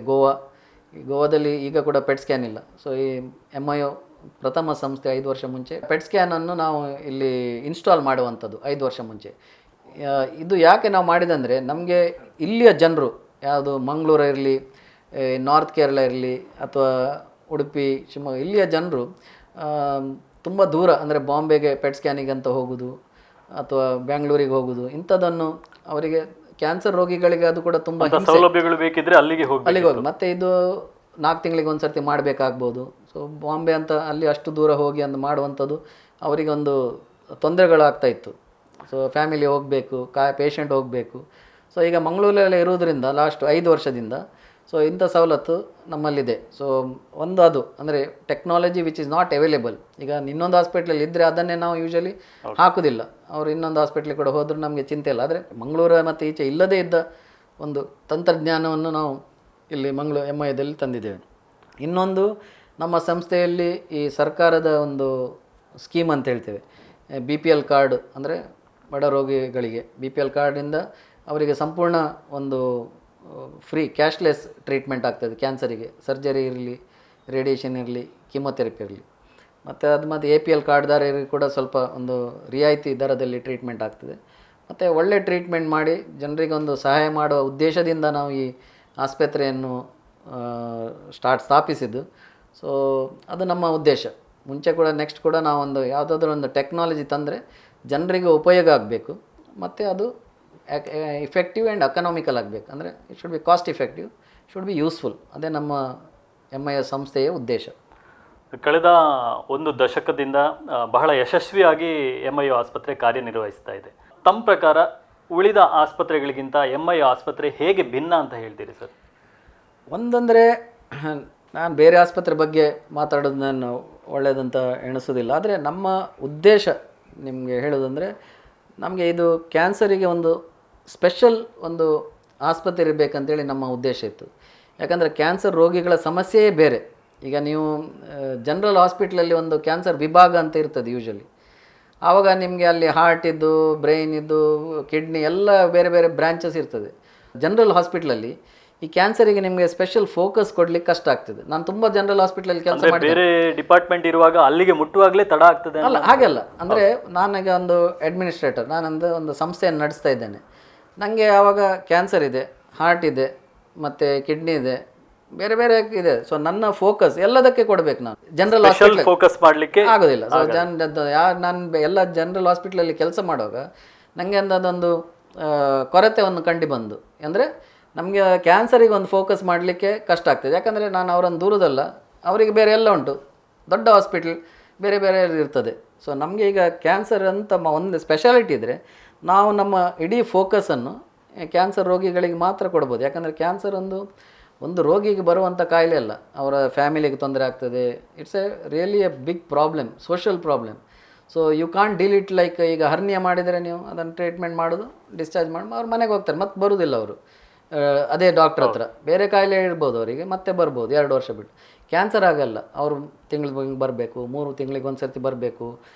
ಗೋವಾದಲ್ಲಿ ಈಗ ಕೂಡ ಪೆಟ್ ಸ್ಕ್ಯಾನ್ ಇಲ್ಲ. ಸೊ ಈ MIO ಪ್ರಥಮ ಸಂಸ್ಥೆ 5 ವರ್ಷ ಮುಂಚೆ ಪೆಟ್ ಸ್ಕ್ಯಾನನ್ನು ನಾವು ಇಲ್ಲಿ ಇನ್ಸ್ಟಾಲ್ ಮಾಡುವಂಥದ್ದು 5 ವರ್ಷ ಮುಂಚೆ. ಇದು ಯಾಕೆ ನಾವು ಮಾಡಿದಂದರೆ, ನಮಗೆ ಇಲ್ಲಿಯ ಜನರು, ಯಾವುದು ಮಂಗಳೂರು ಇರಲಿ, ನಾರ್ತ್ ಕೇರಳ ಇರಲಿ, ಅಥವಾ ಉಡುಪಿ, ಶಿವಮೊಗ್ಗ, ಇಲ್ಲಿಯ ಜನರು ತುಂಬ ದೂರ, ಅಂದರೆ ಬಾಂಬೆಗೆ ಪೆಟ್ ಸ್ಕ್ಯಾನಿಗೆ ಅಂತ ಹೋಗೋದು, ಅಥವಾ ಬ್ಯಾಂಗ್ಳೂರಿಗೆ ಹೋಗೋದು, ಇಂಥದ್ದನ್ನು ಅವರಿಗೆ ಕ್ಯಾನ್ಸರ್ ರೋಗಿಗಳಿಗೆ ಅದು ಕೂಡ ತುಂಬ ಸೌಲಭ್ಯಗಳು ಬೇಕಿದ್ರೆ ಅಲ್ಲಿಗೆ ಹೋಗಿ ಮತ್ತು ಇದು 4 ತಿಂಗಳಿಗೆ ಒಂದು ಸರ್ತಿ ಮಾಡಬೇಕಾಗ್ಬೋದು. ಸೊ ಬಾಂಬೆ ಅಂತ ಅಲ್ಲಿ ಅಷ್ಟು ದೂರ ಹೋಗಿ ಅಂದು ಮಾಡುವಂಥದ್ದು ಅವರಿಗೆ ಒಂದು ತೊಂದರೆಗಳಾಗ್ತಾಯಿತ್ತು. ಸೊ ಫ್ಯಾಮಿಲಿ ಹೋಗಬೇಕು, ಪೇಷಂಟ್ ಹೋಗಬೇಕು. ಸೊ ಈಗ ಮಂಗಳೂರಲ್ಲೇ ಇರೋದ್ರಿಂದ ಲಾಸ್ಟ್ 5 ವರ್ಷದಿಂದ ಸೊ ಇಂಥ ಸವಲತ್ತು ನಮ್ಮಲ್ಲಿದೆ. ಸೊ ಒಂದು ಅದು ಅಂದರೆ technology which is not available. ಈಗ ಇನ್ನೊಂದು ಹಾಸ್ಪಿಟ್ಲಲ್ಲಿ ಇದ್ದರೆ ಅದನ್ನೇ ನಾವು ಯೂಶಲಿ ಹಾಕೋದಿಲ್ಲ. ಅವರು ಇನ್ನೊಂದು ಹಾಸ್ಪಿಟ್ಲಿಗೆ ಕೂಡ ಹೋದರೂ ನಮಗೆ ಚಿಂತೆ ಇಲ್ಲ. ಆದರೆ ಮಂಗಳೂರು ಮತ್ತು ಈಚೆ ಇಲ್ಲದೇ ಇದ್ದ ಒಂದು ತಂತ್ರಜ್ಞಾನವನ್ನು ನಾವು ಇಲ್ಲಿ MIದಲ್ಲಿ ತಂದಿದ್ದೇವೆ. ಇನ್ನೊಂದು ನಮ್ಮ ಸಂಸ್ಥೆಯಲ್ಲಿ ಈ ಸರ್ಕಾರದ ಒಂದು ಸ್ಕೀಮ್ ಅಂತ ಹೇಳ್ತೇವೆ, BPL ಕಾರ್ಡ್ ಅಂದರೆ ಬಡ ರೋಗಿಗಳಿಗೆ BPL ಕಾರ್ಡಿಂದ ಅವರಿಗೆ ಸಂಪೂರ್ಣ ಒಂದು ಫ್ರೀ ಕ್ಯಾಶ್ಲೆಸ್ ಟ್ರೀಟ್ಮೆಂಟ್ ಆಗ್ತದೆ. ಕ್ಯಾನ್ಸರಿಗೆ ಸರ್ಜರಿ ಇರಲಿ, ರೇಡಿಯೇಷನ್ ಇರಲಿ, ಕೀಮೊಥೆರಪಿ ಇರಲಿ. ಮತ್ತು APL ಕಾರ್ಡ್ದಾರರಿಗೆ ಕೂಡ ಸ್ವಲ್ಪ ಒಂದು ರಿಯಾಯಿತಿ ದರದಲ್ಲಿ ಟ್ರೀಟ್ಮೆಂಟ್ ಆಗ್ತದೆ. ಮತ್ತು ಒಳ್ಳೆ ಟ್ರೀಟ್ಮೆಂಟ್ ಮಾಡಿ ಜನರಿಗೆ ಒಂದು ಸಹಾಯ ಮಾಡುವ ಉದ್ದೇಶದಿಂದ ನಾವು ಈ ಆಸ್ಪತ್ರೆಯನ್ನು ಸ್ಥಾಪಿಸಿದ್ದು. ಸೊ ಅದು ನಮ್ಮ ಉದ್ದೇಶ. ಮುಂಚೆ ಕೂಡ ನೆಕ್ಸ್ಟ್ ಕೂಡ ನಾವೊಂದು ಯಾವುದಾದ್ರೂ ಒಂದು ಟೆಕ್ನಾಲಜಿ ತಂದರೆ ಜನರಿಗೆ ಉಪಯೋಗ ಆಗಬೇಕು, ಮತ್ತು ಅದು ಇಫೆಕ್ಟಿವ್ ಆ್ಯಂಡ್ ಎಕನಾಮಿಕಲ್ ಆಗಬೇಕು. ಅಂದರೆ it should be cost effective, should be useful. ಅದೇ ನಮ್ಮ MIS ಸಂಸ್ಥೆಯ ಉದ್ದೇಶ. ಕಳೆದ 1 ದಶಕದಿಂದ ಬಹಳ ಯಶಸ್ವಿಯಾಗಿ MIO ಆಸ್ಪತ್ರೆ ಕಾರ್ಯನಿರ್ವಹಿಸ್ತಾ ಇದೆ. ತಮ್ಮ ಪ್ರಕಾರ ಉಳಿದ ಆಸ್ಪತ್ರೆಗಳಿಗಿಂತ MIO ಆಸ್ಪತ್ರೆ ಹೇಗೆ ಭಿನ್ನ ಅಂತ ಹೇಳ್ತೀರಿ ಸರ್? ಒಂದಂದರೆ ನಾನು ಬೇರೆ ಆಸ್ಪತ್ರೆ ಬಗ್ಗೆ ಮಾತಾಡೋದು ನಾನು ಒಳ್ಳೆಯದಂತ ಎಣಿಸೋದಿಲ್ಲ. ಆದರೆ ನಮ್ಮ ಉದ್ದೇಶ ನಿಮಗೆ ಹೇಳೋದಂದರೆ, ನಮಗೆ ಇದು ಕ್ಯಾನ್ಸರಿಗೆ ಒಂದು ಸ್ಪೆಷಲ್ ಒಂದು ಆಸ್ಪತ್ರೆ ಇರಬೇಕಂತೇಳಿ ನಮ್ಮ ಉದ್ದೇಶ ಇತ್ತು. ಯಾಕಂದರೆ ಕ್ಯಾನ್ಸರ್ ರೋಗಿಗಳ ಸಮಸ್ಯೆಯೇ ಬೇರೆ. ಈಗ ನೀವು ಜನರಲ್ ಹಾಸ್ಪಿಟ್ಲಲ್ಲಿ ಒಂದು ಕ್ಯಾನ್ಸರ್ ವಿಭಾಗ ಅಂತ ಇರ್ತದೆ ಯೂಶಲಿ. ಆವಾಗ ನಿಮಗೆ ಅಲ್ಲಿ ಹಾರ್ಟ್ ಇದ್ದು, ಬ್ರೈನ್ ಇದ್ದು, ಕಿಡ್ನಿ ಎಲ್ಲ ಬೇರೆ ಬೇರೆ ಬ್ರ್ಯಾಂಚಸ್ ಇರ್ತದೆ. ಜನರಲ್ ಹಾಸ್ಪಿಟ್ಲಲ್ಲಿ ಈ ಕ್ಯಾನ್ಸರಿಗೆ ನಿಮಗೆ ಸ್ಪೆಷಲ್ ಫೋಕಸ್ ಕೊಡ್ಲಿಕ್ಕೆ ಕಷ್ಟ ಆಗ್ತದೆ. ನಾನು ತುಂಬ ಜನರಲ್ ಹಾಸ್ಪಿಟ್ಲಲ್ಲಿ ಕೆಲಸ ಮಾಡಿ ಬೇರೆ ಡಿಪಾರ್ಟ್ಮೆಂಟ್ ಇರುವಾಗ ಅಲ್ಲಿಗೆ ಮುಟ್ಟುವಾಗಲೇ ತಡ ಆಗ್ತದೆ ಅಲ್ಲ, ಹಾಗೆಲ್ಲ. ಅಂದರೆ ನಾನೀಗ ಒಂದು ಅಡ್ಮಿನಿಸ್ಟ್ರೇಟರ್, ಒಂದು ಸಂಸ್ಥೆಯನ್ನು ನಡೆಸ್ತಾ ಇದ್ದೇನೆ. ನನಗೆ ಆವಾಗ ಕ್ಯಾನ್ಸರ್ ಇದೆ, ಹಾರ್ಟ್ ಇದೆ, ಮತ್ತು ಕಿಡ್ನಿ ಇದೆ, ಬೇರೆ ಬೇರೆ ಇದೆ. ಸೊ ನನ್ನ ಫೋಕಸ್ ಎಲ್ಲದಕ್ಕೆ ಕೊಡಬೇಕು. ನಾನು ಜನರಲ್ ಹಾಸ್ಪಿಟಲ್ ಫೋಕಸ್ ಮಾಡಲಿಕ್ಕೆ ಆಗೋದಿಲ್ಲ. ಸೊ ನಾನು ಎಲ್ಲ ಜನರಲ್ ಹಾಸ್ಪಿಟ್ಲಲ್ಲಿ ಕೆಲಸ ಮಾಡುವಾಗ ನನಗೆ ಅದೊಂದು ಕೊರತೆಯನ್ನು ಕಂಡು ಬಂದು, ಅಂದರೆ ನಮಗೆ ಕ್ಯಾನ್ಸರಿಗೆ ಒಂದು ಫೋಕಸ್ ಮಾಡಲಿಕ್ಕೆ ಕಷ್ಟ ಆಗ್ತದೆ. ಯಾಕಂದರೆ ನಾನು ಅವರನ್ನು ದೂರದಲ್ಲ, ಅವರಿಗೆ ಬೇರೆ ಎಲ್ಲ ಉಂಟು, ದೊಡ್ಡ ಹಾಸ್ಪಿಟ್ಲ್ ಬೇರೆ ಬೇರೆ ಇರ್ತದೆ. ಸೊ ನಮಗೆ ಈಗ ಕ್ಯಾನ್ಸರ್ ಅಂತ ಒಂದು ಸ್ಪೆಷಾಲಿಟಿ ಇದ್ದರೆ ನಾವು ನಮ್ಮ ಇಡೀ ಫೋಕಸನ್ನು ಕ್ಯಾನ್ಸರ್ ರೋಗಿಗಳಿಗೆ ಮಾತ್ರ ಕೊಡ್ಬೋದು. ಯಾಕಂದರೆ ಕ್ಯಾನ್ಸರ್ ಒಂದು ರೋಗಿಗೆ ಬರುವಂಥ ಕಾಯಿಲೆ ಅಲ್ಲ, ಅವರ ಫ್ಯಾಮಿಲಿಗೆ ತೊಂದರೆ ಆಗ್ತದೆ. It's really a big problem, social problem. So you can't deal it like ಈಗ ಹರ್ನಿಯ ಮಾಡಿದರೆ ನೀವು ಅದನ್ನು ಟ್ರೀಟ್ಮೆಂಟ್ ಮಾಡೋದು, ಡಿಸ್ಚಾರ್ಜ್ ಮಾಡಿ ಅವ್ರು ಮನೆಗೆ ಹೋಗ್ತಾರೆ, ಮತ್ತೆ ಬರೋದಿಲ್ಲ ಅವರು ಅದೇ ಡಾಕ್ಟ್ರ್ ಹತ್ರ. ಬೇರೆ ಕಾಯಿಲೆ ಇರ್ಬೋದು ಅವರಿಗೆ, ಮತ್ತೆ ಬರ್ಬೋದು 2 ವರ್ಷ ಬಿಟ್ಟು. ಕ್ಯಾನ್ಸರ್ ಆಗಲ್ಲ, ಅವರು ತಿಂಗಳಿಗೆ ಬರಬೇಕು, 3 ತಿಂಗಳಿಗೆ ಒಂದು ಸರ್ತಿ ಬರಬೇಕು.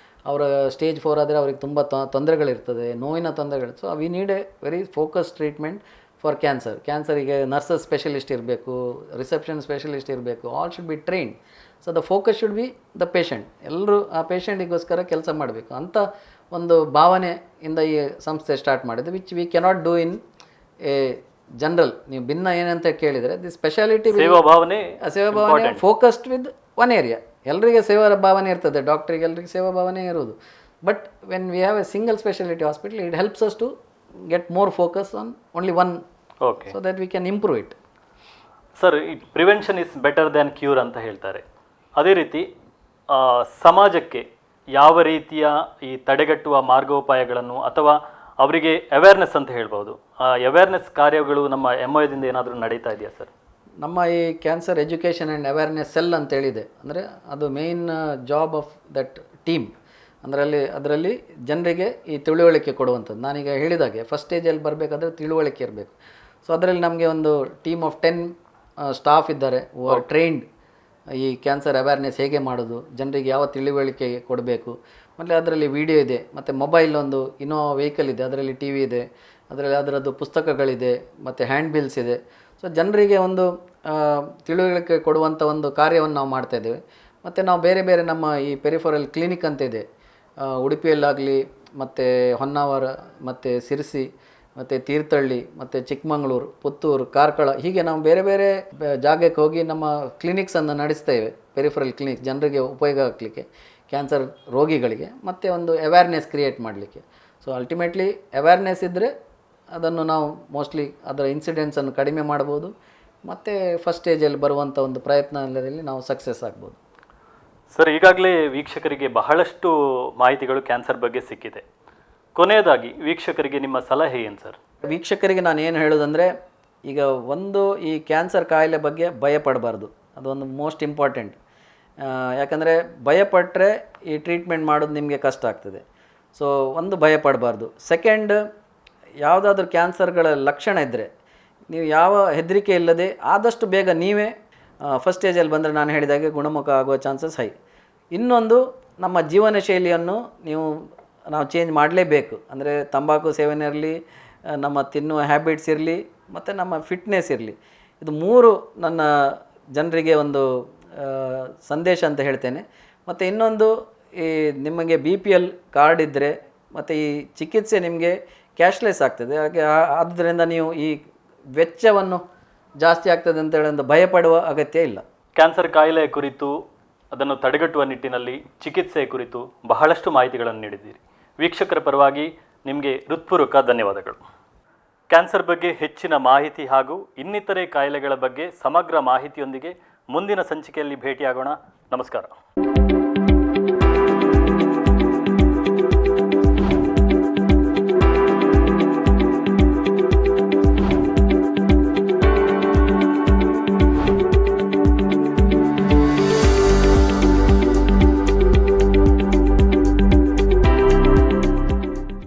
ಅವರ ಸ್ಟೇಜ್ 4 ಆದರೆ ಅವ್ರಿಗೆ ತುಂಬ ತೊಂದರೆಗಳಿರ್ತದೆ, ನೋವಿನ ತೊಂದರೆಗಳು. So we need a very focus treatment for cancer. ಕ್ಯಾನ್ಸರಿಗೆ ನರ್ಸಸ್ ಸ್ಪೆಷಲಿಸ್ಟ್ ಇರಬೇಕು, ರಿಸೆಪ್ಷನ್ ಸ್ಪೆಷಲಿಸ್ಟ್ ಇರಬೇಕು, all should be trained. So the focus should be the patient. ಎಲ್ಲರೂ ಆ ಪೇಷಂಟಿಗೋಸ್ಕರ ಕೆಲಸ ಮಾಡಬೇಕು ಅಂತ ಒಂದು ಭಾವನೆಯಿಂದ ಈ ಸಂಸ್ಥೆ ಸ್ಟಾರ್ಟ್ ಮಾಡಿದ್ದು, which we cannot do in a general. ನೀವು ಭಿನ್ನ ಏನಂತ ಕೇಳಿದರೆ ದಿ ಸ್ಪೆಷಾಲಿಟಿ ಸೇವಾ ಭಾವನೆ ಫೋಕಸ್ಡ್ ವಿತ್ ಒನ್ ಏರಿಯಾ. ಎಲ್ಲರಿಗೆ ಸೇವಾ ಭಾವನೆ ಇರ್ತದೆ, ಡಾಕ್ಟ್ರಿಗೆ ಎಲ್ಲರಿಗೆ ಸೇವಾ ಭಾವನೆ ಇರೋದು. But when we have a single speciality hospital, it helps us to get more focus on only one, so that we can improve it. Sir, prevention is better than cure ಅಂತ ಹೇಳ್ತಾರೆ. ಅದೇ ರೀತಿ ಸಮಾಜಕ್ಕೆ ಯಾವ ರೀತಿಯ ಈ ತಡೆಗಟ್ಟುವ ಮಾರ್ಗೋಪಾಯಗಳನ್ನು ಅಥವಾ ಅವರಿಗೆ ಅವೇರ್ನೆಸ್ ಅಂತ ಹೇಳ್ಬೋದು, ಅವೇರ್ನೆಸ್ ಕಾರ್ಯಗಳು ನಮ್ಮ MIOದಿಂದ ಏನಾದರೂ ನಡೀತಾ ಇದೆಯಾ ಸರ್? ನಮ್ಮ ಈ cancer education and awareness cell ಅಂತೇಳಿದೆ. ಅಂದರೆ ಅದು main job of that team. ಅದರಲ್ಲಿ ಜನರಿಗೆ ಈ ತಿಳುವಳಿಕೆ ಕೊಡುವಂಥದ್ದು. ನಾನೀಗ ಹೇಳಿದಾಗೆ ಫಸ್ಟ್ ಸ್ಟೇಜಲ್ಲಿ ಬರಬೇಕಾದ್ರೆ ತಿಳುವಳಿಕೆ ಇರಬೇಕು. ಸೊ ಅದರಲ್ಲಿ ನಮಗೆ ಒಂದು ಟೀಮ್ ಆಫ್ 10 ಸ್ಟಾಫ್ ಇದ್ದಾರೆ, ಹೂ ಆರ್ ಟ್ರೈನ್ಡ್ ಈ ಕ್ಯಾನ್ಸರ್ ಅವೇರ್ನೆಸ್ ಹೇಗೆ ಮಾಡೋದು, ಜನರಿಗೆ ಯಾವ ತಿಳುವಳಿಕೆ ಕೊಡಬೇಕು. ಮತ್ತು ಅದರಲ್ಲಿ ವಿಡಿಯೋ ಇದೆ, ಮತ್ತು ಮೊಬೈಲ್ ಒಂದು ಇನ್ನೋವಾ ವೆಹಿಕಲ್ ಇದೆ, ಅದರಲ್ಲಿ TV ಇದೆ, ಅದರದ್ದು ಪುಸ್ತಕಗಳಿದೆ, ಮತ್ತು ಹ್ಯಾಂಡ್ ಬಿಲ್ಸ್ ಇದೆ. ಸೊ ಜನರಿಗೆ ಒಂದು ತಿಳುವಳಿಕೆ ಕೊಡುವಂಥ ಒಂದು ಕಾರ್ಯವನ್ನು ನಾವು ಮಾಡ್ತಾಯಿದ್ದೇವೆ. ಮತ್ತು ನಾವು ಬೇರೆ ಬೇರೆ ನಮ್ಮ ಈ ಪೆರಿಫರಲ್ ಕ್ಲಿನಿಕ್ ಅಂತ ಇದೆ, ಉಡುಪಿಯಲ್ಲಾಗಲಿ, ಮತ್ತು ಹೊನ್ನಾವರ, ಮತ್ತು ಸಿರ್ಸಿ, ಮತ್ತು ತೀರ್ಥಹಳ್ಳಿ, ಮತ್ತು ಚಿಕ್ಕಮಗಳೂರು, ಪುತ್ತೂರು, ಕಾರ್ಕಳ, ಹೀಗೆ ನಾವು ಬೇರೆ ಬೇರೆ ಜಾಗಕ್ಕೆ ಹೋಗಿ ನಮ್ಮ ಕ್ಲಿನಿಕ್ಸನ್ನು ನಡೆಸ್ತೇವೆ. ಪೆರಿಫರಲ್ ಕ್ಲಿನಿಕ್ ಜನರಿಗೆ ಉಪಯೋಗ ಆಗಲಿಕ್ಕೆ, ಕ್ಯಾನ್ಸರ್ ರೋಗಿಗಳಿಗೆ, ಮತ್ತು ಒಂದು ಅವೇರ್ನೆಸ್ ಕ್ರಿಯೇಟ್ ಮಾಡಲಿಕ್ಕೆ. ಸೊ ಅಲ್ಟಿಮೇಟ್ಲಿ ಅವೇರ್ನೆಸ್ ಇದ್ದರೆ ಅದನ್ನು ನಾವು ಮೋಸ್ಟ್ಲಿ ಅದರ ಇನ್ಸಿಡೆನ್ಸನ್ನು ಕಡಿಮೆ ಮಾಡ್ಬೋದು, ಮತ್ತು ಫಸ್ಟ್ ಸ್ಟೇಜಲ್ಲಿ ಬರುವಂಥ ಒಂದು ಪ್ರಯತ್ನದಲ್ಲಿ ನಾವು ಸಕ್ಸಸ್ ಆಗ್ಬೋದು. ಸರ್, ಈಗಾಗಲೇ ವೀಕ್ಷಕರಿಗೆ ಬಹಳಷ್ಟು ಮಾಹಿತಿಗಳು ಕ್ಯಾನ್ಸರ್ ಬಗ್ಗೆ ಸಿಕ್ಕಿದೆ. ಕೊನೆಯದಾಗಿ ವೀಕ್ಷಕರಿಗೆ ನಿಮ್ಮ ಸಲಹೆ ಏನು ಸರ್? ವೀಕ್ಷಕರಿಗೆ ನಾನು ಏನು ಹೇಳೋದಂದರೆ, ಈಗ ಒಂದು ಈ ಕ್ಯಾನ್ಸರ್ ಕಾಯಿಲೆ ಬಗ್ಗೆ ಭಯಪಡಬಾರ್ದು, ಅದೊಂದು ಮೋಸ್ಟ್ ಇಂಪಾರ್ಟೆಂಟ್. ಯಾಕಂದರೆ ಭಯಪಟ್ಟರೆ ಈ ಟ್ರೀಟ್ಮೆಂಟ್ ಮಾಡೋದು ನಿಮಗೆ ಕಷ್ಟ ಆಗ್ತದೆ. ಸೊ ಒಂದು ಭಯಪಡಬಾರ್ದು. ಸೆಕೆಂಡ್, ಯಾವುದಾದ್ರೂ ಕ್ಯಾನ್ಸರ್ಗಳ ಲಕ್ಷಣ ಇದ್ದರೆ ನೀವು ಯಾವ ಹೆದರಿಕೆ ಇಲ್ಲದೆ ಆದಷ್ಟು ಬೇಗ ನೀವೇ ಫಸ್ಟ್ ಸ್ಟೇಜಲ್ಲಿ ಬಂದರೆ ನಾನು ಹೇಳಿದಾಗೆ ಗುಣಮುಖ ಆಗುವ ಚಾನ್ಸಸ್ ಹೈ. ಇನ್ನೊಂದು, ನಮ್ಮ ಜೀವನ ಶೈಲಿಯನ್ನು ನಾವು ಚೇಂಜ್ ಮಾಡಲೇಬೇಕು. ಅಂದರೆ ತಂಬಾಕು ಸೇವನೆ ಇರಲಿ, ನಮ್ಮ ತಿನ್ನುವ ಹ್ಯಾಬಿಟ್ಸ್ ಇರಲಿ, ಮತ್ತು ನಮ್ಮ ಫಿಟ್ನೆಸ್ ಇರಲಿ. ಇದು ಮೂರು ನನ್ನ ಜನರಿಗೆ ಒಂದು ಸಂದೇಶ ಅಂತ ಹೇಳ್ತೇನೆ. ಮತ್ತು ಇನ್ನೊಂದು, ಈ ನಿಮಗೆ BPL ಕಾರ್ಡ್ ಇದ್ದರೆ ಮತ್ತು ಈ ಚಿಕಿತ್ಸೆ ನಿಮಗೆ ಕ್ಯಾಶ್ಲೆಸ್ ಆಗ್ತದೆ. ಹಾಗೆ ಆದ್ದರಿಂದ ನೀವು ಈ ವೆಚ್ಚವನ್ನು ಜಾಸ್ತಿ ಆಗ್ತದೆ ಅಂತ ಹೇಳೋದು ಭಯಪಡುವ ಅಗತ್ಯ ಇಲ್ಲ. ಕ್ಯಾನ್ಸರ್ ಕಾಯಿಲೆಯ ಕುರಿತು, ಅದನ್ನು ತಡೆಗಟ್ಟುವ ನಿಟ್ಟಿನಲ್ಲಿ ಚಿಕಿತ್ಸೆಯ ಕುರಿತು ಬಹಳಷ್ಟು ಮಾಹಿತಿಗಳನ್ನು ನೀಡಿದ್ದೀರಿ. ವೀಕ್ಷಕರ ಪರವಾಗಿ ನಿಮಗೆ ಹೃತ್ಪೂರ್ವಕ ಧನ್ಯವಾದಗಳು. ಕ್ಯಾನ್ಸರ್ ಬಗ್ಗೆ ಹೆಚ್ಚಿನ ಮಾಹಿತಿ ಹಾಗೂ ಇನ್ನಿತರೆ ಕಾಯಿಲೆಗಳ ಬಗ್ಗೆ ಸಮಗ್ರ ಮಾಹಿತಿಯೊಂದಿಗೆ ಮುಂದಿನ ಸಂಚಿಕೆಯಲ್ಲಿ ಭೇಟಿಯಾಗೋಣ. ನಮಸ್ಕಾರ.